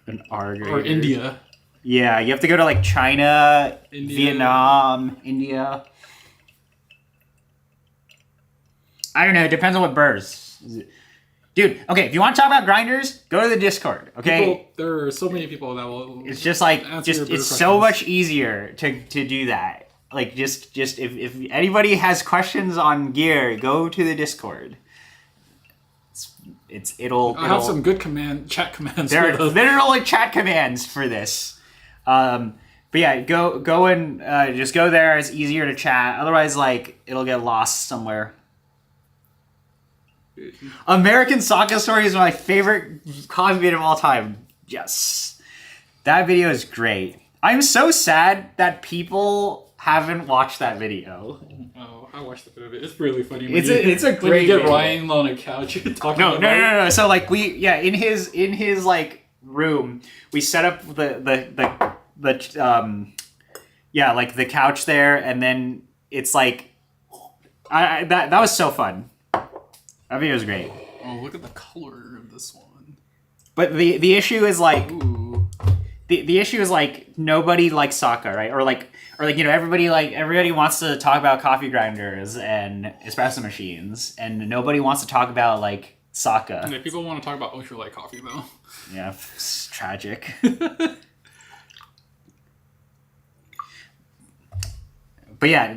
An R grader. Or India. Yeah, you have to go to like China, Vietnam, India. I don't know. It depends on what burrs. Dude, okay, if you want to talk about grinders, go to the Discord, okay? There are so many people that will. It's just like, it's so much easier to do that. Like, just if anybody has questions on gear, go to the Discord. It'll I have some good chat commands. There are literally chat commands for this. But yeah, go and just go there. It's easier to chat. Otherwise, like, it'll get lost somewhere. American Soccer Story is my favorite coffee video of all time. Yes. That video is great. I'm so sad that people haven't watched that video. Oh, I watched the video. It's really funny. It's a great when you get video. Ryan on a couch talking about No. So like in his like room, we set up the the couch there, and then it's like that was so fun. That video was great. Oh, look at the color of this one. But the issue is like Ooh. the issue is like nobody likes soccer, right? Or like everybody wants to talk about coffee grinders and espresso machines, and nobody wants to talk about like soccer. Yeah, people want to talk about ultralight coffee though. Yeah, it's tragic. But yeah,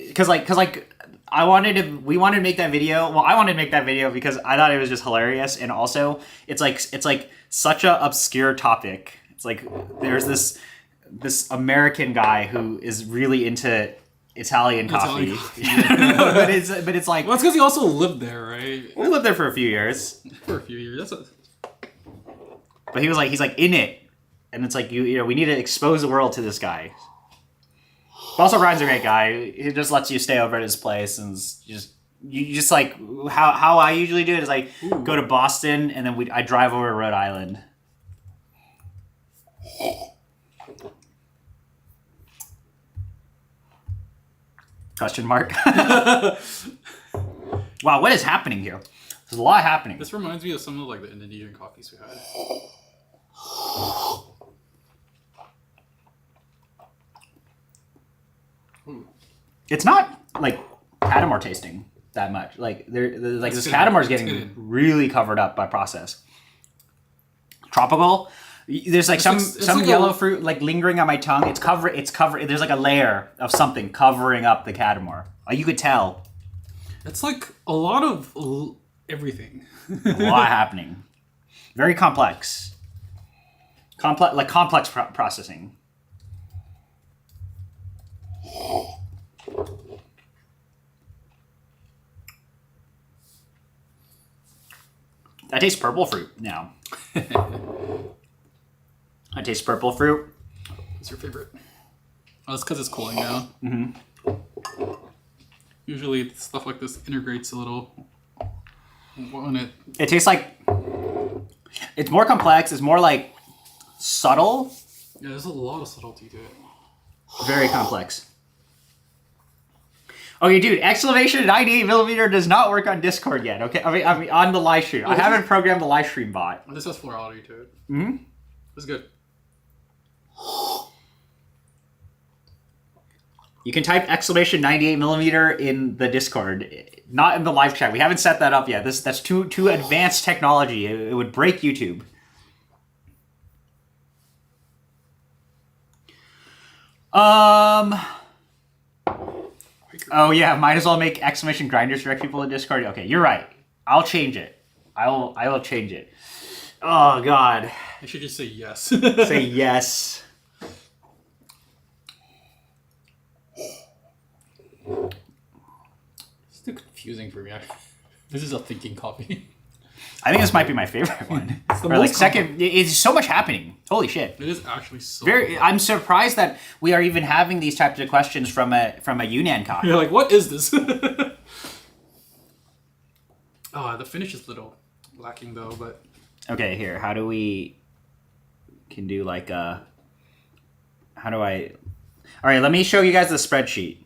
because we wanted to make that video. Well, I wanted to make that video because I thought it was just hilarious, and also it's like such a obscure topic. It's like there's this American guy who is really into Italian coffee. but it's like, well, it's because he also lived there, right? We lived there for a few years. For a few years, But he's like in it, and it's like you know we need to expose the world to this guy. But also, Ryan's a great guy. He just lets you stay over at his place, and you just like how I usually do it is like go to Boston, and then I drive over to Rhode Island. Question mark. Wow, what is happening here? There's a lot happening. This reminds me of some of like the Indonesian coffees we had. It's not like Catamar tasting that much. Like there's like this Catamar's getting really covered up by process. Tropical. There's like some like yellow fruit like lingering on my tongue. It's covered. There's like a layer of something covering up the Catamar. You could tell. It's like a lot of everything. A lot happening. Very complex. Complex processing. I taste purple fruit now. I taste purple fruit. What's your favorite? Oh, it's because it's cooling down. Mm-hmm. Usually stuff like this integrates a little when it... It tastes like... It's more complex. It's more like subtle. Yeah, there's a lot of subtlety to it. Very complex. Okay, dude, exclamation 98mm does not work on Discord yet, okay? I mean on the live stream. I haven't programmed the live stream bot. This has florality to it. Mm-hmm. It's good. You can type exclamation 98mm in the Discord, not in the live chat. We haven't set that up yet. That's too advanced technology. It would break YouTube. Oh yeah, might as well make exclamation grinders direct people to Discord. Okay, you're right. I'll change it. I will change it. Oh god. I should just say yes. Say yes. confusing for me. This is a thinking coffee. I think this might be my favorite one. It's the Or like most second. It's so much happening. Holy shit. It is actually so. I'm surprised that we are even having these types of questions from a Yunnan coffee. You're like, what is this? The finish is a little lacking though, but. Okay, here. How do we can do like a? How do I? All right, let me show you guys the spreadsheet.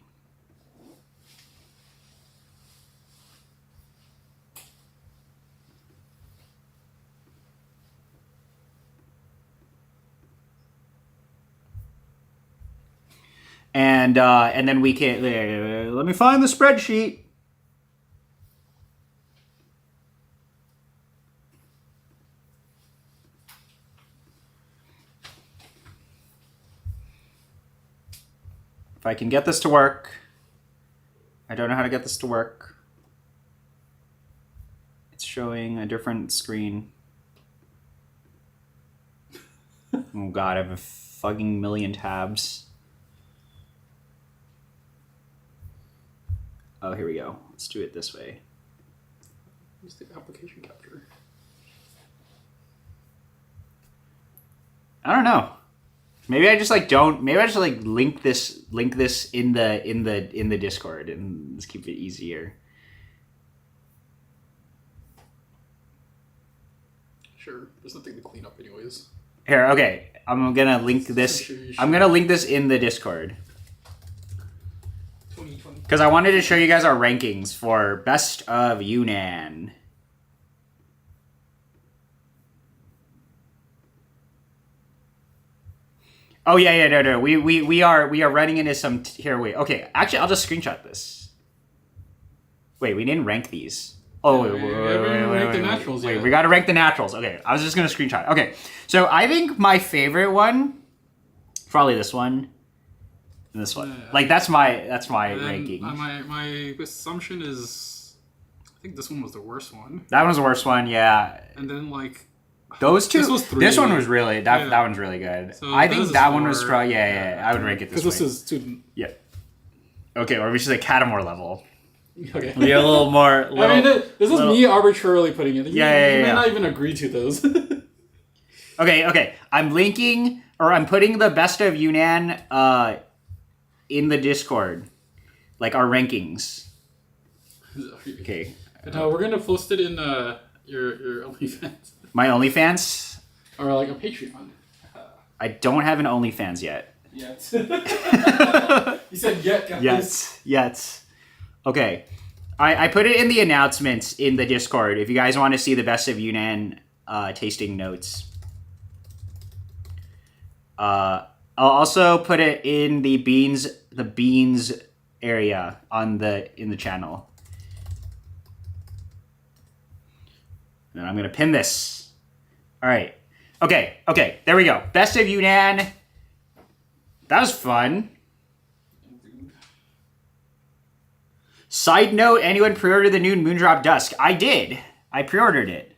And then we can let me find the spreadsheet. If I can get this to work. I don't know how to get this to work. It's showing a different screen. Oh god, I have a fucking million tabs. Oh, here we go. Let's do it this way. Use the application capture. I don't know. Maybe I just like don't. Maybe I just like link this in the Discord and just keep it easier. Sure. There's nothing to clean up anyways. Here, okay. I'm gonna link this. I'm gonna link this in the Discord. Because I wanted to show you guys our rankings for Best of Yunnan. Oh yeah, no. We are running into some here. Wait, okay. Actually, I'll just screenshot this. Wait, we didn't rank these. Oh wait, wait. We got to rank the naturals. Okay, I was just gonna screenshot. Okay, so I think my favorite one, probably this one. This one, like that's my ranking. My assumption is, I think this one was the worst one. That one's the worst one, yeah. And then like those two. This was 3. This one was really that one's really good. So I think that one was strong. Yeah. I would rank it this way. Because this is student. Yeah. Okay, or we should say Catamore level. Okay. We a little more. I mean, this is me arbitrarily putting it. You may yeah. not even agree to those. Okay. I'm putting the Best of Yunnan in the Discord, like our rankings. Okay. And we're gonna post it in your OnlyFans. My OnlyFans? Or like a Patreon. I don't have an OnlyFans yet. Yet. You said yet. Yet. Okay. I put it in the announcements in the Discord if you guys want to see the Best of Yunnan tasting notes. I'll also put it in the beans area in the channel. And then I'm gonna pin this. All right. Okay. There we go. Best of Yunnan. That was fun. Side note: anyone pre-ordered the new Moondrop Dusk? I did. I pre-ordered it.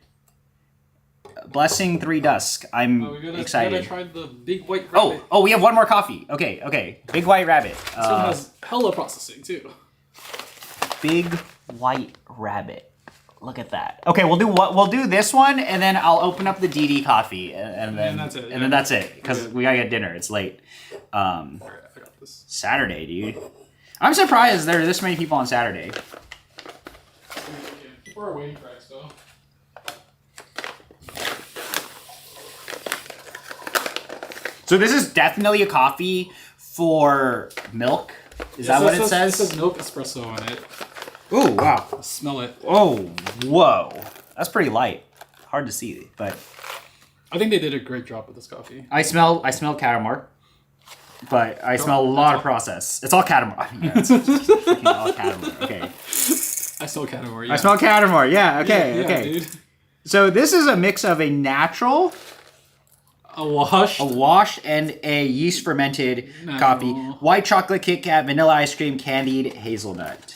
Blessing 3 Dusk. I'm excited. We gotta try the Big White Rabbit. Oh, we have one more coffee. Okay. Big White Rabbit. This one has hella processing too. Big White Rabbit. Look at that. Okay, we'll do this one, and then I'll open up the DD coffee, and then that's it. And then that's it, because we gotta get dinner. It's late. Alright, I got this. Saturday, dude. I'm surprised there are this many people on Saturday. People are waiting for us, though. So this is definitely a coffee for milk. Is that what it says? It says milk espresso on it. Oh, wow. Smell it. Oh, whoa. That's pretty light. Hard to see, but I think they did a great job with this coffee. I smell Catamore, but I smell a lot of process. It's all Catamore. Yeah, it's freaking all Catamore. Okay. I smell Catamore. Yeah. I smell Catamore. Yeah. Okay. Yeah, okay. Dude. So this is a mix of a natural, a wash, and a yeast fermented coffee. White chocolate Kit Kat, vanilla ice cream, candied hazelnut.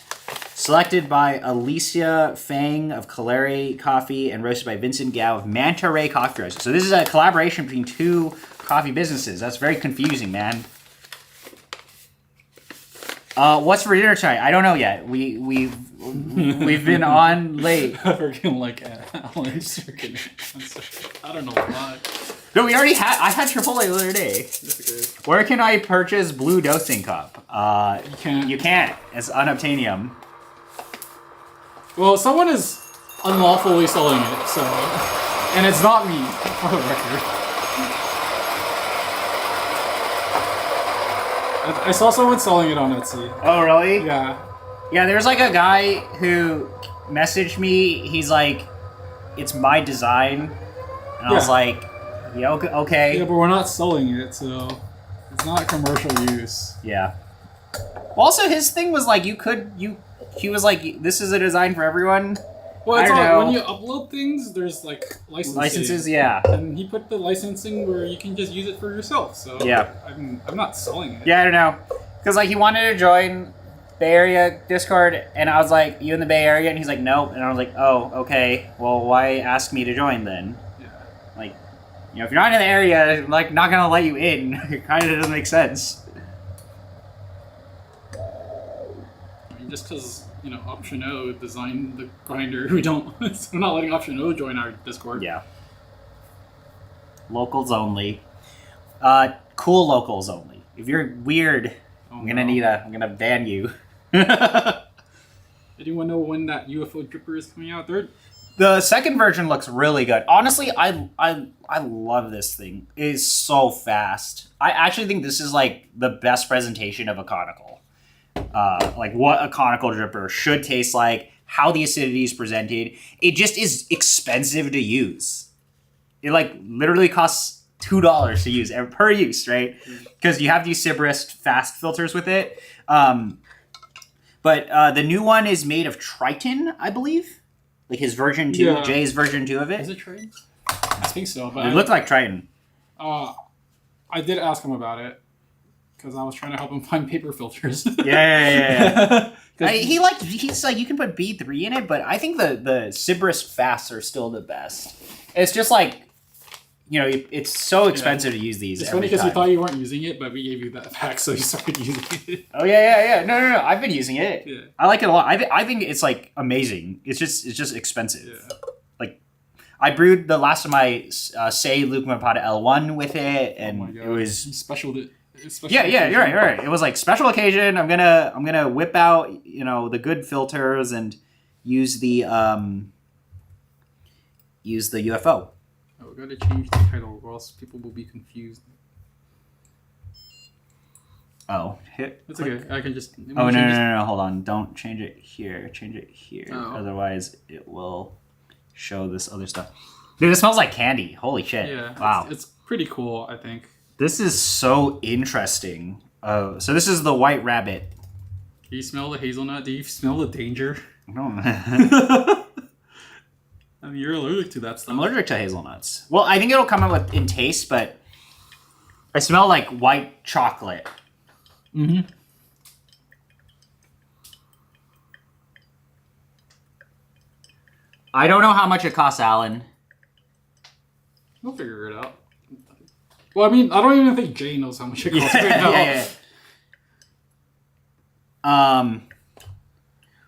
Selected by Alicia Fang of Calere Coffee and roasted by Vincent Gao of Manta Ray Coffee Roasters. So this is a collaboration between 2 coffee businesses. That's very confusing, man. What's for dinner tonight? I don't know yet. We've been on late. Freaking like Alan's freaking answer. I don't know why. No, we already had. I had Chipotle the other day. Where can I purchase blue dosing cup? You can't. You can't. It's unobtainium. Well, someone is unlawfully selling it, so, and it's not me, for the record. I saw someone selling it on Etsy. Oh, really? Yeah. Yeah, there's like a guy who messaged me. He's like, "It's my design," and I was like, "Yeah, okay." Yeah, but we're not selling it, so it's not commercial use. Yeah. Well, also, his thing was like, he was like, "This is a design for everyone." Well, I it's don't all, know. when you upload things, there's like licensing. Licenses, yeah. And he put the licensing where you can just use it for yourself. So Yeah. I'm not selling it. Yeah, I don't know. Because, like, he wanted to join Bay Area Discord, and I was like, "You in the Bay Area?" And he's like, "Nope." And I was like, "Oh, okay. Well, why ask me to join then?" Yeah. Like, you know, if you're not in the area, I'm, like, not gonna let you in. It kind of doesn't make sense. I mean, just because, you know, Option O designed the grinder, we're not letting Option O join our Discord. Yeah. Locals only. Cool locals only. If you're weird, I'm gonna ban you. Anyone know when that UFO dripper is coming out? The second version looks really good. Honestly, I love this thing. It is so fast. I actually think this is like the best presentation of a conical. Like what a conical dripper should taste like, how the acidity is presented. It just is expensive to use. It like literally costs $2 to use per use, right? Because you have these Sybarist fast filters with it. But the new one is made of Triton, I believe. Like his version 2, Yeah. Jay's version 2 of it. Is it Triton? I think so. But It looked like Triton. I did ask him about it because I was trying to help him find paper filters. Yeah. He's like, you can put B3 in it, but I think the Sybarist fasts are still the best. It's just like, you know, it's so expensive to use these. It's funny because you thought you weren't using it, but we gave you that back, so you started using it. Oh yeah. No. I've been using it. Yeah. I like it a lot. I think it's like amazing. It's just expensive. Yeah. Like, I brewed the last of my Say Lucuma Pada L1 with it, and it was special. Yeah, you're right. It was like special occasion. I'm gonna whip out, you know, the good filters and use the UFO. Oh, we gotta change the title, or else people will be confused. Oh, It's okay. I can just. Oh no! Hold on! Don't change it here. Change it here. Oh. Otherwise, it will show this other stuff. Dude, it smells like candy. Holy shit! Yeah. Wow. It's pretty cool, I think. This is so interesting. Oh, so this is the White Rabbit. Do you smell the hazelnut? Do you smell the danger? I don't know. I mean, you're allergic to that stuff. I'm allergic to hazelnuts. Well, I think it'll come out in taste, but I smell like white chocolate. Mm-hmm. I don't know how much it costs, Alan. We'll figure it out. Well, I mean, I don't even think Jay knows how much it costs right now. Yeah.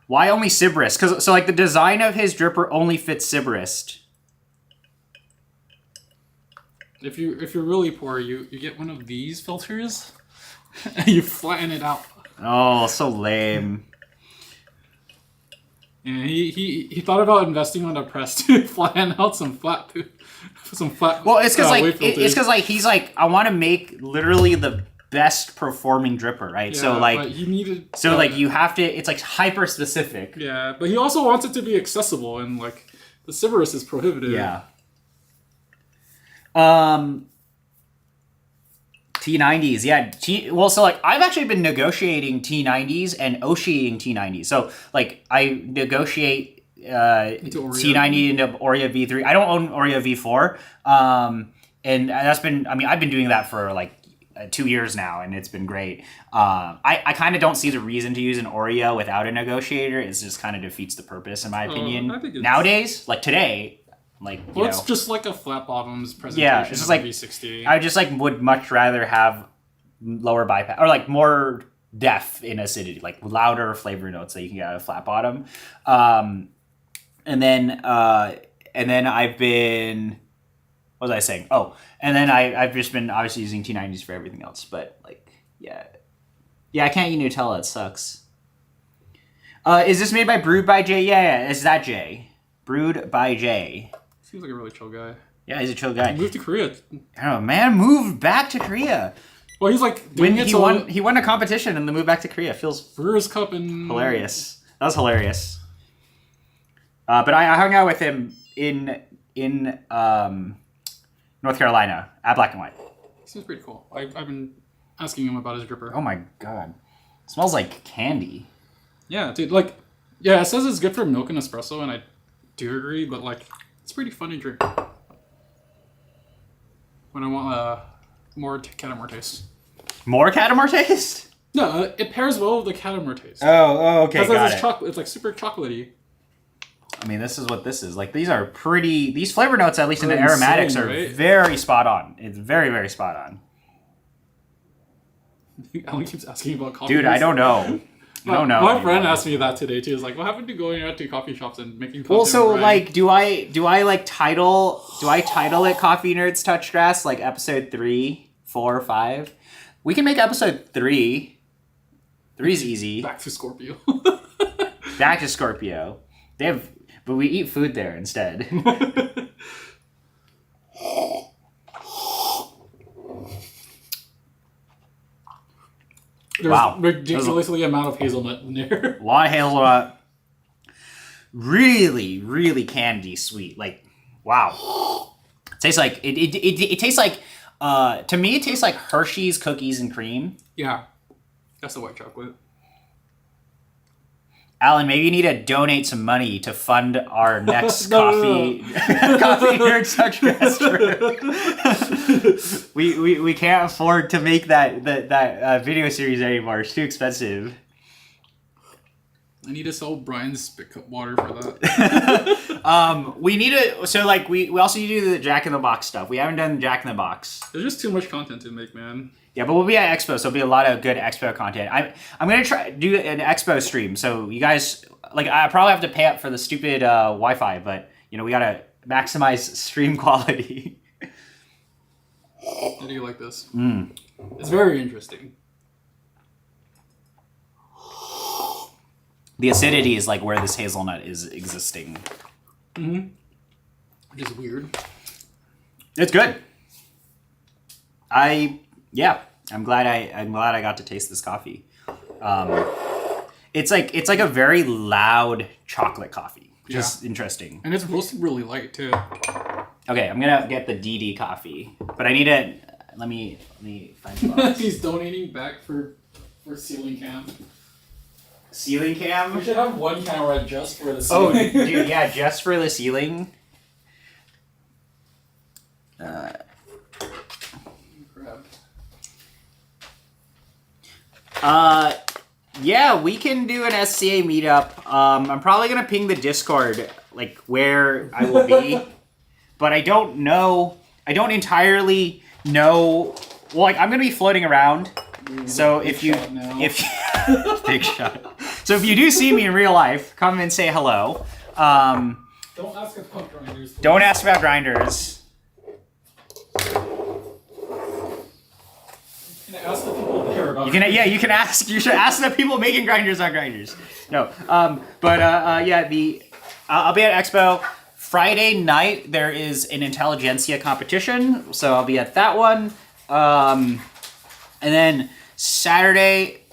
Why only Sybarist? Because like the design of his dripper only fits Sybarist. If you're really poor, you get one of these filters, and you flatten it out. Oh, so lame. And he thought about investing on a press to flatten out some flat. Well, it's because wave he's like, I want to make literally the best performing dripper, right? Yeah, so like but he needed. like you have to. It's like hyper specific. Yeah, but he also wants it to be accessible, and like the Sybarist is prohibitive. Yeah. T90s, yeah. Well, so like I've actually been negotiating T90s and Oshiing T90s. So like I negotiate T90 into Oreo V3. I don't own Oreo V4, and that's been. I mean, I've been doing that for like 2 years now, and it's been great. I kind of don't see the reason to use an Oreo without a negotiator. It just kind of defeats the purpose, in my opinion. I think Nowadays, like today. Like, well, it's just like a flat bottoms presentation. Yeah, it's just like V60. I just like would much rather have lower bypass or like more depth in acidity, like louder flavor notes that you can get out of flat bottom. And then I've been, what was I saying? Oh, and then I've just been obviously using T90s for everything else. But like, yeah, I can't eat Nutella. It sucks. Is this made by Brewed by Jay? Yeah, it's that Jay. Brewed by Jay. Seems like a really chill guy. Yeah, he's a chill guy. He moved to Korea. I don't know, man. Moved back to Korea. Well, he's like doing it he won a competition and then moved back to Korea. Feels Brewers Cup and hilarious. That was hilarious. But I hung out with him in North Carolina at Black and White. Seems pretty cool. I've been asking him about his dripper. Oh my god, it smells like candy. Yeah, dude. Like, yeah, it says it's good for milk and espresso, and I do agree. But like, it's pretty fun to drink when I want more Catamore taste. More Catamore taste? No, it pairs well with the Catamore taste. Oh, okay, got it's it. chocolate. It's like super chocolatey. I mean, this is what this is. Like, these are pretty... These flavor notes, at least in the Insane, aromatics, are right? very spot on. It's very, very spot on. Alan keeps asking about coffee. Dude, I don't know. I don't know. My friend asked me that today, too. He was like, what happened to going out to coffee shops and making content? Well, so, Brian? like, do I title it Coffee Nerds Touch Grass, like, episode 3, 4, 5? We can make episode 3. 3's easy. Back to Scorpio. Back to Scorpio. But we eat food there instead. There's Wow. ridiculously amount of hazelnut in there. A lot of hazelnut. Really, really candy sweet. Like, wow. It tastes like it tastes like to me it tastes like Hershey's cookies and cream. Yeah. That's the white chocolate. Alan, maybe you need to donate some money to fund our next coffee Nerds Touch Grass trip. we can't afford to make that video series anymore. It's too expensive. I need to sell Brian's spit cup water for that. We need to. So like we also need to do the Jack in the Box stuff. We haven't done Jack in the Box. There's just too much content to make, man. Yeah, but we'll be at Expo, so there'll be a lot of good Expo content. I'm gonna try do an Expo stream. So you guys, like, I probably have to pay up for the stupid Wi-Fi, but you know we gotta maximize stream quality. How do you like this? It's very interesting. The acidity is like where this hazelnut is existing. Which is weird. It's good. I'm glad I got to taste this coffee. It's like a very loud chocolate coffee, which is interesting. And it's roasted really light too. Okay, I'm gonna get the DD coffee, but I need to. Let me find the box. He's donating back for ceiling cam. Ceiling cam. We should have one camera just for the Oh, ceiling. dude, yeah, just for the ceiling. Yeah, we can do an SCA meetup. I'm probably gonna ping the Discord, like where I will be, but I don't know. I don't entirely know. Well, like I'm gonna be floating around. So if big shot. So if you do see me in real life, come and say hello. Don't ask about grinders. Please. Don't ask about grinders. Can I ask the people there about? You can ask. You should ask the people making grinders on grinders. No, I'll be at Expo. Friday night there is an Intelligentsia competition, so I'll be at that one. And then Saturday,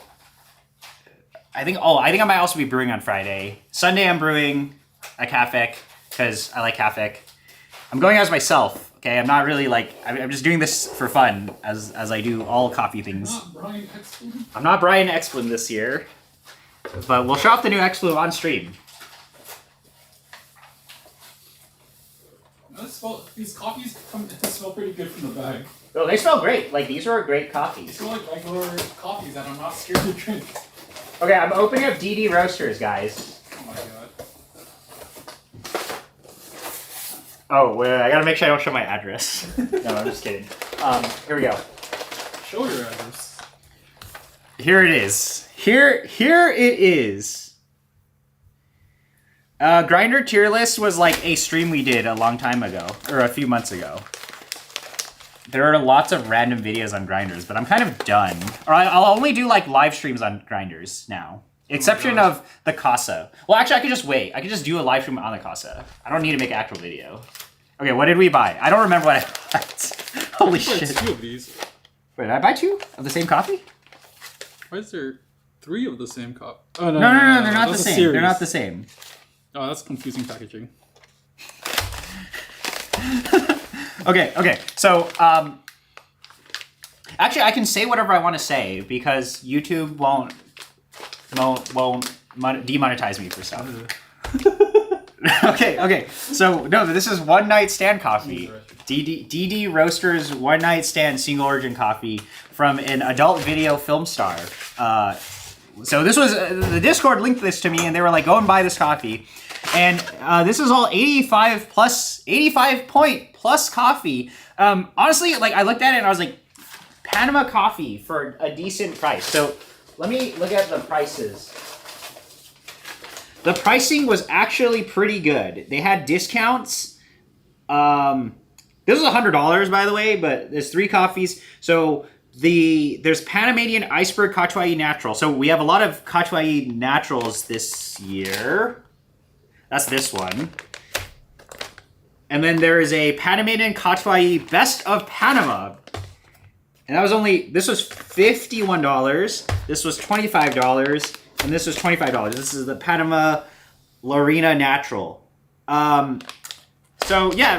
I think I might also be brewing on Friday. Sunday I'm brewing a Cafec because I like Cafec. I'm going as myself. Okay, I'm not really like I'm just doing this for fun as I do all coffee things. I'm not Brian Explin this year, but we'll show off the new Explin on stream. These coffees smell pretty good from the bag. Oh, they smell great. Like these are great coffees. They smell like regular coffees that I'm not scared to drink. Okay, I'm opening up DD Roasters, guys. Oh my god. Oh, wait, I gotta make sure I don't show my address. No, I'm just kidding. Here we go. Show your address. Here it is. Here it is. Grinder tier list was like a stream we did a long time ago, or a few months ago. There are lots of random videos on grinders, but I'm kind of done. Or I'll only do like live streams on grinders now. Exception of the Casa. Well, actually, I could just wait. I could just do a live stream on the Casa. I don't need to make an actual video. Okay, what did we buy? I don't remember what I bought. Holy shit. 2 of these. Wait, did I buy 2 of the same coffee? Why is there 3 of the same cup? Oh, No, they're not the same. Series. They're not the same. Oh, that's confusing packaging. Okay. So, actually, I can say whatever I want to say because YouTube won't demonetize me for stuff. Okay. So, no, this is One Night Stand coffee. DD Roasters One Night Stand single origin coffee from an adult video film star. So this was, the Discord linked this to me and they were like, go and buy this coffee. And this is all 85 point plus coffee. Honestly, like I looked at it and I was like, Panama coffee for a decent price. So let me look at the prices. The pricing was actually pretty good. They had discounts. This is $100, by the way, but there's 3 coffees. So there's Panamanian Iceberg Cachuai Natural. So we have a lot of Cachuai Naturals this year. That's this one. And then there is a Panamanian Cachuai Best of Panama. And this was $51. This was $25. And this was $25. This is the Panama Lorena Natural. So yeah,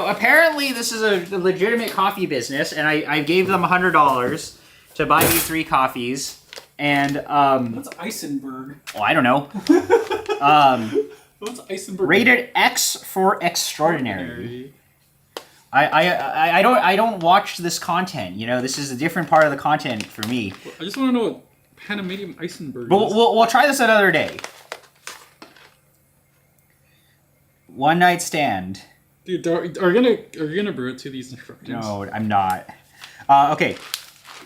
apparently this is a legitimate coffee business, and I gave them $100 to buy me 3 coffees, and What's Eisenberg? well, I don't know. What's Eisenberg? Rated X for extraordinary. I don't watch this content. This is a different part of the content for me. I just want to know what Panamanian Eisenberg But is. we'll try this another day. One Night Stand. Dude, are you gonna brew it to these instructions? No, I'm not. Okay.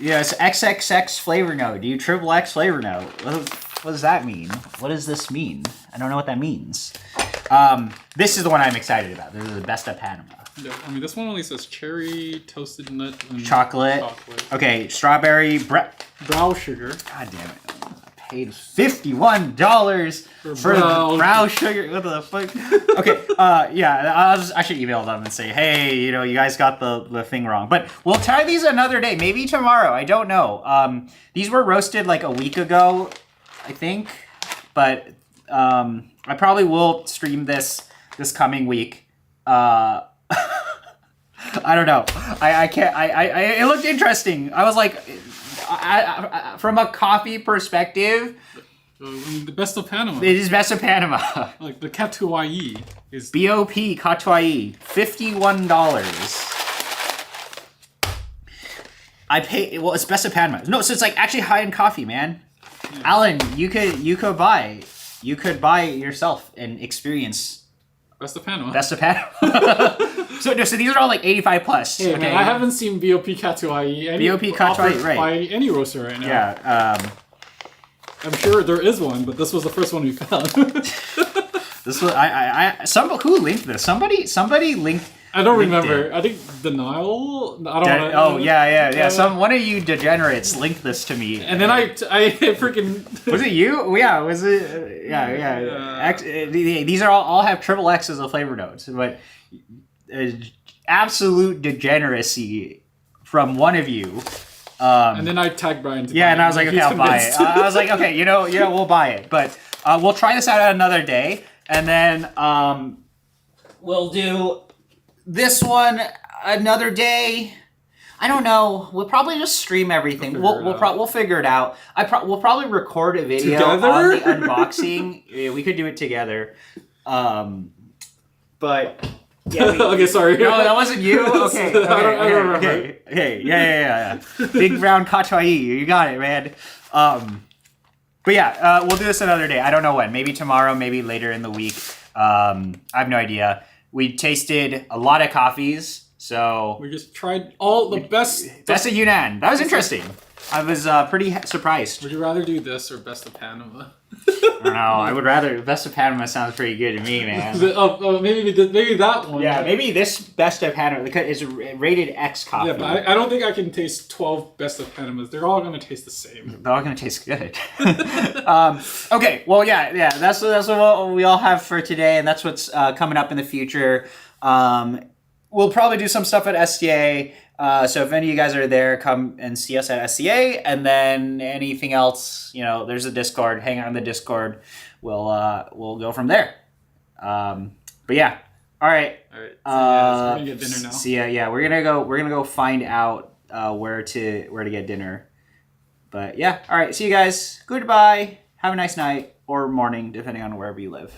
Yes, XXX flavor note. Do you triple X flavor note? What does that mean? What does this mean? I don't know what that means. This is the one I'm excited about. This is the Best of Panama. Yeah, I mean, this one only says cherry, toasted nut, and Chocolate. Okay, strawberry. brow sugar. God damn it. I paid $51 for brown sugar. What the fuck? Okay, yeah, I should email them and say, hey, you guys got the thing wrong. But we'll try these another day, maybe tomorrow. I don't know. These were roasted like a week ago, I think. But I probably will stream this coming week. I don't know. I can't. It looked interesting. I was like, from a coffee perspective, The Best of Panama. it is Best of Panama. Like the Catuai is. BOP Cachuai, $51. I pay. Well, it's Best of Panama. No, so it's like actually high end coffee, man. Yeah. Alan, you could buy yourself and experience Best of Panama. Best of Panama. So these are all like 85 plus. Hey, okay. man, I haven't seen BOP Catuai BOP Cachuai, right? by any roaster right now. Yeah. I'm sure there is one, but this was the first one we found. This was who linked this? Somebody linked. I don't linked remember. it. I think Denial. I don't know. Yeah. One of you degenerates linked this to me, And then I freaking. Was it you? Yeah. Was it? Yeah. These are all have triple X as a flavor notes, but absolute degeneracy from one of you. And then I tagged Brian. And I was like, okay, I'll buy it. I was like, okay, we'll buy it, but we'll try this out another day, and then we'll do this one another day. I don't know. We'll probably just stream everything. We'll figure it out. We'll probably record a video together? on the unboxing. Yeah, we could do it together. But yeah. Okay, sorry. No, that wasn't you. Okay. I don't remember. Okay. Yeah. Big brown Cachuai. You got it, man. But yeah, we'll do this another day. I don't know when. Maybe tomorrow. Maybe later in the week. I have no idea. We tasted a lot of coffees, so We just tried all the best of Yunnan. That was interesting. I was pretty surprised. Would you rather do this or Best of Panama? I don't know. I would rather Best of Panama sounds pretty good to me, man. Maybe that one. Yeah, maybe this Best of Panama is rated X coffee. Yeah, but I don't think I can taste 12 Best of Panamas. They're all gonna taste the same. They're all gonna taste good. Okay, well, yeah. That's what we all have for today, and that's what's coming up in the future. We'll probably do some stuff at SCA. So if any of you guys are there, come and see us at SCA, and then anything else, there's a Discord. Hang out in the Discord. We'll go from there. But yeah, all right. All right. We're gonna get dinner now. See ya. Yeah, we're gonna go find out where to get dinner. But yeah, all right. See you guys. Goodbye. Have a nice night or morning, depending on wherever you live.